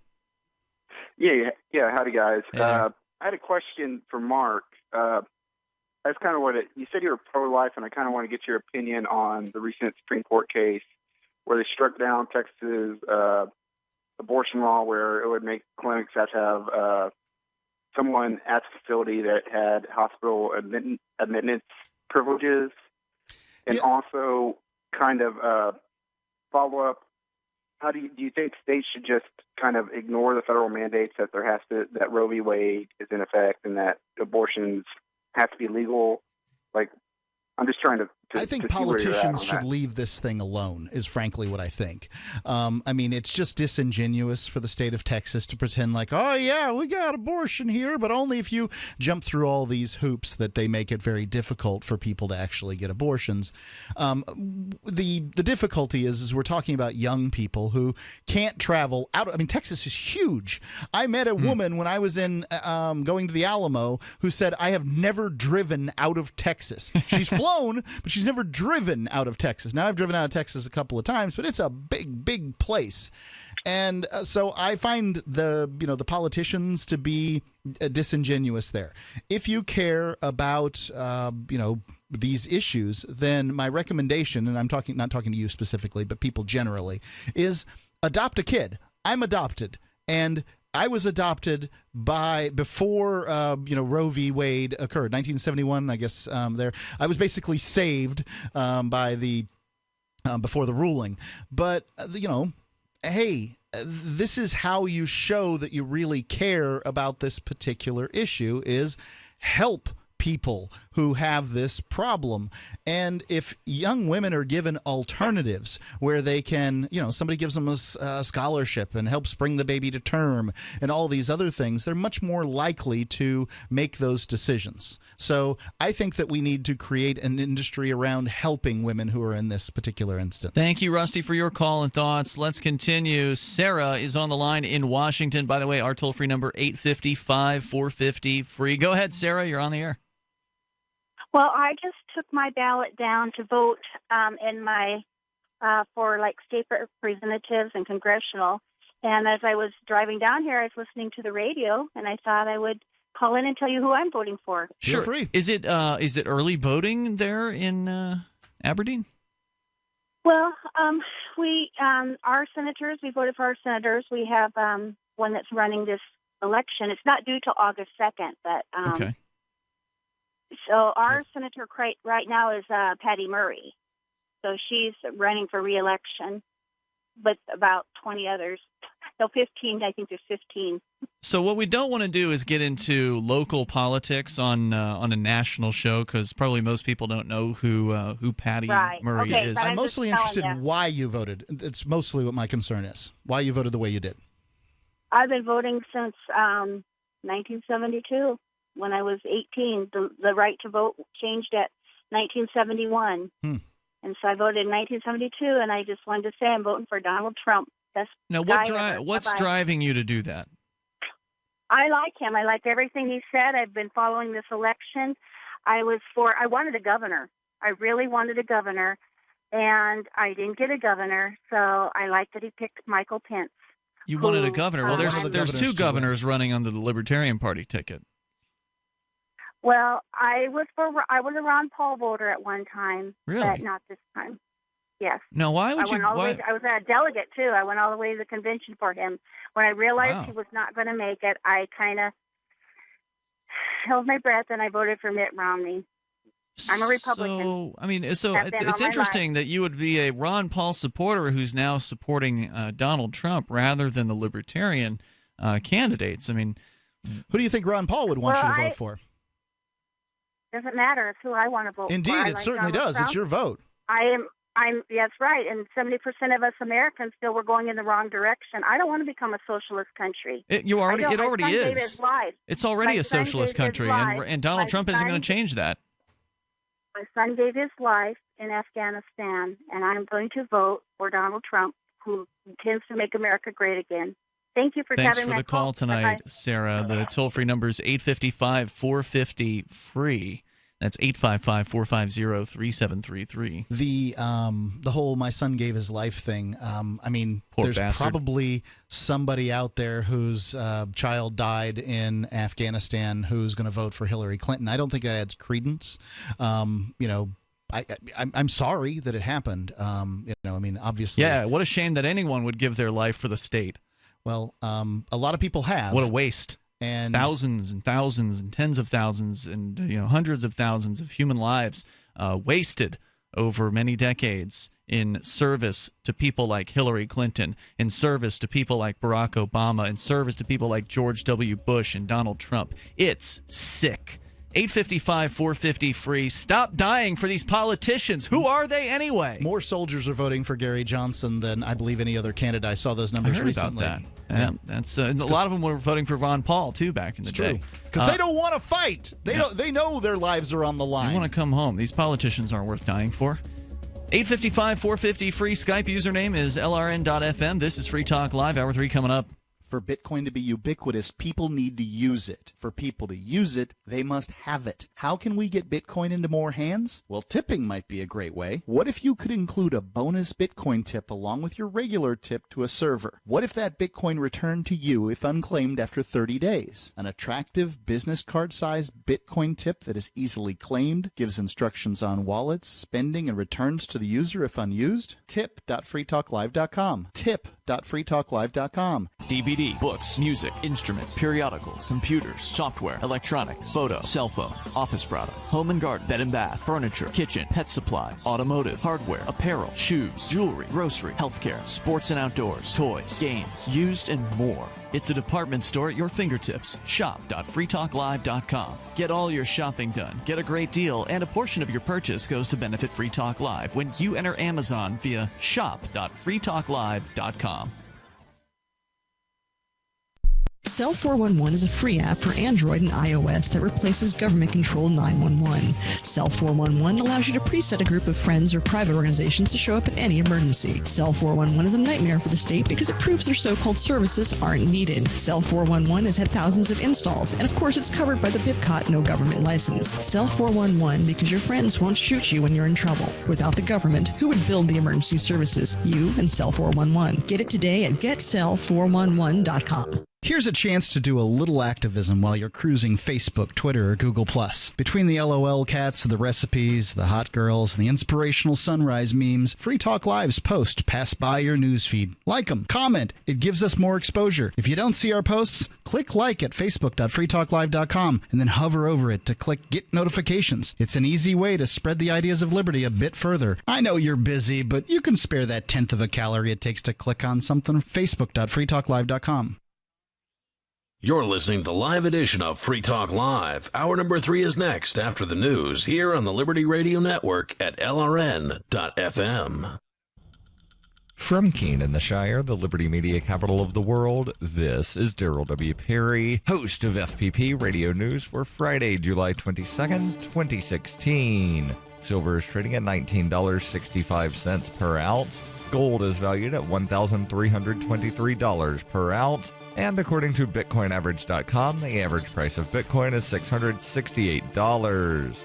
Yeah. Howdy, guys. Hey I had a question for Mark. That's kind of you said you were pro-life, and I kind of want to get your opinion on the recent Supreme Court case where they struck down Texas' abortion law, where it would make clinics have to have someone at the facility that had hospital admittance privileges, and also kind of follow up. How do you think states should just kind of ignore the federal mandates that that Roe v. Wade is in effect and that abortions have to be legal? Like, I'm just trying to I think politicians should leave this thing alone, is frankly what I think. I mean, it's just disingenuous for the state of Texas to pretend like, oh, yeah, we got abortion here, but only if you jump through all these hoops that they make it very difficult for people to actually get abortions. The difficulty is we're talking about young people who can't travel out. I mean, Texas is huge. I met a woman when I was in going to the Alamo who said, I have never driven out of Texas. She's flown, but she's never driven out of Texas. Now, I've driven out of Texas a couple of times, but it's a big, big place. And so I find the politicians to be disingenuous there. If you care about these issues, then my recommendation, and I'm not talking to you specifically, but people generally, is adopt a kid. I'm adopted, and I was adopted before Roe v. Wade occurred, 1971, I guess. I was basically saved by before the ruling, but hey, this is how you show that you really care about this particular issue, is help people who have this problem. And if young women are given alternatives where they can, somebody gives them a scholarship and helps bring the baby to term and all these other things, they're much more likely to make those decisions. So I think that we need to create an industry around helping women who are in this particular instance. Thank you, Rusty, for your call and thoughts. Let's continue. Sarah is on the line in Washington. By the way, our toll-free number, 855-450-FREE. Go ahead, Sarah. You're on the air. Well, I just took my ballot down to vote in my for state representatives and congressional. And as I was driving down here, I was listening to the radio, and I thought I would call in and tell you who I'm voting for. Sure. Free. Is it early voting there in Aberdeen? Well, we our senators. We voted for our senators. We have one that's running this election. It's not due till August 2nd, but okay. So our senator right now is Patty Murray. So she's running for re-election with about 20 others. So 15, I think there's 15. So what we don't want to do is get into local politics on a national show, because probably most people don't know who Patty Murray is. I'm mostly interested in why you voted. It's mostly what my concern is. Why you voted the way you did. I've been voting since 1972. When I was 18, the right to vote changed at 1971. And so I voted in 1972, and I just wanted to say I'm voting for Donald Trump. Now, what's driving you to do that? I like him. I like everything he said. I've been following this election. I wanted a governor. I really wanted a governor, and I didn't get a governor, so I like that he picked Michael Pence. You wanted a governor. Well, there's two governors running under the Libertarian Party ticket. Well, I was a Ron Paul voter at one time, but not this time. Yes. Now, why would you? I was a delegate too. I went all the way to the convention for him. When I realized he was not going to make it, I kind of held my breath and I voted for Mitt Romney. I'm a Republican. It's interesting that you would be a Ron Paul supporter who's now supporting Donald Trump rather than the Libertarian candidates. I mean, who do you think Ron Paul would want you to vote for? Doesn't matter. It's who I want to vote for. Indeed, it certainly does. Trump. It's your vote. That's right. And 70% of us Americans feel we're going in the wrong direction. I don't want to become a socialist country. It already is. It's already a socialist country, and Donald Trump isn't going to change that. My son gave his life in Afghanistan, and I'm going to vote for Donald Trump, who intends to make America great again. Thank you for Thanks having for the call tonight, Sarah. The toll-free number is 855-450-FREE. That's 855-450-3733. The whole "my son gave his life" thing. There's probably somebody out there whose child died in Afghanistan who's going to vote for Hillary Clinton. I don't think that adds credence. I'm sorry that it happened. Obviously. Yeah, what a shame that anyone would give their life for the state. Well, a lot of people have. What a waste. And thousands and thousands and tens of thousands and hundreds of thousands of human lives wasted over many decades in service to people like Hillary Clinton, in service to people like Barack Obama, in service to people like George W. Bush and Donald Trump. It's sick. 855-450-FREE. Stop dying for these politicians. Who are they anyway? More soldiers are voting for Gary Johnson than I believe any other candidate. I saw those numbers recently. About that. Yeah, that's a lot of them were voting for Ron Paul too back in the day. Because they don't want to fight. They know their lives are on the line. They want to come home. These politicians aren't worth dying for. 855-450-FREE. Skype username is LRN.FM. This is Free Talk Live. Hour 3 coming up. For Bitcoin to be ubiquitous, people need to use it. For people to use it, they must have it. How can we get Bitcoin into more hands? Well, tipping might be a great way. What if you could include a bonus Bitcoin tip along with your regular tip to a server? What if that Bitcoin returned to you if unclaimed after 30 days? An attractive business card-sized Bitcoin tip that is easily claimed, gives instructions on wallets, spending, and returns to the user if unused? Tip.freetalklive.com. Tip.freetalklive.com. DVD, books, music, instruments, periodicals, computers, software, electronics, photo, cell phones, office products, home and garden, bed and bath, furniture, kitchen, pet supplies, automotive, hardware, apparel, shoes, jewelry, grocery, healthcare, sports and outdoors, toys, games, used, and more. It's a department store at your fingertips. Shop.freetalklive.com. Get all your shopping done, get a great deal, and a portion of your purchase goes to benefit Free Talk Live when you enter Amazon via shop.freetalklive.com. Cell 411 is a free app for Android and iOS that replaces government-controlled 911. Cell 411 allows you to preset a group of friends or private organizations to show up at any emergency. Cell 411 is a nightmare for the state because it proves their so-called services aren't needed. Cell 411 has had thousands of installs, and of course it's covered by the BIPCOT no government license. Cell 411 because your friends won't shoot you when you're in trouble. Without the government, who would build the emergency services? You and Cell 411. Get it today at getcell411.com. Here's a chance to do a little activism while you're cruising Facebook, Twitter, or Google+. Between the LOL cats, the recipes, the hot girls, and the inspirational sunrise memes, Free Talk Live's posts pass by your newsfeed. Like them, comment. It gives us more exposure. If you don't see our posts, click like at facebook.freetalklive.com and then hover over it to click Get Notifications. It's an easy way to spread the ideas of liberty a bit further. I know you're busy, but you can spare that 1/10 of a calorie it takes to click on something. Facebook.freetalklive.com. You're listening to the live edition of Free Talk Live. Hour number 3 is next after the news here on the Liberty Radio Network at LRN.FM. From Keene in the Shire, the Liberty Media capital of the world, this is Daryl W. Perry, host of FPP Radio News for Friday, July 22nd, 2016. Silver is trading at $19.65 per ounce. Gold is valued at $1,323 per ounce. And according to BitcoinAverage.com, the average price of Bitcoin is $668.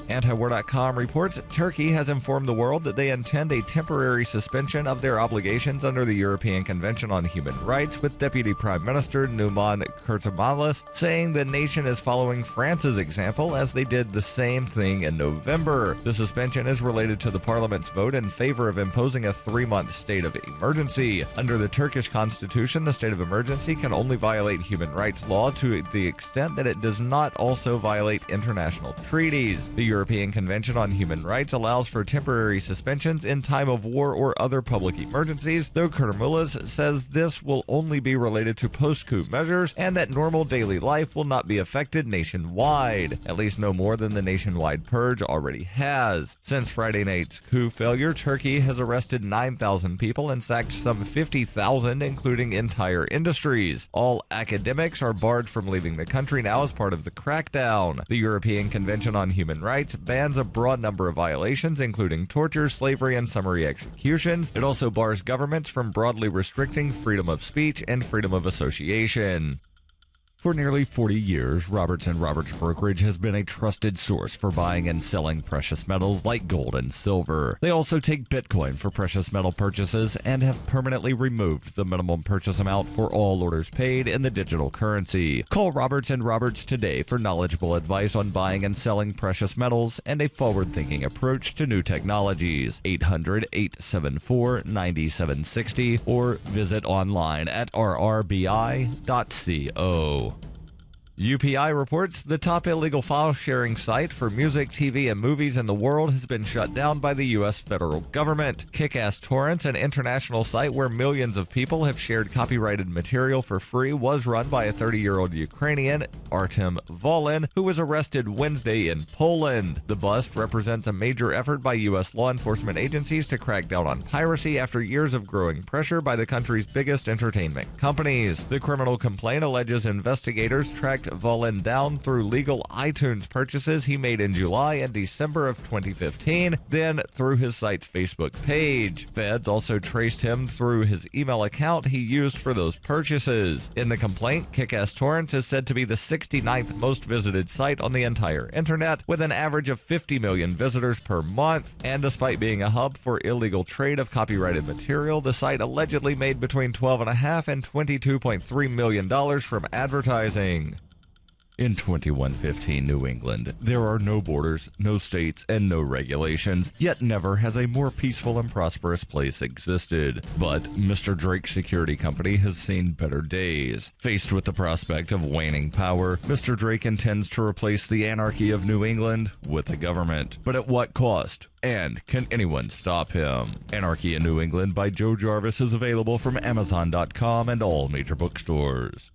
Antiwar.com reports Turkey has informed the world that they intend a temporary suspension of their obligations under the European Convention on Human Rights, with Deputy Prime Minister Numan Kurtulmuş saying the nation is following France's example as they did the same thing in November. The suspension is related to the parliament's vote in favor of imposing a 3-month state of emergency. Under the Turkish constitution, the state of emergency can only violate human rights law to the extent that it does not also violate international treaties. The European Convention on Human Rights allows for temporary suspensions in time of war or other public emergencies, though Kurtulmuş says this will only be related to post-coup measures and that normal daily life will not be affected nationwide, at least no more than the nationwide purge already has. Since Friday night's coup failure, Turkey has arrested 9,000 people and sacked some 50,000, including entire industries. All academics are barred from leaving the country now as part of the crackdown. The European Convention on Human Rights bans a broad number of violations, including torture, slavery, and summary executions. It also bars governments from broadly restricting freedom of speech and freedom of association. For nearly 40 years, Roberts & Roberts Brokerage has been a trusted source for buying and selling precious metals like gold and silver. They also take Bitcoin for precious metal purchases and have permanently removed the minimum purchase amount for all orders paid in the digital currency. Call Roberts & Roberts today for knowledgeable advice on buying and selling precious metals and a forward-thinking approach to new technologies. 800-874-9760 or visit online at rrbi.co. UPI reports the top illegal file-sharing site for music, TV, and movies in the world has been shut down by the U.S. federal government. Kick-Ass Torrents, an international site where millions of people have shared copyrighted material for free, was run by a 30-year-old Ukrainian, Artem Volin, who was arrested Wednesday in Poland. The bust represents a major effort by U.S. law enforcement agencies to crack down on piracy after years of growing pressure by the country's biggest entertainment companies. The criminal complaint alleges investigators tracked Volendam through legal iTunes purchases he made in July and December of 2015, then through his site's Facebook page. Feds also traced him through his email account he used for those purchases. In the complaint, Kick-Ass Torrents is said to be the 69th most visited site on the entire internet, with an average of 50 million visitors per month. And despite being a hub for illegal trade of copyrighted material, the site allegedly made between $12.5 and $22.3 million from advertising. In 2115 New England, there are no borders, no states, and no regulations, yet never has a more peaceful and prosperous place existed. But Mr. Drake's security company has seen better days. Faced with the prospect of waning power, Mr. Drake intends to replace the anarchy of New England with the government. But at what cost? And can anyone stop him? Anarchy in New England by Joe Jarvis is available from Amazon.com and all major bookstores.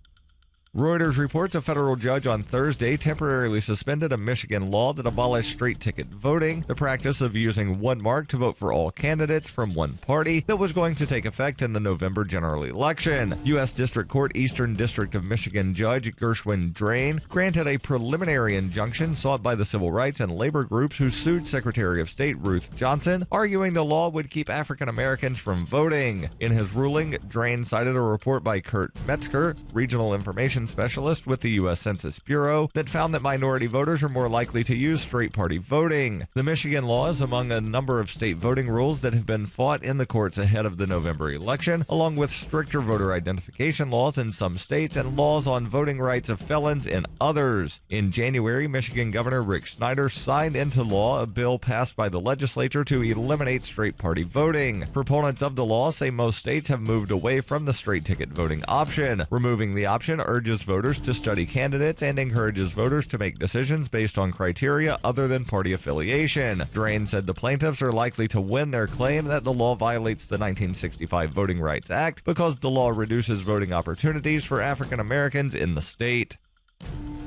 Reuters reports a federal judge on Thursday temporarily suspended a Michigan law that abolished straight ticket voting, the practice of using one mark to vote for all candidates from one party that was going to take effect in the November general election. U.S. District Court Eastern District of Michigan Judge Gershwin Drain granted a preliminary injunction sought by the civil rights and labor groups who sued Secretary of State Ruth Johnson, arguing the law would keep African Americans from voting. In his ruling, Drain cited a report by Kurt Metzger, regional information specialist with the U.S. Census Bureau, that found that minority voters are more likely to use straight party voting. The Michigan law is among a number of state voting rules that have been fought in the courts ahead of the November election, along with stricter voter identification laws in some states and laws on voting rights of felons in others. In January, Michigan Governor Rick Snyder signed into law a bill passed by the legislature to eliminate straight party voting. Proponents of the law say most states have moved away from the straight ticket voting option. Removing the option urges voters to study candidates and encourages voters to make decisions based on criteria other than party affiliation. Drain said the plaintiffs are likely to win their claim that the law violates the 1965 Voting Rights Act because the law reduces voting opportunities for African Americans in the state.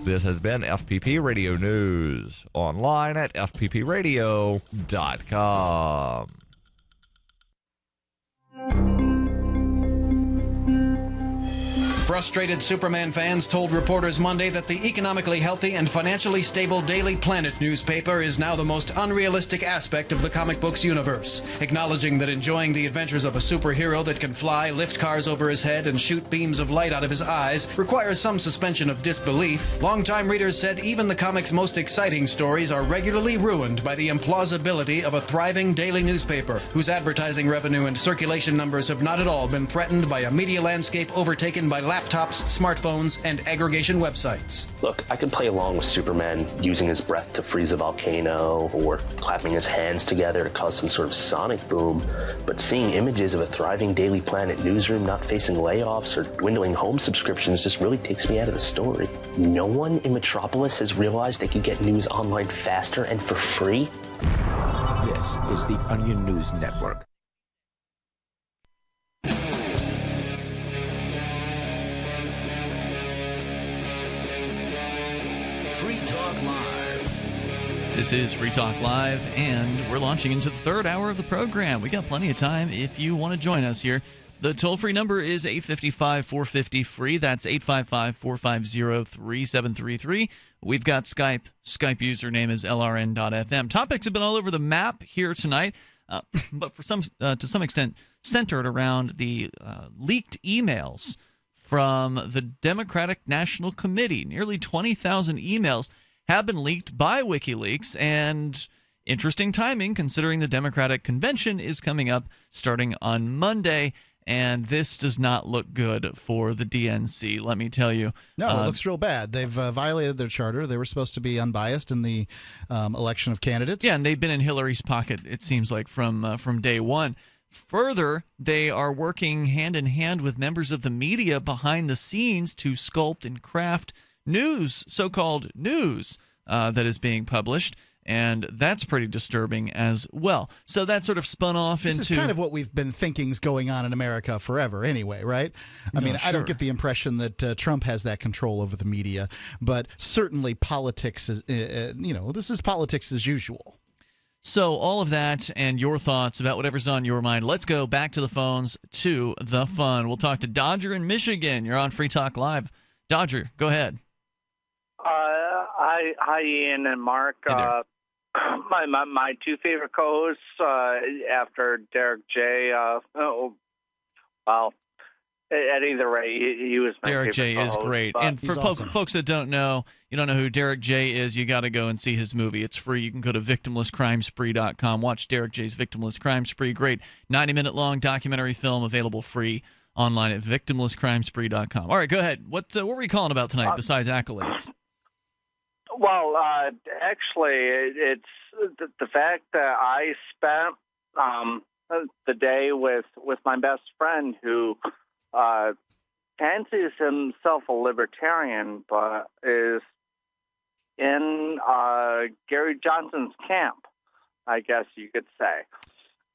This has been FPP Radio News, online at fppradio.com. Frustrated Superman fans told reporters Monday that the economically healthy and financially stable Daily Planet newspaper is now the most unrealistic aspect of the comic books universe, acknowledging that enjoying the adventures of a superhero that can fly, lift cars over his head, and shoot beams of light out of his eyes requires some suspension of disbelief. Longtime readers said even the comic's most exciting stories are regularly ruined by the implausibility of a thriving daily newspaper, whose advertising revenue and circulation numbers have not at all been threatened by a media landscape overtaken by laptops, smartphones, and aggregation websites. Look, I could play along with Superman using his breath to freeze a volcano or clapping his hands together to cause some sort of sonic boom, but seeing images of a thriving Daily Planet newsroom not facing layoffs or dwindling home subscriptions just really takes me out of the story. No one in Metropolis has realized they could get news online faster and for free? This is the Onion News Network. Free Talk Live. This is Free Talk Live, and we're launching into the third hour of the program. We got plenty of time if you want to join us here. The toll-free number is 855-450-FREE. That's 855-450-3733. We've got Skype. Skype username is LRN.FM. Topics have been all over the map here tonight, but to some extent centered around the leaked emails from the Democratic National Committee. Nearly 20,000 emails have been leaked by WikiLeaks, and interesting timing considering the Democratic Convention is coming up starting on Monday, and this does not look good for the DNC, let me tell you. No, it looks real bad. They've violated their charter. They were supposed to be unbiased in the election of candidates. Yeah, and they've been in Hillary's pocket, it seems like, from day one. Further, they are working hand in hand with members of the media behind the scenes to sculpt and craft news, so-called news, that is being published. And that's pretty disturbing as well. So that sort of spun off into... This is kind of what we've been thinking is going on in America forever anyway, right? I mean, sure. I don't get the impression that Trump has that control over the media, but certainly politics is, this is politics as usual. So all of that and your thoughts about whatever's on your mind. Let's go back to the phones to the fun. We'll talk to Dodger in Michigan. You're on Free Talk Live. Dodger, go ahead. Hi, Ian and Mark. My two favorite co-hosts after Derek J. At either rate, he was my Derek favorite J is co-host, great. but- And for awesome. folks that don't know who Derek J is, you got to go and see his movie. It's free. You can go to victimlesscrimespree.com. Watch Derek J's Crime Spree. Great 90-minute long documentary film available free online at victimlesscrimespree.com. All right, go ahead. What were we calling about tonight besides accolades? Well, actually, it's the fact that I spent the day with my best friend who fancies himself a libertarian, but is in Gary Johnson's camp, I guess you could say.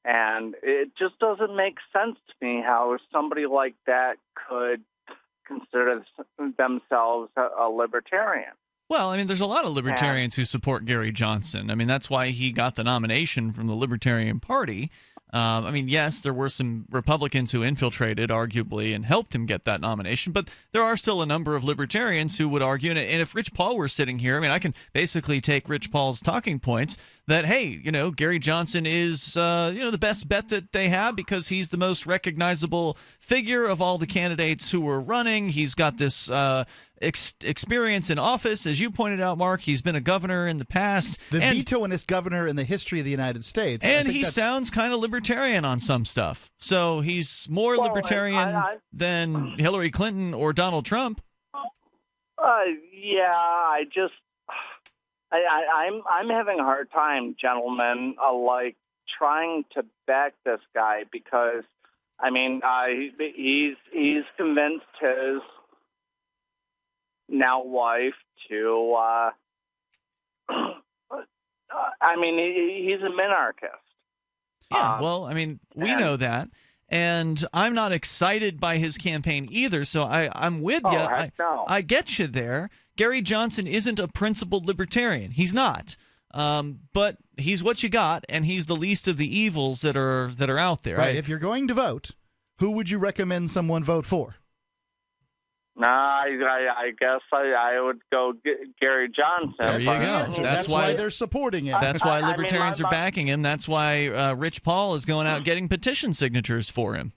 And it just doesn't make sense to me how somebody like that could consider themselves a libertarian. Well, I mean, there's a lot of libertarians who support Gary Johnson. I mean, that's why he got the nomination from the Libertarian Party. I mean, yes, there were some Republicans who infiltrated, arguably, and helped him get that nomination, but there are still a number of libertarians who would argue, and if Rich Paul were sitting here, I mean, I can basically take Rich Paul's talking points that, hey, Gary Johnson is, the best bet that they have because he's the most recognizable figure of all the candidates who were running. He's got this experience in office, as you pointed out, Mark. He's been a governor in the past. The vetoingest governor in the history of the United States. And he sounds kind of libertarian on some stuff. So he's more libertarian than Hillary Clinton or Donald Trump. I'm having a hard time, gentlemen, trying to back this guy because, I mean, he's convinced his now wife to, he's a minarchist. Yeah, well, I mean, we know that. And I'm not excited by his campaign either, so I'm with you. I get you there. Gary Johnson isn't a principled libertarian. He's not. But he's what you got, and he's the least of the evils that are out there. Right. If you're going to vote, who would you recommend someone vote for? I guess I would go Gary Johnson. There you go. That's why they're supporting him. That's why libertarians are backing him. That's why Rich Paul is going out getting petition signatures for him.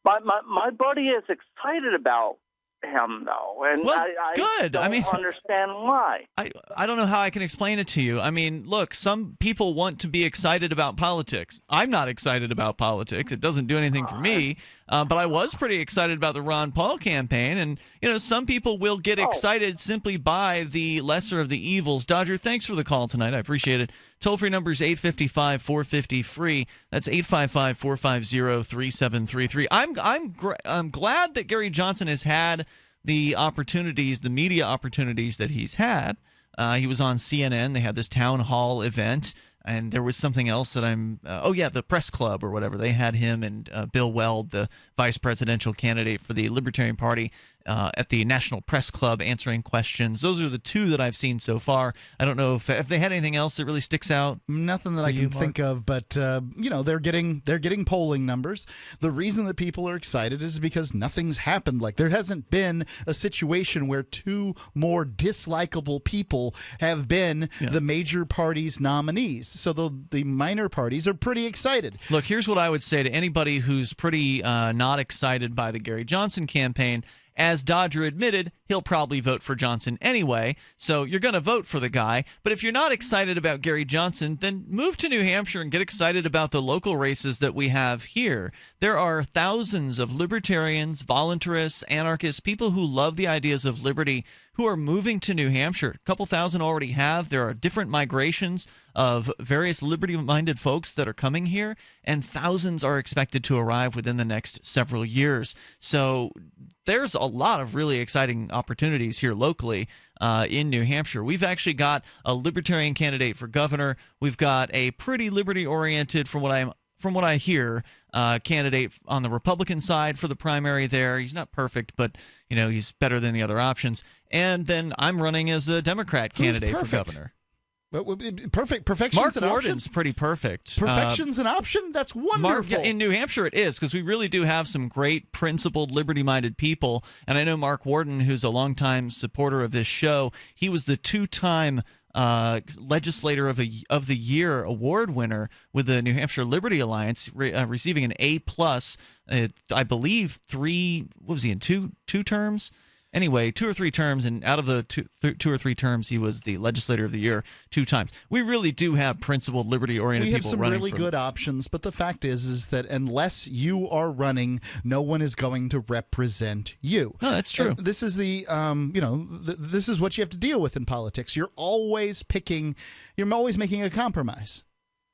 My buddy is excited about him, though, and I don't understand why. I don't know how I can explain it to you. I mean, look, some people want to be excited about politics. I'm not excited about politics. It doesn't do anything for me. But I was pretty excited about the Ron Paul campaign, and some people will get excited simply by the lesser of the evils. Dodger, thanks for the call tonight. I appreciate it. Toll-free number is 855-450-FREE. That's 855-450-3733. I'm glad that Gary Johnson has had the opportunities, the media opportunities that he's had. He was on CNN. They had this town hall event. And there was something else that the Press Club or whatever. They had him and Bill Weld, the vice presidential candidate for the Libertarian Party, at the National Press Club answering questions. Those are the two that I've seen so far. I don't know if they had anything else that really sticks out. Nothing that I can think of, but they're getting polling numbers. The reason that people are excited is because nothing's happened. Like there hasn't been a situation where two more dislikable people have been the major parties' nominees. So the minor parties are pretty excited. Look, here's what I would say to anybody who's pretty not excited by the Gary Johnson campaign. As Dodger admitted, he'll probably vote for Johnson anyway, so you're going to vote for the guy. But if you're not excited about Gary Johnson, then move to New Hampshire and get excited about the local races that we have here. There are thousands of libertarians, voluntarists, anarchists, people who love the ideas of liberty who are moving to New Hampshire. A couple thousand already have. There are different migrations of various liberty-minded folks that are coming here, and thousands are expected to arrive within the next several years. So there's a lot of really exciting opportunities here locally in New Hampshire. We've actually got a libertarian candidate for governor. We've got a pretty liberty-oriented, from what I hear, candidate on the Republican side for the primary there. He's not perfect, but he's better than the other options. And then I'm running as a Democrat candidate for governor. Perfection's Mark an option. Warden's pretty perfect. Perfection's an option? That's wonderful. In New Hampshire it is, because we really do have some great principled, liberty-minded people. And I know Mark Warden, who's a longtime supporter of this show, he was the two-time Legislator of the Year award winner with the New Hampshire Liberty Alliance, receiving an A+. I believe two terms? Anyway, 2 or 3 terms, and out of the two or three terms, he was the Legislator of the Year 2 times. We really do have principled, liberty-oriented people running. We have some really good options, but the fact is that unless you are running, no one is going to represent you. No, that's true. And this is this is what you have to deal with in politics. You're always making a compromise.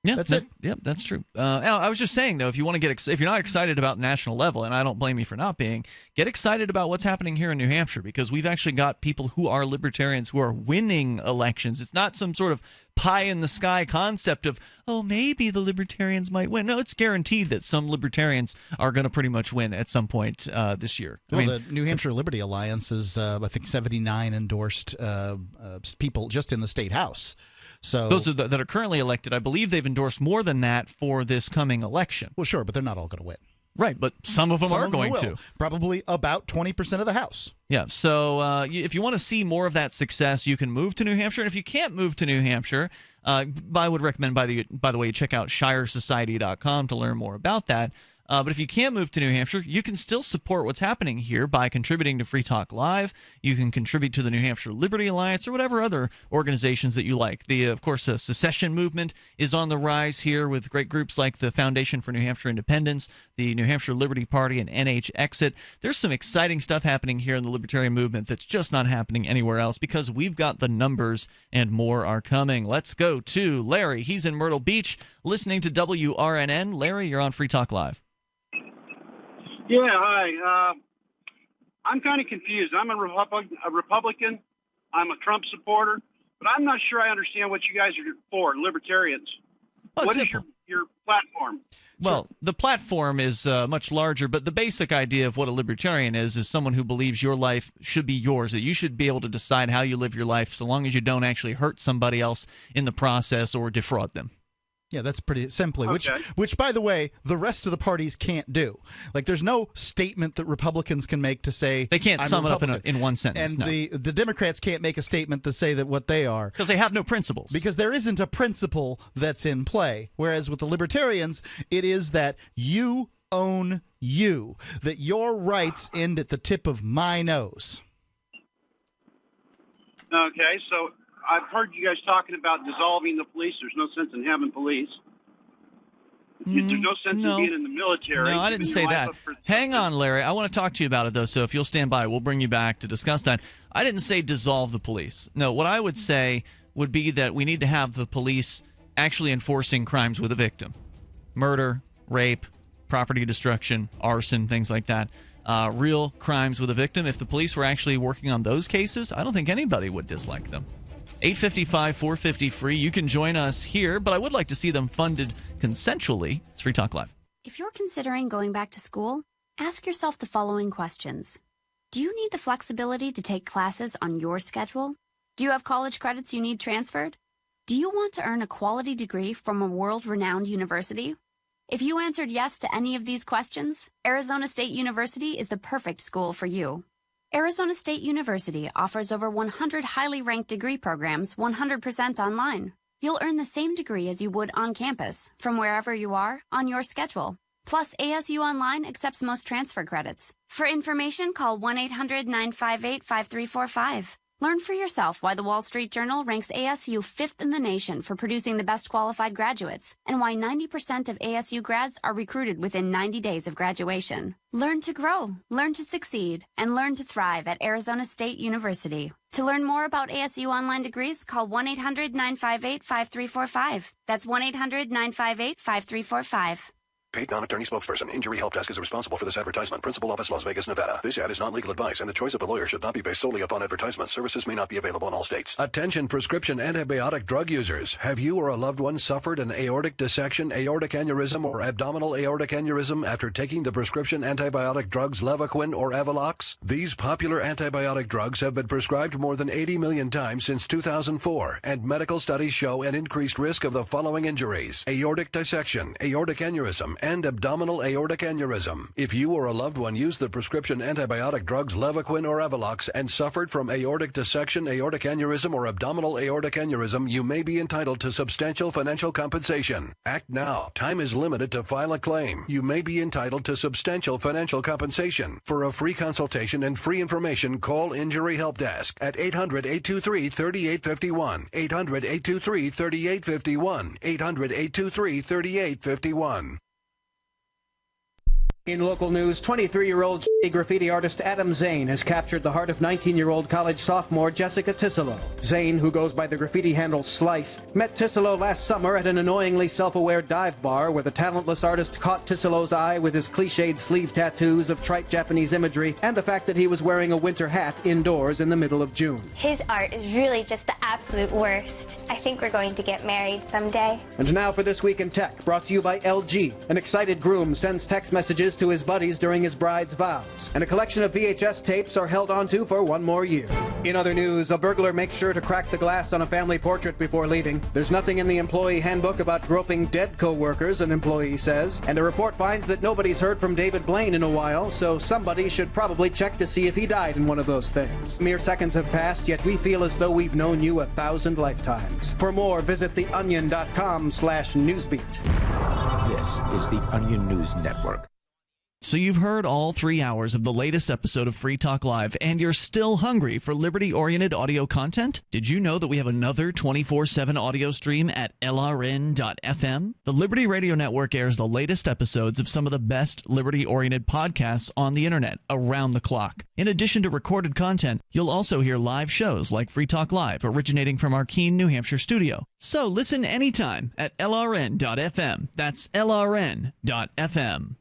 Yeah, that's it. Yep, that's true. I was just saying, though, if you want to if you're not excited about national level, and I don't blame you for not being, get excited about what's happening here in New Hampshire, because we've actually got people who are libertarians who are winning elections. It's not some sort of pie-in-the-sky concept of, oh, maybe the libertarians might win. No, it's guaranteed that some libertarians are going to pretty much win at some point this year. Well, the New Hampshire Liberty Alliance is, I think, 79 endorsed people just in the state house. So those that are currently elected, I believe they've endorsed more than that for this coming election. Well, sure, but they're not all going to win. Right, but some of them are going to. Probably about 20% of the House. Yeah, so if you want to see more of that success, you can move to New Hampshire. And if you can't move to New Hampshire, I would recommend, by the way, you check out shiresociety.com to learn more about that. But if you can't move to New Hampshire, you can still support what's happening here by contributing to Free Talk Live. You can contribute to the New Hampshire Liberty Alliance or whatever other organizations that you like. Of course, the secession movement is on the rise here with great groups like the Foundation for New Hampshire Independence, the New Hampshire Liberty Party, and NH Exit. There's some exciting stuff happening here in the libertarian movement that's just not happening anywhere else because we've got the numbers and more are coming. Let's go to Larry. He's in Myrtle Beach listening to WRNN. Larry, you're on Free Talk Live. Yeah, hi. I'm kind of confused. I'm a Republican. I'm a Trump supporter, but I'm not sure I understand what you guys are for, libertarians. What is your platform? Well, the platform is much larger, but the basic idea of what a libertarian is someone who believes your life should be yours, that you should be able to decide how you live your life so long as you don't actually hurt somebody else in the process or defraud them. Yeah, that's pretty simply, which, by the way, the rest of the parties can't do. Like, there's no statement that Republicans can make to say they can't sum it up in one sentence. And the Democrats can't make a statement to say that what they are. Because they have no principles. Because there isn't a principle that's in play. Whereas with the libertarians, it is that you own you, that your rights end at the tip of my nose. Okay, so I've heard you guys talking about dissolving the police. There's no sense in having police. There's no sense in being in the military. No, I didn't say that. Hang on, Larry. I want to talk to you about it, though, so if you'll stand by, we'll bring you back to discuss that. I didn't say dissolve the police. No, what I would say would be that we need to have the police actually enforcing crimes with a victim. Murder, rape, property destruction, arson, things like that. Real crimes with a victim. If the police were actually working on those cases, I don't think anybody would dislike them. 855-450 free. You can join us here, but I would like to see them funded consensually. It's Free Talk Live. If you're considering going back to school, ask yourself the following questions. Do you need the flexibility to take classes on your schedule? Do you have college credits you need transferred? Do you want to earn a quality degree from a world-renowned university? If you answered yes to any of these questions, Arizona State University is the perfect school for you. Arizona State University offers over 100 highly ranked degree programs 100% online. You'll earn the same degree as you would on campus, from wherever you are, on your schedule. Plus, ASU Online accepts most transfer credits. For information, call 1-800-958-5345. Learn for yourself why the Wall Street Journal ranks ASU 5th in the nation for producing the best qualified graduates, and why 90% of ASU grads are recruited within 90 days of graduation. Learn to grow, learn to succeed, and learn to thrive at Arizona State University. To learn more about ASU online degrees, call 1-800-958-5345. That's 1-800-958-5345. Paid non-attorney spokesperson. Injury Help Desk is responsible for this advertisement. Principal office, Las Vegas, Nevada. This ad is not legal advice, and the choice of a lawyer should not be based solely upon advertisements. Services may not be available in all states. Attention prescription antibiotic drug users. Have you or a loved one suffered an aortic dissection, aortic aneurysm, or abdominal aortic aneurysm after taking the prescription antibiotic drugs Levaquin or Avelox? These popular antibiotic drugs have been prescribed more than 80 million times since 2004, and medical studies show an increased risk of the following injuries: aortic dissection, aortic aneurysm, and abdominal aortic aneurysm. If you or a loved one used the prescription antibiotic drugs Levaquin or Avelox and suffered from aortic dissection, aortic aneurysm, or abdominal aortic aneurysm, you may be entitled to substantial financial compensation. Act now. Time is limited to file a claim. You may be entitled to substantial financial compensation. For a free consultation and free information, call Injury Help Desk at 800-823-3851. 800-823-3851. 800-823-3851. In local news, 23-year-old graffiti artist Adam Zane has captured the heart of 19-year-old college sophomore Jessica Tisolo. Zane, who goes by the graffiti handle Slice, met Tisolo last summer at an annoyingly self-aware dive bar where the talentless artist caught Tisolo's eye with his cliched sleeve tattoos of trite Japanese imagery and the fact that he was wearing a winter hat indoors in the middle of June. His art is really just the absolute worst. I think we're going to get married someday. And now for This Week in Tech, brought to you by LG. An excited groom sends text messages to his buddies during his bride's vows, and a collection of VHS tapes are held onto for one more year. In other news, a burglar makes sure to crack the glass on a family portrait before leaving. There's nothing in the employee handbook about groping dead co-workers, an employee says, and a report finds that nobody's heard from David Blaine in a while, so somebody should probably check to see if he died in one of those things. Mere seconds have passed, yet we feel as though we've known you 1,000 lifetimes. For more, visit theonion.com/newsbeat. This is the Onion News Network. So you've heard all 3 hours of the latest episode of Free Talk Live, and you're still hungry for liberty-oriented audio content? Did you know that we have another 24/7 audio stream at LRN.FM? The Liberty Radio Network airs the latest episodes of some of the best liberty-oriented podcasts on the internet around the clock. In addition to recorded content, you'll also hear live shows like Free Talk Live, originating from our Keene, New Hampshire studio. So listen anytime at LRN.FM. That's LRN.FM.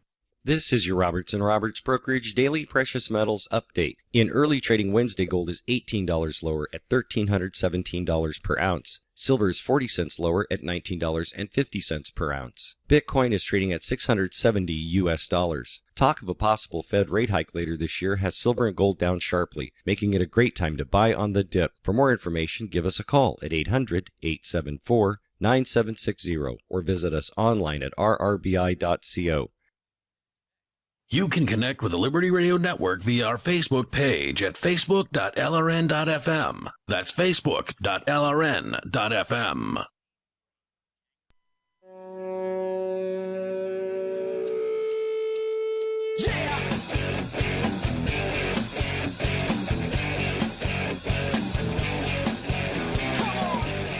This is your Robertson Roberts Brokerage Daily Precious Metals Update. In early trading Wednesday, gold is $18 lower at $1,317 per ounce. Silver is 40 cents lower at $19.50 per ounce. Bitcoin is trading at $670 US. Talk of a possible Fed rate hike later this year has silver and gold down sharply, making it a great time to buy on the dip. For more information, give us a call at 800-874-9760 or visit us online at rrbi.co. You can connect with the Liberty Radio Network via our Facebook page at facebook.lrn.fm. That's facebook.lrn.fm.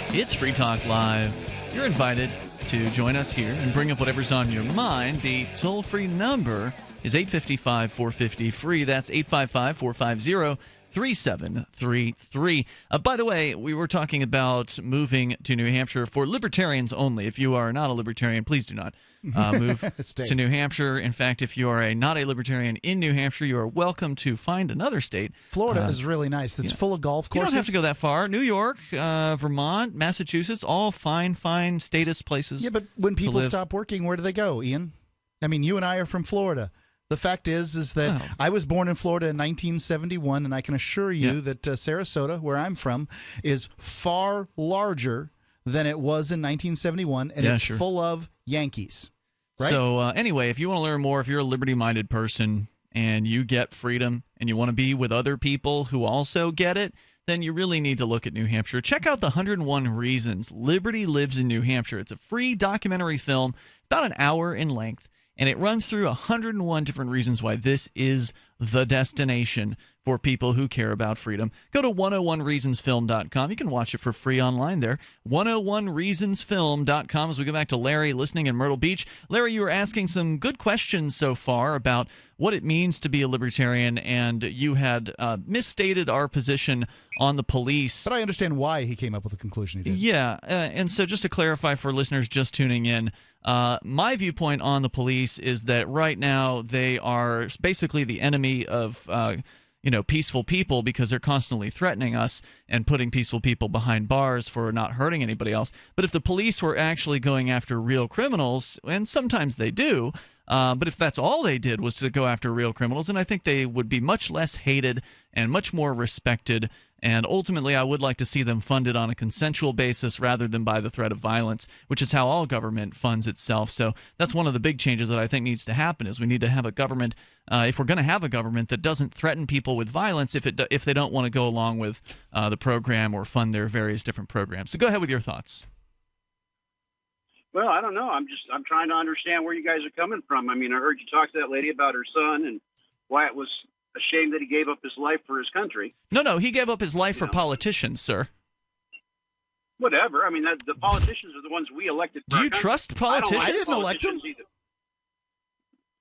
It's Free Talk Live. You're invited to join us here and bring up whatever's on your mind. The toll-free number is 855-450-FREE. That's 855-450-3733. By the way, we were talking about moving to New Hampshire for libertarians only. If you are not a libertarian, please do not move to New Hampshire. In fact, if you are not a libertarian in New Hampshire, you are welcome to find another state. Florida is really nice. It's full of golf courses. You don't have to go that far. New York, Vermont, Massachusetts, all fine status places. Yeah, but when people stop working, where do they go, Ian? I mean, you and I are from Florida. The fact is that I was born in Florida in 1971, and I can assure you that Sarasota, where I'm from, is far larger than it was in 1971, and it's full of Yankees. Right? So anyway, if you want to learn more, if you're a liberty-minded person and you get freedom and you want to be with other people who also get it, then you really need to look at New Hampshire. Check out the 101 Reasons Liberty Lives in New Hampshire. It's a free documentary film, about an hour in length. And it runs through 101 different reasons why this is the destination for people who care about freedom. Go to 101reasonsfilm.com. You can watch it for free online there. 101reasonsfilm.com. As we go back to Larry listening in Myrtle Beach. Larry, you were asking some good questions so far about what it means to be a libertarian, and you had misstated our position on the police. But I understand why he came up with the conclusion he did. Yeah, and so just to clarify for listeners just tuning in, my viewpoint on the police is that right now they are basically the enemy of peaceful people, because they're constantly threatening us and putting peaceful people behind bars for not hurting anybody else. But if the police were actually going after real criminals, and sometimes they do, but if that's all they did was to go after real criminals, then I think they would be much less hated and much more respected. And ultimately, I would like to see them funded on a consensual basis rather than by the threat of violence, which is how all government funds itself. So that's one of the big changes that I think needs to happen, is we need to have a government, if we're going to have a government, that doesn't threaten people with violence if they don't want to go along with the program or fund their various different programs. So go ahead with your thoughts. Well, I don't know. I'm trying to understand where you guys are coming from. I mean, I heard you talk to that lady about her son and why it was a shame that he gave up his life for his country. No, he gave up his life for politicians, sir. Whatever. I mean, the politicians are the ones we elected. Do you trust politicians? I didn't elect them. Either.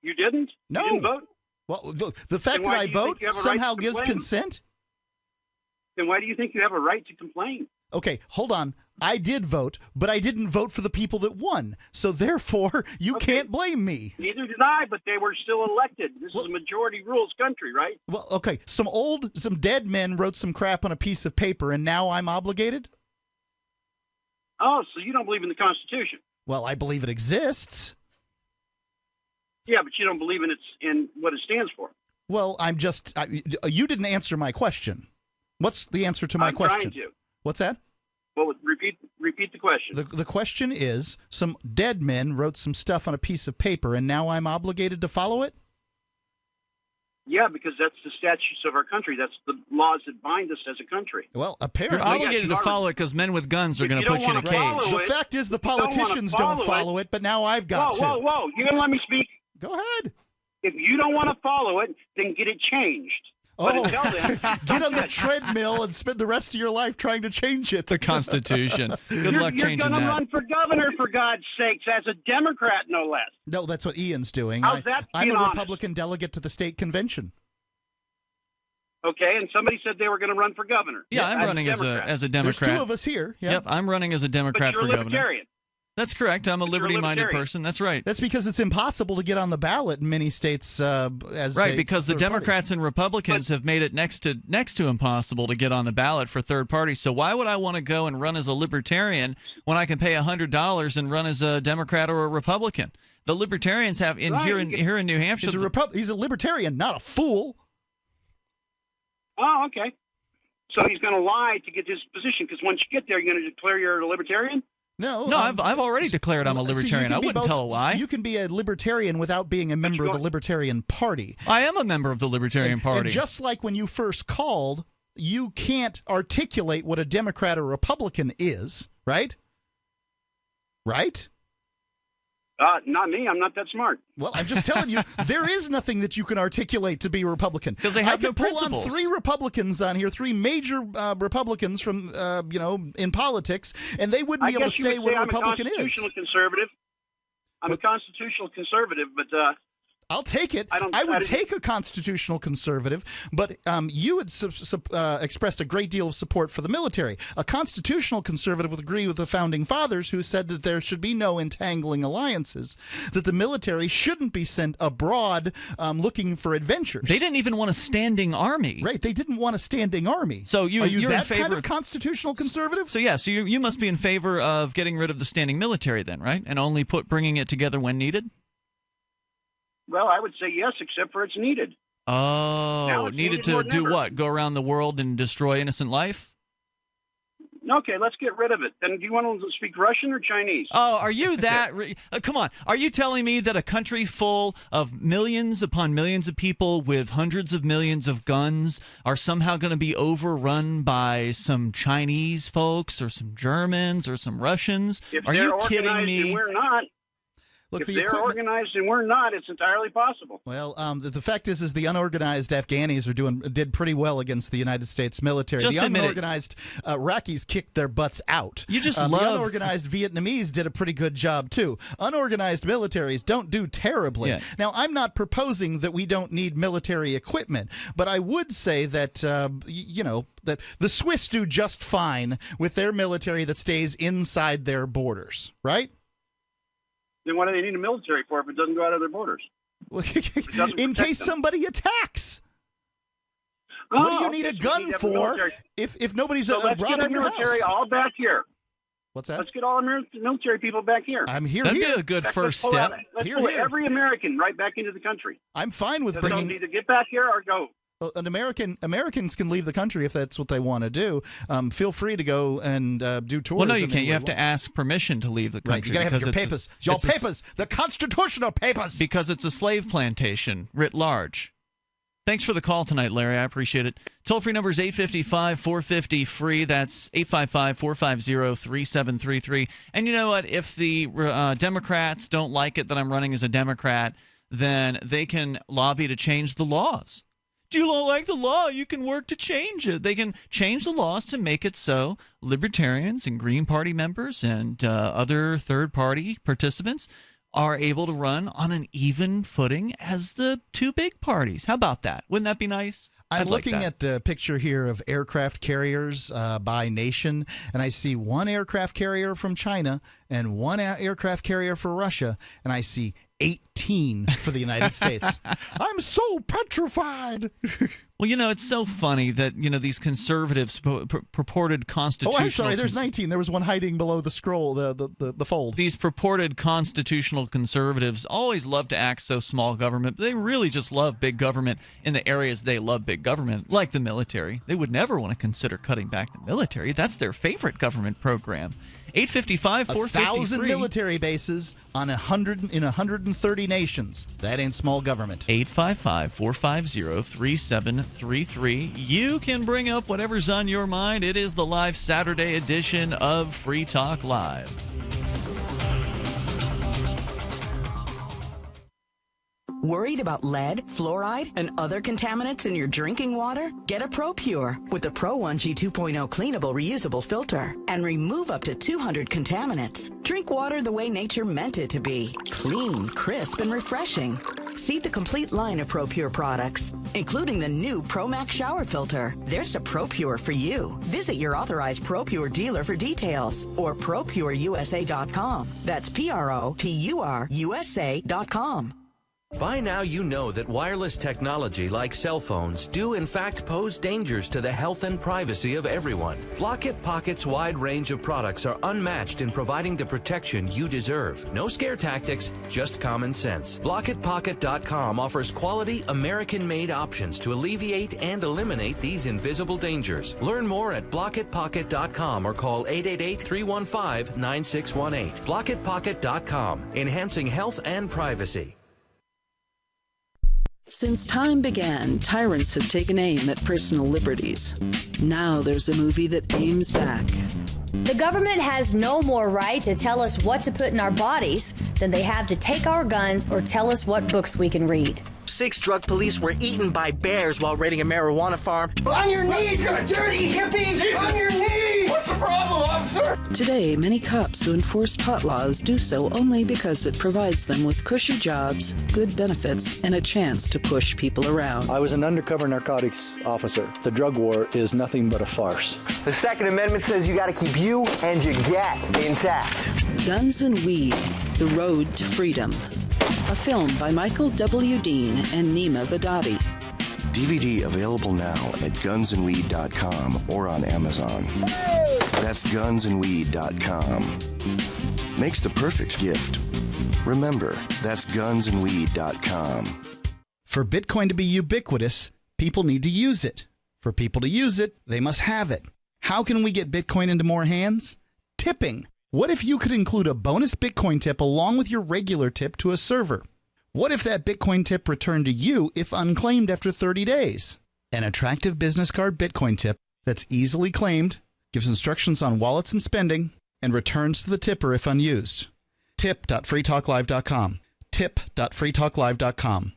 You didn't? No. You didn't vote? Well, the fact that I vote somehow gives consent? Then why do you think you have a right to complain? Okay, hold on. I did vote, but I didn't vote for the people that won. So therefore, you can't blame me. Neither did I, but they were still elected. This is a majority rules country, right? Well, okay, some dead men wrote some crap on a piece of paper, and now I'm obligated? Oh, so you don't believe in the Constitution? Well, I believe it exists. Yeah, but you don't believe in what it stands for. Well, you didn't answer my question. What's the answer to my question? I'm trying to. What's that? Well, repeat the question. The question is, some dead men wrote some stuff on a piece of paper, and now I'm obligated to follow it? Yeah, because that's the statutes of our country. That's the laws that bind us as a country. Well, apparently... You're obligated to follow it because men with guns are going to put you in a cage. The fact is the politicians don't follow it, but now I've got to. Whoa. You're going to let me speak? Go ahead. If you don't want to follow it, then get it changed. But until then, get on the treadmill and spend the rest of your life trying to change it. The Constitution. Good luck changing that. You're going to run for governor, for God's sakes, as a Democrat, no less. No, that's what Ian's doing. How's that? I'm a Republican delegate to the state convention. Okay, and somebody said they were going to run for governor. Yeah, I'm running as a Democrat. There's two of us here. Yep, I'm running as a Democrat for governor. Libertarian. That's correct. I'm a liberty-minded person. That's right. That's because it's impossible to get on the ballot in many states. Because the Democrats and Republicans have made it next to impossible to get on the ballot for third parties. So why would I want to go and run as a libertarian when I can pay $100 and run as a Democrat or a Republican? The libertarians have here in New Hampshire. He's a libertarian, not a fool. Oh, okay. So he's going to lie to get his position because once you get there, you're going to declare you're a libertarian? No, I've already declared I'm a libertarian. I wouldn't tell a lie. You can be a libertarian without being a member of the Libertarian Party. I am a member of the Libertarian Party. And just like when you first called, you can't articulate what a Democrat or Republican is, right? Right? Not me. I'm not that smart. Well, I'm just telling you, there is nothing that you can articulate to be a Republican. Because they have no principles. I could pull on 3 Republicans on here, 3 major Republicans from, in politics, and they wouldn't be able to say what a Republican is. I'm a constitutional conservative. I'm a constitutional conservative, but... I'll take it. I would take a constitutional conservative, but you had expressed a great deal of support for the military. A constitutional conservative would agree with the Founding Fathers, who said that there should be no entangling alliances, that the military shouldn't be sent abroad looking for adventures. They didn't even want a standing army. Right, they didn't want a standing army. So are you that in favor kind of constitutional conservative? So you must be in favor of getting rid of the standing military then, right? And only bringing it together when needed? Well, I would say yes, except for it's needed. Oh, needed to do what? Go around the world and destroy innocent life? Okay, let's get rid of it. Then do you want to speak Russian or Chinese? Oh, are you that? Come on. Are you telling me that a country full of millions upon millions of people with hundreds of millions of guns are somehow going to be overrun by some Chinese folks or some Germans or some Russians? If are they're you kidding me? And we're not. Look, if the they're equipment- organized and we're not, it's entirely possible. Well, the fact is the unorganized Afghanis did pretty well against the United States military. Just the admit it. unorganized Iraqis kicked their butts out. You just the love- unorganized Vietnamese did a pretty good job too. Unorganized militaries don't do terribly. Yeah. Now, I'm not proposing that we don't need military equipment, but I would say that that the Swiss do just fine with their military that stays inside their borders, right? Then what do they need a military for if it doesn't go out of their borders? In case somebody attacks. What do you need a gun for if nobody's so let's get robbing our your military house? all back here. What's that? Let's get all the military people back here. I'm here. That'd be a good first step. Let's pull every American right back into the country. I'm fine with So bringing. either get back here or go. Americans can leave the country if that's what they want to do. Feel free to go and do tours. Well, no, you can't. You have to ask permission to leave the country. Right, you got to have your papers. Your papers. The constitutional papers. Because it's a slave plantation writ large. Thanks for the call tonight, Larry. I appreciate it. Toll-free number is 855-450-FREE. That's 855-450-3733. And you know what? If the Democrats don't like it that I'm running as a Democrat, then they can lobby to change the laws. Do you not like the law? You can work to change it. They can change the laws to make it so libertarians and Green Party members and other third-party participants are able to run on an even footing as the two big parties. How about that? Wouldn't that be nice? I'm looking at the picture here of aircraft carriers by nation, and I see one aircraft carrier from China and one aircraft carrier for Russia, and I see 18 for the United States. I'm so petrified. Well, it's so funny that, these conservatives purported constitutional... Oh, I'm sorry, there's 19. There was one hiding below the scroll, the fold. These purported constitutional conservatives always love to act so small government, but they really just love big government in the areas they love big government, like the military. They would never want to consider cutting back the military. That's their favorite government program. 855-450-FREE. 1,000 military bases in 130 nations. That ain't small government. 855-450-3733. You can bring up whatever's on your mind. It is the live Saturday edition of Free Talk Live. Worried about lead, fluoride, and other contaminants in your drinking water? Get a ProPure with the Pro 1G 2.0 cleanable reusable filter and remove up to 200 contaminants. Drink water the way nature meant it to be. Clean, crisp, and refreshing. See the complete line of ProPure products, including the new ProMax shower filter. There's a ProPure for you. Visit your authorized ProPure dealer for details or ProPureUSA.com. That's ProPureUSA.com. By now you know that wireless technology like cell phones do in fact pose dangers to the health and privacy of everyone. Block-It Pocket's wide range of products are unmatched in providing the protection you deserve. No scare tactics, just common sense. BlockItPocket.com offers quality American-made options to alleviate and eliminate these invisible dangers. Learn more at BlockItPocket.com or call 888-315-9618. BlockItPocket.com, enhancing health and privacy. Since time began, tyrants have taken aim at personal liberties. Now there's a movie that aims back. The government has no more right to tell us what to put in our bodies than they have to take our guns or tell us what books we can read. 6 drug police were eaten by bears while raiding a marijuana farm. On your knees, you dirty hippies! Jesus. On your knees! What's the problem, officer? Today, many cops who enforce pot laws do so only because it provides them with cushy jobs, good benefits, and a chance to push people around. I was an undercover narcotics officer. The drug war is nothing but a farce. The Second Amendment says you gotta keep you and your gat intact. Guns and Weed, The Road to Freedom. A film by Michael W. Dean and Nima Vadadi. DVD available now at gunsandweed.com or on Amazon. That's gunsandweed.com. Makes the perfect gift. Remember, that's gunsandweed.com. For Bitcoin to be ubiquitous, people need to use it. For people to use it, they must have it. How can we get Bitcoin into more hands? Tipping. What if you could include a bonus Bitcoin tip along with your regular tip to a server? What if that Bitcoin tip returned to you if unclaimed after 30 days? An attractive business card Bitcoin tip that's easily claimed, gives instructions on wallets and spending, and returns to the tipper if unused. Tip.freetalklive.com. Tip.freetalklive.com.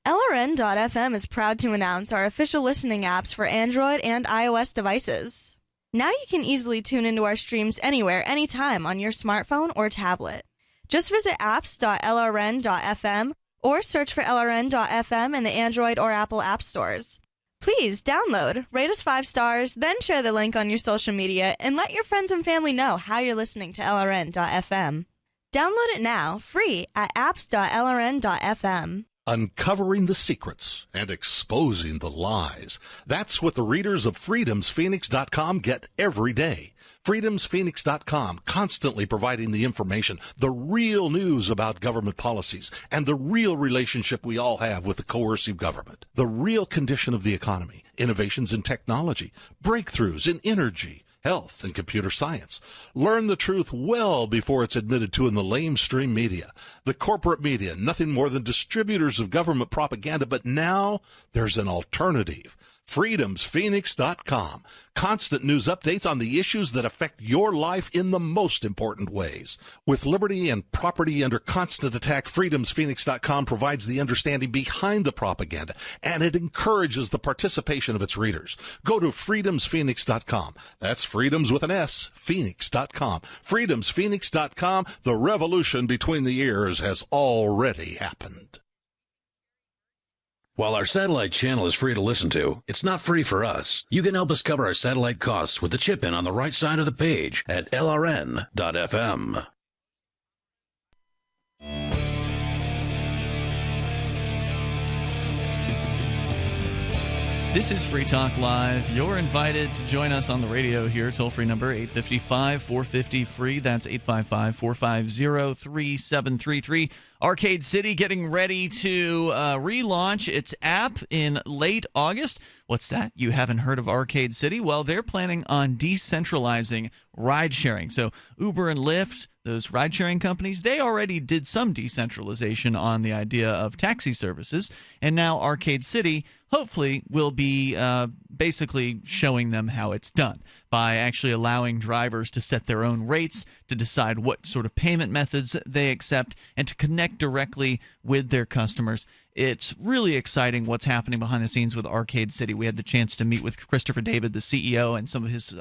LRN.FM is proud to announce our official listening apps for Android and iOS devices. Now you can easily tune into our streams anywhere, anytime on your smartphone or tablet. Just visit apps.lrn.fm or search for LRN.FM in the Android or Apple app stores. Please download, rate us 5 stars, then share the link on your social media and let your friends and family know how you're listening to LRN.FM. Download it now, free at apps.lrn.fm. Uncovering the secrets and exposing the lies. That's what the readers of freedomsphoenix.com get every day. freedomsphoenix.com, constantly providing the information, the real news about government policies, and the real relationship we all have with the coercive government, the real condition of the economy, innovations in technology, breakthroughs in energy, health, and computer science. Learn the truth well before it's admitted to in the lamestream media. The corporate media, nothing more than distributors of government propaganda, but now there's an alternative. freedomsphoenix.com. Constant news updates on the issues that affect your life in the most important ways. With liberty and property under constant attack, freedomsphoenix.com provides the understanding behind the propaganda, and it encourages the participation of its readers. Go to freedomsphoenix.com. That's freedoms with an S, phoenix.com. freedomsphoenix.com. The revolution between the ears has already happened. While our satellite channel is free to listen to, it's not free for us. You can help us cover our satellite costs with the chip-in on the right side of the page at lrn.fm. This is Free Talk Live. You're invited to join us on the radio here. Toll-free number 855-450-FREE. That's 855-450-3733. Arcade City getting ready to relaunch its app in late August. What's that? You haven't heard of Arcade City? Well, they're planning on decentralizing ride-sharing. So Uber and Lyft, those ride-sharing companies, they already did some decentralization on the idea of taxi services. And now Arcade City hopefully will be basically showing them how it's done by actually allowing drivers to set their own rates, to decide what sort of payment methods they accept, and to connect directly with their customers. It's really exciting what's happening behind the scenes with Arcade City. We had the chance to meet with Christopher David, the CEO, and some of his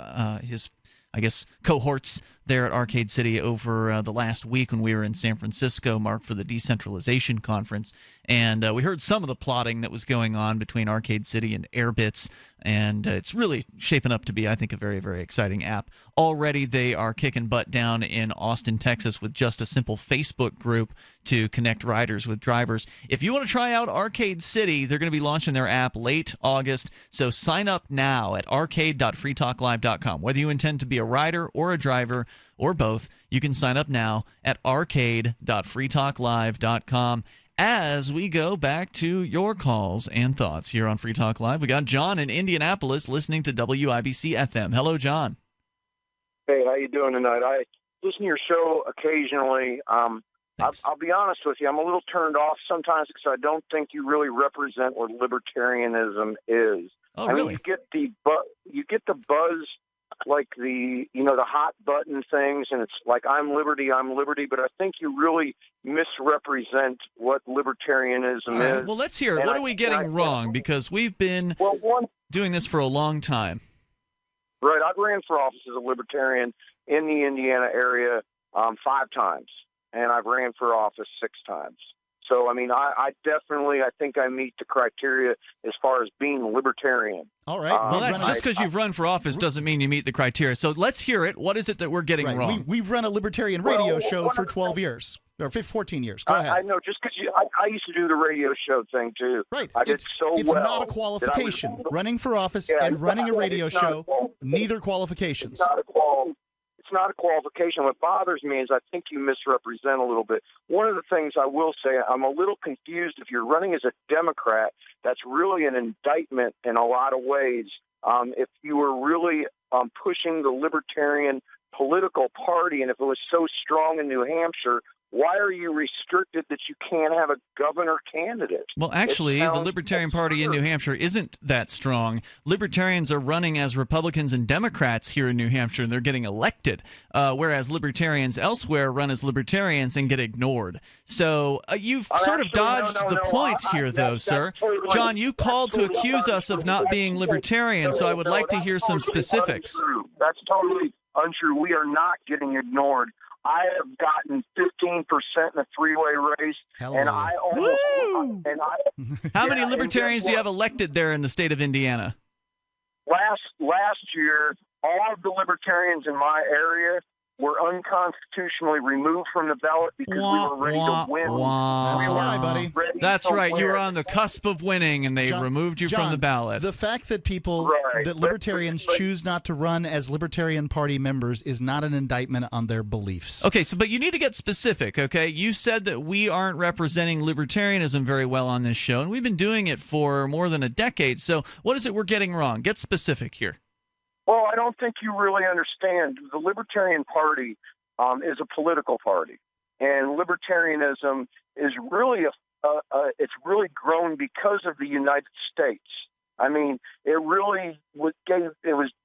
I guess, cohorts there at Arcade City over the last week when we were in San Francisco, Mark, for the decentralization conference. And we heard some of the plotting that was going on between Arcade City and Airbits, and it's really shaping up to be, I think, a very, very exciting app. Already they are kicking butt down in Austin, Texas with just a simple Facebook group to connect riders with drivers. If you want to try out Arcade City, they're going to be launching their app late August, so sign up now at arcade.freetalklive.com. Whether you intend to be a rider or a driver or both, you can sign up now at arcade.freetalklive.com. As we go back to your calls and thoughts here on Free Talk Live, we got John in Indianapolis listening to WIBC FM. Hello, John. Hey, how you doing tonight? I listen to your show occasionally. I'll be honest with you, I'm a little turned off sometimes because I don't think you really represent what libertarianism is. Oh, really? I mean, you get the buzz, like the hot button things, and it's like I'm liberty, but I think you really misrepresent what libertarianism is. Well, let's hear it. What are we getting wrong? Because we've been doing this for a long time. Right. I've ran for office as a libertarian in the Indiana area 5 times, and I've ran for office 6 times. So, I mean, I definitely, I think I meet the criteria as far as being libertarian. All right. Well, just because you've run for office doesn't mean you meet the criteria. So let's hear it. What is it that we're getting wrong? We've run a libertarian radio show for 12 years. Or 14 years. Go ahead. I know, just because I used to do the radio show thing, too. Right. I did so well. It's not a qualification. Running for office and running a radio show, neither qualifications. It's not a qualification. What bothers me is I think you misrepresent a little bit. One of the things I will say, I'm a little confused. If you're running as a Democrat, that's really an indictment in a lot of ways. If you were really pushing the libertarian political party, and if it was so strong in New Hampshire, why are you restricted that you can't have a governor candidate? Well, actually, the Libertarian Party in New Hampshire isn't that strong. Libertarians are running as Republicans and Democrats here in New Hampshire, and they're getting elected, whereas Libertarians elsewhere run as Libertarians and get ignored. So you've sort of dodged the point here, though, sir. John, you called to accuse us of not being Libertarian, so I would like to hear some specifics. Untrue. That's totally untrue. We are not getting ignored. I have gotten 15% in a three-way race, and I almost. How many Libertarians do you have elected there in the state of Indiana? Last year, all of the Libertarians in my area were unconstitutionally removed from the ballot because we were ready to win. That's why, buddy. That's right. You were on the cusp of winning, and they removed you from the ballot. The fact that that Libertarians choose not to run as Libertarian Party members is not an indictment on their beliefs. Okay, but you need to get specific, okay? You said that we aren't representing libertarianism very well on this show, and we've been doing it for more than a decade. So what is it we're getting wrong? Get specific here. Well, I don't think you really understand. The Libertarian Party is a political party, and libertarianism is really it's really grown because of the United States. I mean, it really was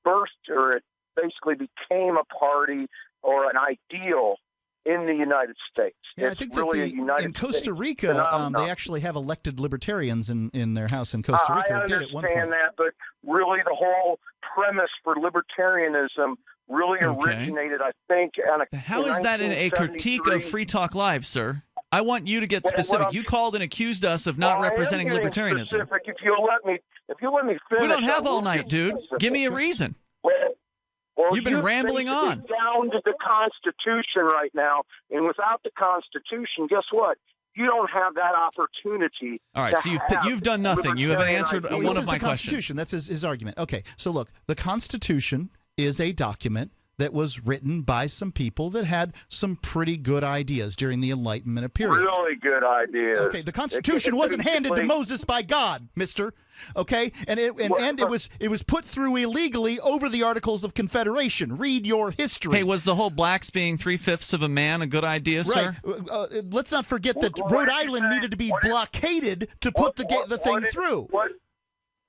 birthed, or it basically became a party or an ideal in the United States. Yeah, it's I think really that in Costa Rica, they actually have elected libertarians in their house in Costa Rica. I understand that, but really the whole premise for libertarianism really originated, I think, How is that in a critique of Free Talk Live, sir? I want you to get specific. You called and accused us of not representing libertarianism. Specific. If you'll let me finish. We don't have all night, dude. Give me a reason. Well, You've been rambling on. Down to the Constitution right now, and without the Constitution, guess what? You don't have that opportunity. All right, so you've done nothing. You haven't answered one of my questions. That's his argument. Okay, so look, the Constitution is a document that was written by some people that had some pretty good ideas during the Enlightenment period. Really good ideas. Okay, the Constitution wasn't handed to Moses by God, mister. Okay, and it was put through illegally over the Articles of Confederation. Read your history. Hey, was the whole blacks being 3/5 of a man a good idea, sir? Right. Let's not forget that Rhode Island needed to be blockaded to put the thing through.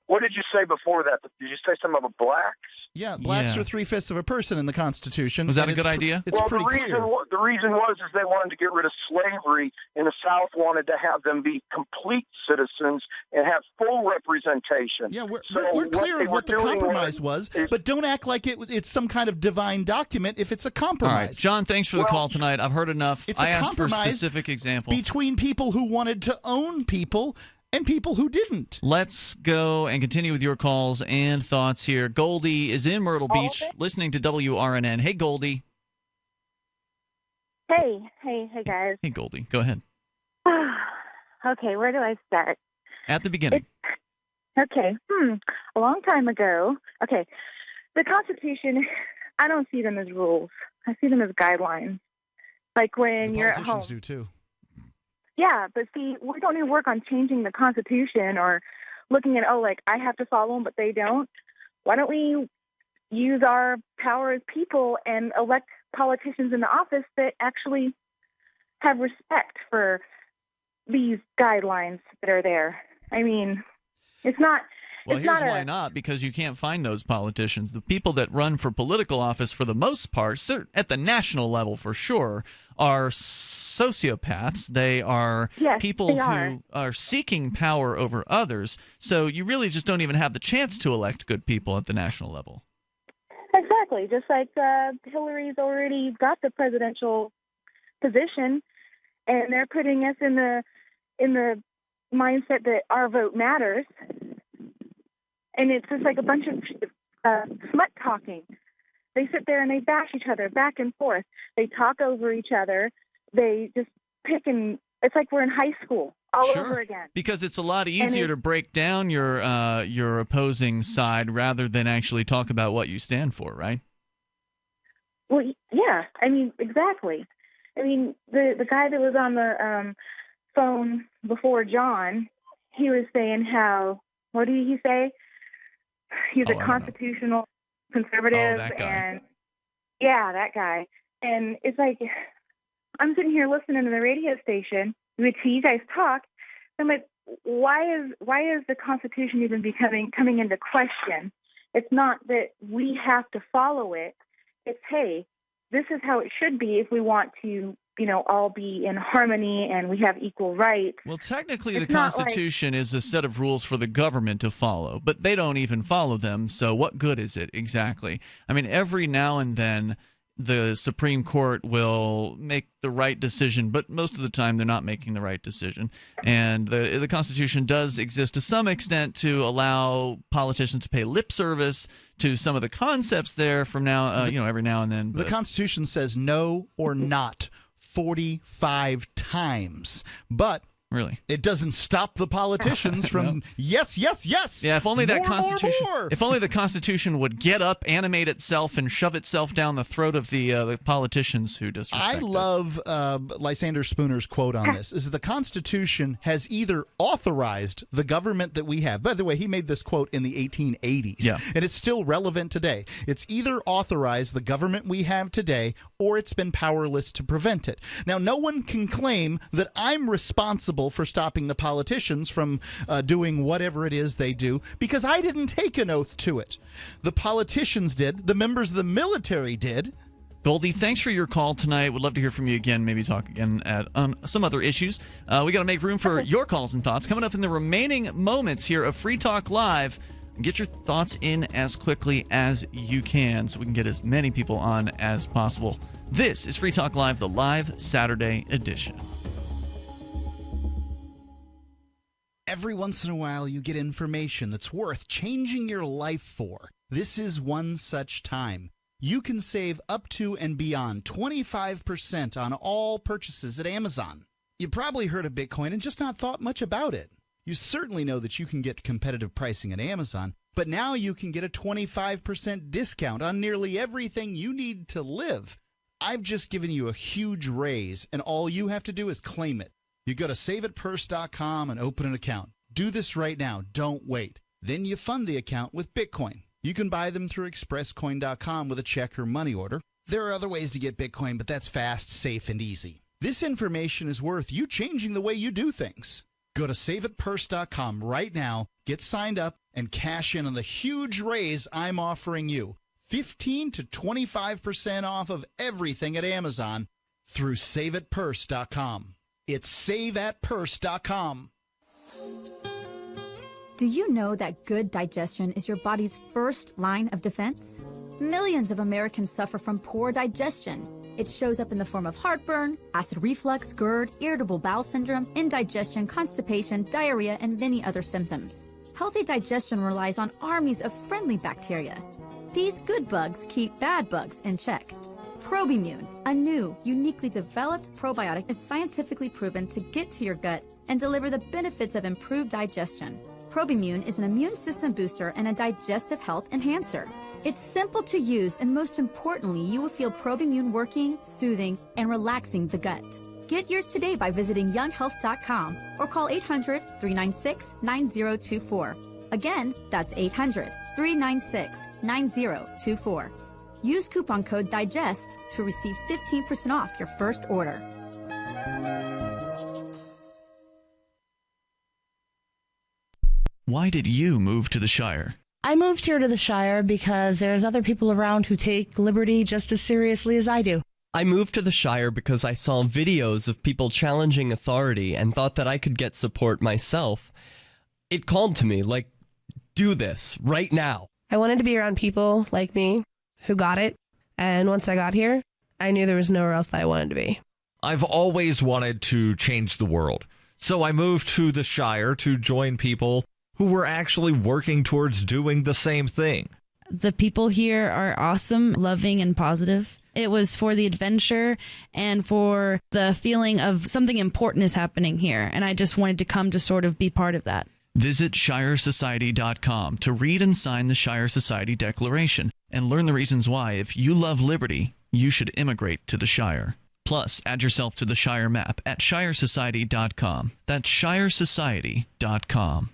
What did you say before that? Did you say something about blacks? Yeah, blacks are 3/5 of a person in the Constitution. Was that a good idea? It's pretty clear. The reason was they wanted to get rid of slavery, and the South wanted to have them be complete citizens and have full representation. Yeah, we're clear of what the compromise was, but don't act like it's some kind of divine document if it's a compromise. All right, John, thanks for the call tonight. I've heard enough. It's I a asked for a compromise specific example. Between people who wanted to own people and people who didn't. Let's go and continue with your calls and thoughts here. Goldie is in Myrtle Beach, listening to WRNN. Hey, Goldie. Hey, guys. Hey, Goldie. Go ahead. Okay, where do I start? At the beginning. Okay. A long time ago. Okay, the Constitution, I don't see them as rules. I see them as guidelines. Like when you're at home. Politicians do, too. Yeah, but see, we don't need to work on changing the Constitution or looking at, I have to follow them, but they don't. Why don't we use our power as people and elect politicians in the office that actually have respect for these guidelines that are there? I mean, it's not... Well, here's why not, because you can't find those politicians. The people that run for political office, for the most part, at the national level for sure, are sociopaths. They are people who are seeking power over others. So you really just don't even have the chance to elect good people at the national level. Exactly. Just like Hillary's already got the presidential position, and they're putting us in the mindset that our vote matters. And it's just like a bunch of smut talking. They sit there and they bash each other back and forth. They talk over each other. They just pick and it's like we're in high school all over again. Because it's a lot easier to break down your opposing side rather than actually talk about what you stand for, right? Well, yeah. I mean, exactly. I mean, the guy that was on the phone before John, he was saying how, what did he say? He's a constitutional conservative. Oh, that guy. And yeah, that guy. And it's like, I'm sitting here listening to the radio station to you guys talk. I'm like, why is the Constitution even coming into question? It's not that we have to follow it. It's, hey, this is how it should be if we want to, all be in harmony and we have equal rights. Well, technically, the Constitution is a set of rules for the government to follow, but they don't even follow them, so what good is it exactly? I mean, every now and then the Supreme Court will make the right decision, but most of the time they're not making the right decision. And the Constitution does exist to some extent to allow politicians to pay lip service to some of the concepts there from now, every now and then. The Constitution says no or not 45 times, but really, it doesn't stop the politicians from yes. Yeah, if only that Constitution. More. If only the Constitution would get up, animate itself, and shove itself down the throat of the politicians who disrespect I love Lysander Spooner's quote on this: "Is that the Constitution has either authorized the government that we have." By the way, he made this quote in the 1880s, and it's still relevant today. It's either authorized the government we have today, or it's been powerless to prevent it. Now, no one can claim that I'm responsible for stopping the politicians from doing whatever it is they do, because I didn't take an oath to it. The politicians did. The members of the military did. Goldie, thanks for your call tonight. Would love to hear from you again, maybe talk again on some other issues. We got to make room for your calls and thoughts. Coming up in the remaining moments here of Free Talk Live, get your thoughts in as quickly as you can so we can get as many people on as possible. This is Free Talk Live, the live Saturday edition. Every once in a while, you get information that's worth changing your life for. This is one such time. You can save up to and beyond 25% on all purchases at Amazon. You probably heard of Bitcoin and just not thought much about it. You certainly know that you can get competitive pricing at Amazon, but now you can get a 25% discount on nearly everything you need to live. I've just given you a huge raise, and all you have to do is claim it. You go to SaveItPurse.com and open an account. Do this right now. Don't wait. Then you fund the account with Bitcoin. You can buy them through ExpressCoin.com with a check or money order. There are other ways to get Bitcoin, but that's fast, safe, and easy. This information is worth you changing the way you do things. Go to SaveItPurse.com right now, get signed up, and cash in on the huge raise I'm offering you. 15 to 25% off of everything at Amazon through SaveItPurse.com. It's SaveAtPurse.com. Do you know that good digestion is your body's first line of defense? Millions of Americans suffer from poor digestion. It shows up in the form of heartburn, acid reflux, GERD, irritable bowel syndrome, indigestion, constipation, diarrhea, and many other symptoms. Healthy digestion relies on armies of friendly bacteria. These good bugs keep bad bugs in check. Probimune, a new, uniquely developed probiotic, is scientifically proven to get to your gut and deliver the benefits of improved digestion. Probimune is an immune system booster and a digestive health enhancer. It's simple to use, and most importantly, you will feel Probimune working, soothing, and relaxing the gut. Get yours today by visiting younghealth.com or call 800-396-9024. Again, that's 800-396-9024. Use coupon code DIGEST to receive 15% off your first order. Why did you move to the Shire? I moved here to the Shire because there's other people around who take liberty just as seriously as I do. I moved to the Shire because I saw videos of people challenging authority and thought that I could get support myself. It called to me, like, do this right now. I wanted to be around people like me who got it, and once I got here, I knew there was nowhere else that I wanted to be. I've always wanted to change the world, so I moved to the Shire to join people who were actually working towards doing the same thing. The people here are awesome, loving, and positive. It was for the adventure and for the feeling of something important is happening here, and I just wanted to come to sort of be part of that. Visit ShireSociety.com to read and sign the Shire Society Declaration and learn the reasons why, if you love liberty, you should immigrate to the Shire. Plus, add yourself to the Shire map at ShireSociety.com. That's ShireSociety.com.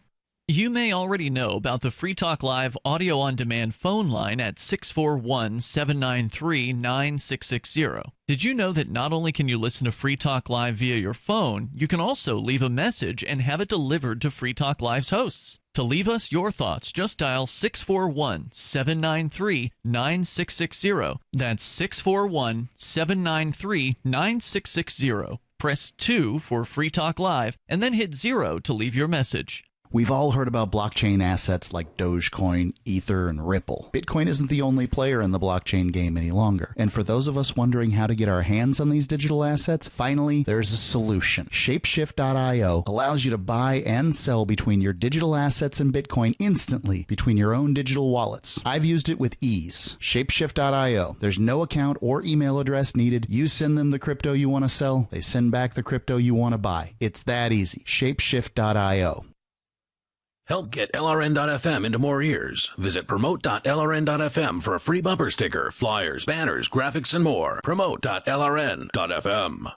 You may already know about the Free Talk Live audio-on-demand phone line at 641-793-9660. Did you know that not only can you listen to Free Talk Live via your phone, you can also leave a message and have it delivered to Free Talk Live's hosts? To leave us your thoughts, just dial 641-793-9660. That's 641-793-9660. Press 2 for Free Talk Live, and then hit 0 to leave your message. We've all heard about blockchain assets like Dogecoin, Ether, and Ripple. Bitcoin isn't the only player in the blockchain game any longer. And for those of us wondering how to get our hands on these digital assets, finally, there's a solution. Shapeshift.io allows you to buy and sell between your digital assets and Bitcoin instantly between your own digital wallets. I've used it with ease. Shapeshift.io. There's no account or email address needed. You send them the crypto you want to sell. They send back the crypto you want to buy. It's that easy. Shapeshift.io. Help get LRN.FM into more ears. Visit promote.lrn.fm for a free bumper sticker, flyers, banners, graphics, and more. Promote.lrn.fm.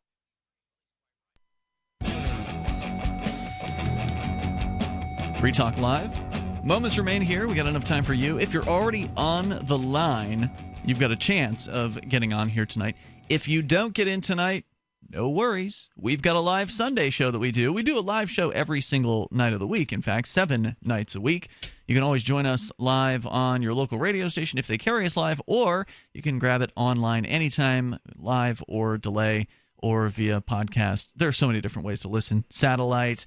Free Talk Live. Moments remain here. We got enough time for you. If you're already on the line, you've got a chance of getting on here tonight. If you don't get in tonight, no worries. We've got a live Sunday show that we do. We do a live show every single night of the week. In fact, 7 nights a week. You can always join us live on your local radio station if they carry us live, or you can grab it online anytime, live or delay, or via podcast. There are so many different ways to listen. Satellite.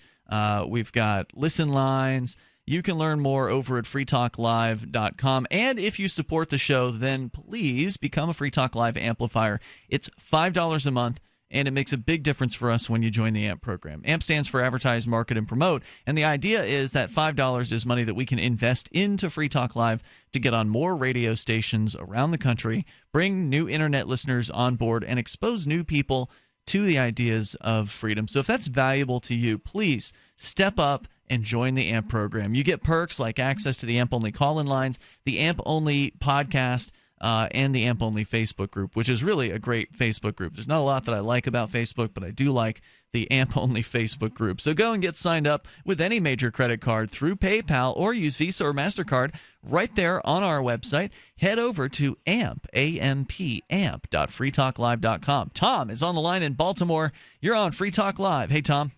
We've got listen lines. You can learn more over at freetalklive.com. And if you support the show, then please become a Free Talk Live amplifier. It's $5 a month. And it makes a big difference for us when you join the AMP program. AMP stands for Advertise, Market, and Promote. And the idea is that $5 is money that we can invest into Free Talk Live to get on more radio stations around the country, bring new internet listeners on board, and expose new people to the ideas of freedom. So if that's valuable to you, please step up and join the AMP program. You get perks like access to the AMP-only call-in lines, the AMP-only podcast, and the AMP-only Facebook group, which is really a great Facebook group. There's not a lot that I like about Facebook, but I do like the AMP-only Facebook group. So go and get signed up with any major credit card through PayPal or use Visa or MasterCard right there on our website. Head over to amp.freetalklive.com. Tom is on the line in Baltimore. You're on Free Talk Live. Hey, Tom.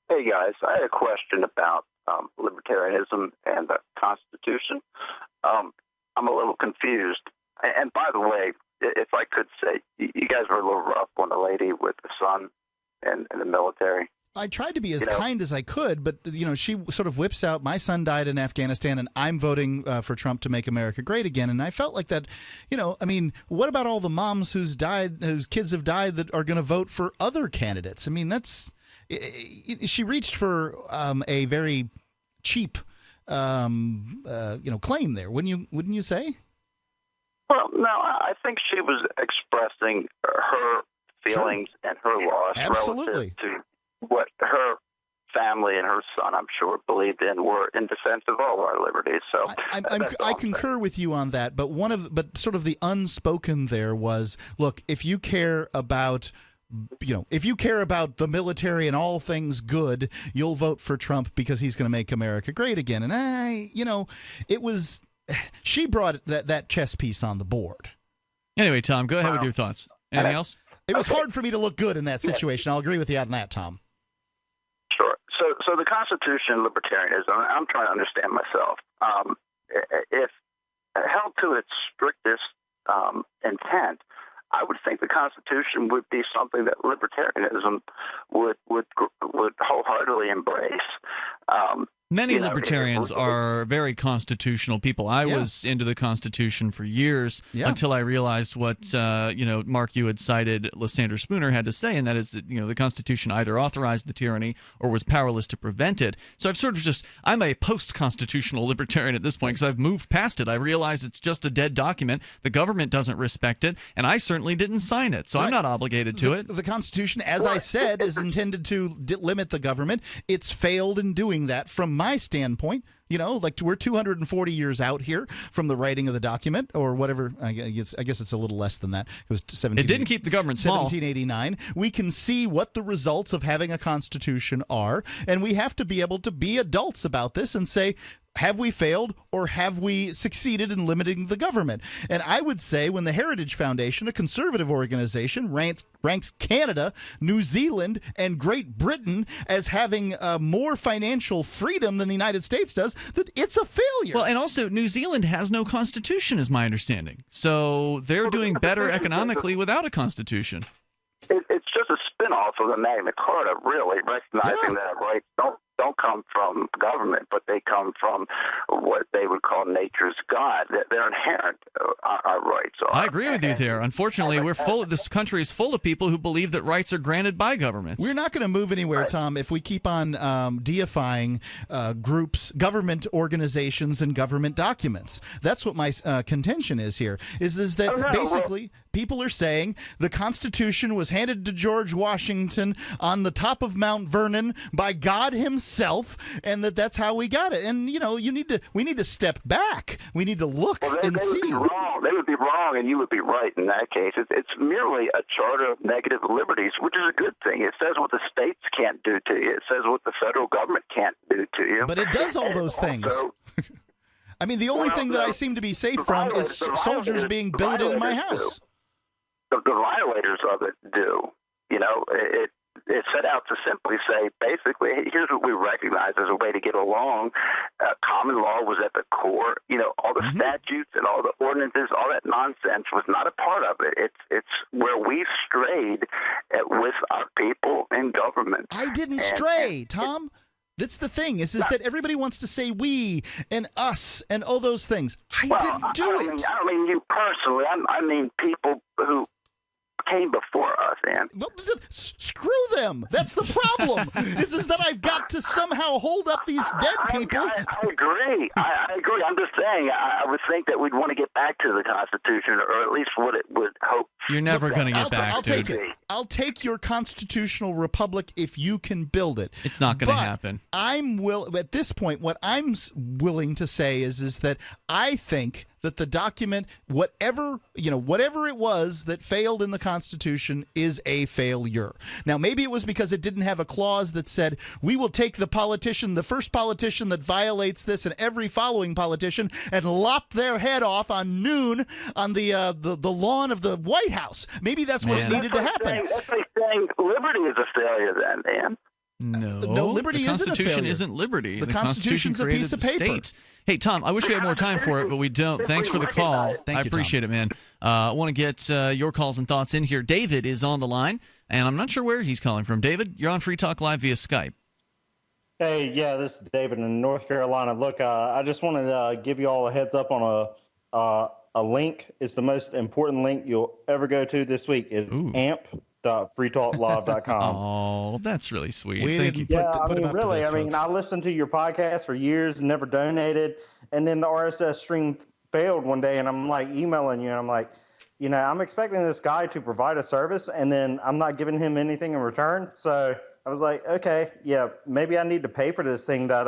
Hey, guys. I had a question about libertarianism and the Constitution. I'm a little confused. And by the way, if I could say, you guys were a little rough on the lady with the son and the military. I tried to be as kind as I could, but she sort of whips out, my son died in Afghanistan, and I'm voting for Trump to make America great again. And I felt like that, what about all the moms whose kids have died that are going to vote for other candidates? I mean, she reached for a very cheap claim there, wouldn't you say? Well, no, I think she was expressing her feelings and her loss relative to what her family and her son, I'm sure, believed in were in defense of all our liberties. So I concur with you on that. But sort of the unspoken there was, look, if you care about the military and all things good, you'll vote for Trump because he's going to make America great again. And she brought that chess piece on the board. Anyway, Tom, go ahead with your thoughts. Anything else? It was hard for me to look good in that situation. I'll agree with you on that, Tom. Sure. So the Constitution, libertarianism, I'm trying to understand myself. If held to its strictest intent, I would think the Constitution would be something that libertarianism would wholeheartedly embrace. Many libertarians are very constitutional people. I was into the Constitution for years until I realized what Mark, you had cited Lysander Spooner had to say, and that is that the Constitution either authorized the tyranny or was powerless to prevent it. So I'm a post-constitutional libertarian at this point because I've moved past it. I realized it's just a dead document. The government doesn't respect it, and I certainly didn't sign it, so I'm not obligated to it. The Constitution, as I said, is intended to limit the government. It's failed in doing that from my standpoint. Like we're 240 years out here from the writing of the document or whatever. I guess it's a little less than that. It was 17. It didn't keep the government small. 1789. We can see what the results of having a constitution are, and we have to be able to be adults about this and say, have we failed or have we succeeded in limiting the government? And I would say when the Heritage Foundation, a conservative organization, ranks Canada, New Zealand, and Great Britain as having more financial freedom than the United States does, that it's a failure. Well, and also New Zealand has no constitution, is my understanding. So they're doing better economically without a constitution. It's just a spin-off of the Magna Carta, really, recognizing that rights don't come from government, but they come from what they would call nature's God. They're inherent, our rights are. I agree with you there. Unfortunately, this country is full of people who believe that rights are granted by governments. We're not going to move anywhere, Tom, if we keep on deifying groups, government organizations, and government documents. That's what my contention is here, is that basically people are saying the Constitution was handed to George Washington on the top of Mount Vernon by God himself, and that's how we got it. And we need to step back. We need to look and see. They would be wrong, and you would be right in that case. It's merely a charter of negative liberties, which is a good thing. It says what the states can't do to you. It says what the federal government can't do to you. But it does all those things. I mean, the only thing that I seem to be safe from is soldiers being billeted in my house. The violators of it do. It set out to simply say, basically, here's what we recognize as a way to get along. Common law was at the core. All the statutes and all the ordinances, all that nonsense was not a part of it. It's where we strayed with our people in government. I didn't stray, Tom. That's the thing, is that everybody wants to say we and us and all those things. I didn't do it. I don't mean you personally. I mean people who came before us, and well, screw them. That's the problem. is that I've got to somehow hold up these dead people. I agree. I agree. I'm just saying. I would think that we'd want to get back to the Constitution, or at least what it would hope. You're never going to get back. I'll take it. I'll take your constitutional republic if you can build it. It's not going to happen. At this point, what I'm willing to say is that I think that the document, whatever it was that failed in the Constitution, is a failure. Now, maybe it was because it didn't have a clause that said, we will take the first politician that violates this and every following politician and lop their head off on noon on the lawn of the White House. Maybe that's what needed to happen. That's like saying liberty is a failure then, Dan. No, liberty isn't a failure. The Constitution isn't liberty. The Constitution's a piece of paper. State. Hey, Tom, I wish we had more time for it, but we don't. Thanks for the call. I appreciate it, man. I want to get your calls and thoughts in here. David is on the line, and I'm not sure where he's calling from. David, you're on Free Talk Live via Skype. Hey, yeah, this is David in North Carolina. Look, I just wanted to give you all a heads up on a link. It's the most important link you'll ever go to this week. It's amp.freetalklive.com. Oh, that's really sweet. Thank you. Yeah, I listened to your podcast for years, never donated, and then the RSS stream failed one day, and I'm like emailing you, and I'm like, I'm expecting this guy to provide a service, and then I'm not giving him anything in return. So I was like, okay, yeah, maybe I need to pay for this thing that,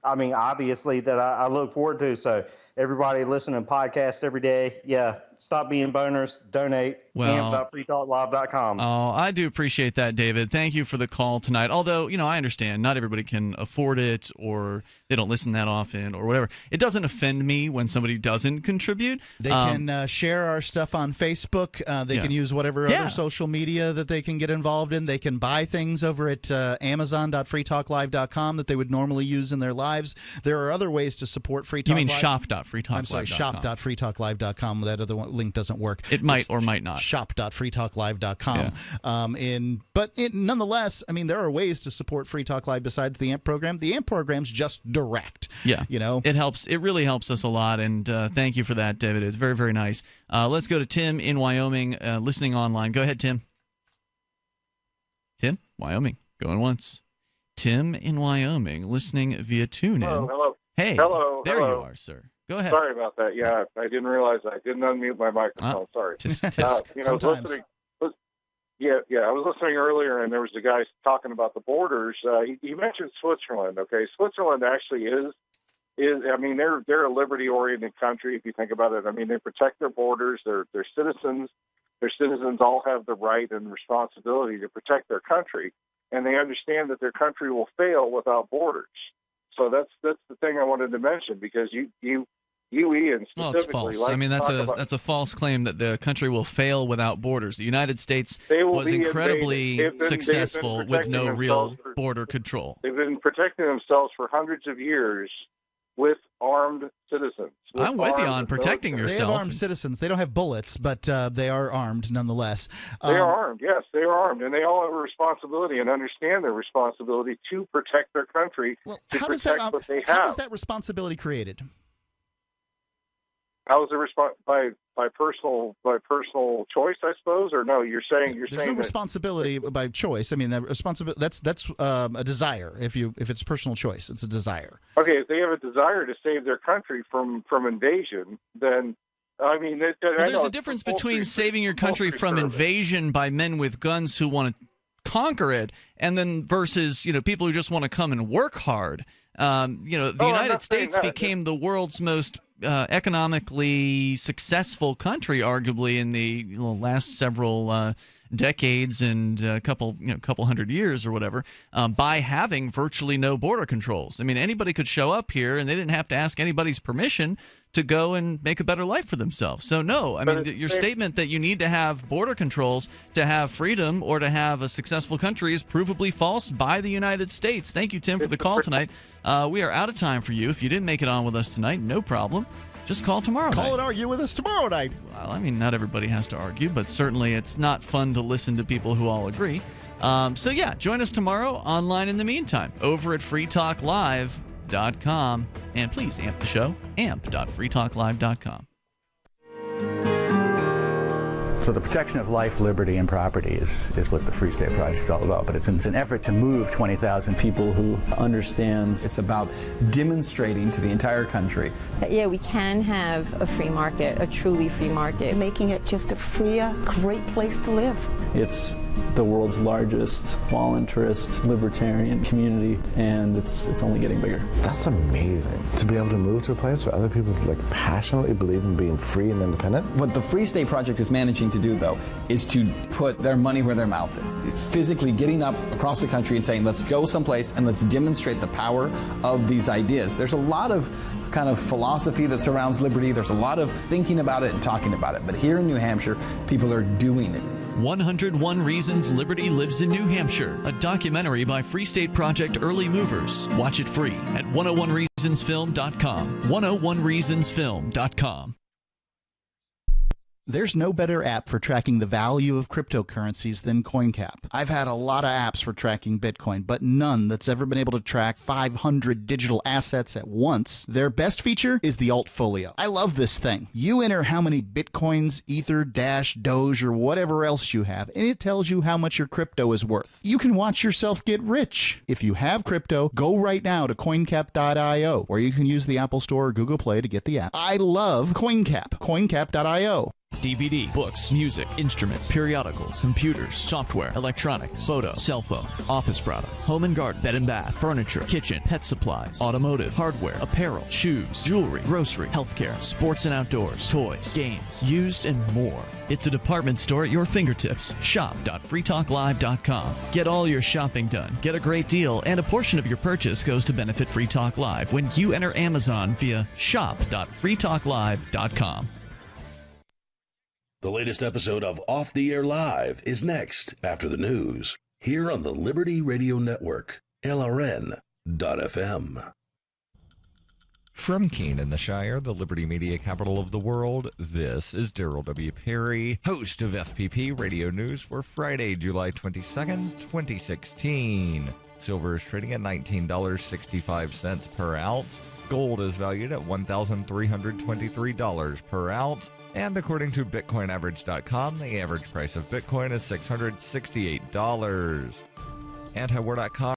obviously that I look forward to. So everybody listening to podcasts every day, yeah, stop being boners, donate, amp.freetalklive.com. Oh, I do appreciate that, David. Thank you for the call tonight. Although, I understand not everybody can afford it, or they don't listen that often, or whatever. It doesn't offend me when somebody doesn't contribute. They can share our stuff on Facebook. They can use whatever other social media that they can get involved in. They can buy things over at amazon.freetalklive.com that they would normally use in their lives. There are other ways to support Free Talk You mean Live. shop.freetalklive.com. I'm sorry, shop.freetalklive.com. That other link doesn't work. It might or might not. Shop.freetalklive.com. Yeah. But nonetheless, there are ways to support Free Talk Live besides the AMP program. The AMP program's just direct. Yeah. It helps. It really helps us a lot, and thank you for that, David. It's very, very nice. Let's go to Tim in Wyoming, listening online. Go ahead, Tim. Tim, Wyoming, going once. Tim in Wyoming, listening via TuneIn. Hello. Hey. Hello. There you are, sir. Go ahead. Sorry about that. Yeah, I didn't realize I didn't unmute my microphone. Sorry. Sometimes. I was listening earlier, and there was a guy talking about the borders. He mentioned Switzerland. Okay, Switzerland actually is they're a liberty-oriented country, if you think about it. I mean, they protect their borders, their citizens. Their citizens all have the right and responsibility to protect their country, and they understand that their country will fail without borders. So that's the thing I wanted to mention, because you Ian, well, it's false. That's a false claim that the country will fail without borders. The United States was incredibly successful with no real border control. They've been protecting themselves for hundreds of years with armed citizens. I'm with you on protecting yourself. They have armed citizens. They don't have bullets, but they are armed nonetheless. They are armed, yes. They are armed, and they all have a responsibility and understand their responsibility to protect their country, what they have. How is that responsibility created? How is it by personal choice, I suppose, or no? There's no responsibility by choice. I mean, that's a desire. If it's personal choice, it's a desire. Okay, if they have a desire to save their country from invasion, then I mean, there's a difference between saving your country from invasion by men with guns who want to conquer it, and then versus people who just want to come and work hard. The United States became the world's most economically successful country, arguably, in the last several decades and a couple hundred years or whatever, by having virtually no border controls. I mean, anybody could show up here, and they didn't have to ask anybody's permission to go and make a better life for themselves. So no, I mean, your statement that you need to have border controls to have freedom or to have a successful country is provably false by the United States. Thank you, Tim, for the call tonight. We are out of time for you. If you didn't make it on with us tonight, no problem. Just call tomorrow night. Call and argue with us tomorrow night. Well, I mean, not everybody has to argue, but certainly it's not fun to listen to people who all agree. So yeah, join us tomorrow online in the meantime over at freetalklive.com. And please amp the show, amp.freetalklive.com. So the protection of life, liberty, and property is what the Free State Project is all about. But it's an effort to move 20,000 people who understand. It's about demonstrating to the entire country that, yeah, we can have a free market, a truly free market. Making it just a freer, great place to live. It's the world's largest voluntarist libertarian community, and it's only getting bigger. That's amazing, to be able to move to a place where other people passionately believe in being free and independent. What the Free State Project is managing to do, though, is to put their money where their mouth is. It's physically getting up across the country and saying, let's go someplace and let's demonstrate the power of these ideas. There's a lot of kind of philosophy that surrounds liberty. There's a lot of thinking about it and talking about it. But here in New Hampshire, people are doing it. 101 Reasons Liberty Lives in New Hampshire, a documentary by Free State Project Early Movers. Watch it free at 101reasonsfilm.com. 101reasonsfilm.com. There's no better app for tracking the value of cryptocurrencies than CoinCap. I've had a lot of apps for tracking Bitcoin, but none that's ever been able to track 500 digital assets at once. Their best feature is the Altfolio. I love this thing. You enter how many Bitcoins, Ether, Dash, Doge, or whatever else you have, and it tells you how much your crypto is worth. You can watch yourself get rich. If you have crypto, go right now to coincap.io, or you can use the Apple Store or Google Play to get the app. I love CoinCap. coincap.io. DVD, books, music, instruments, periodicals, computers, software, electronics, photo, cell phone, office products, home and garden, bed and bath, furniture, kitchen, pet supplies, automotive, hardware, apparel, shoes, jewelry, grocery, healthcare, sports and outdoors, toys, games, used, and more. It's a department store at your fingertips. Shop.freetalklive.com. Get all your shopping done, get a great deal, and a portion of your purchase goes to benefit Free Talk Live when you enter Amazon via shop.freetalklive.com. The latest episode of Off the Air Live is next after the news here on the Liberty Radio Network, LRN.FM. From Keene in the Shire, the Liberty Media capital of the world, this is Darrell W. Perry, host of FPP Radio News for Friday, July 22nd, 2016. Silver is trading at $19.65 per ounce. Gold is valued at $1,323 per ounce. And according to BitcoinAverage.com, the average price of Bitcoin is $668. Antiwar.com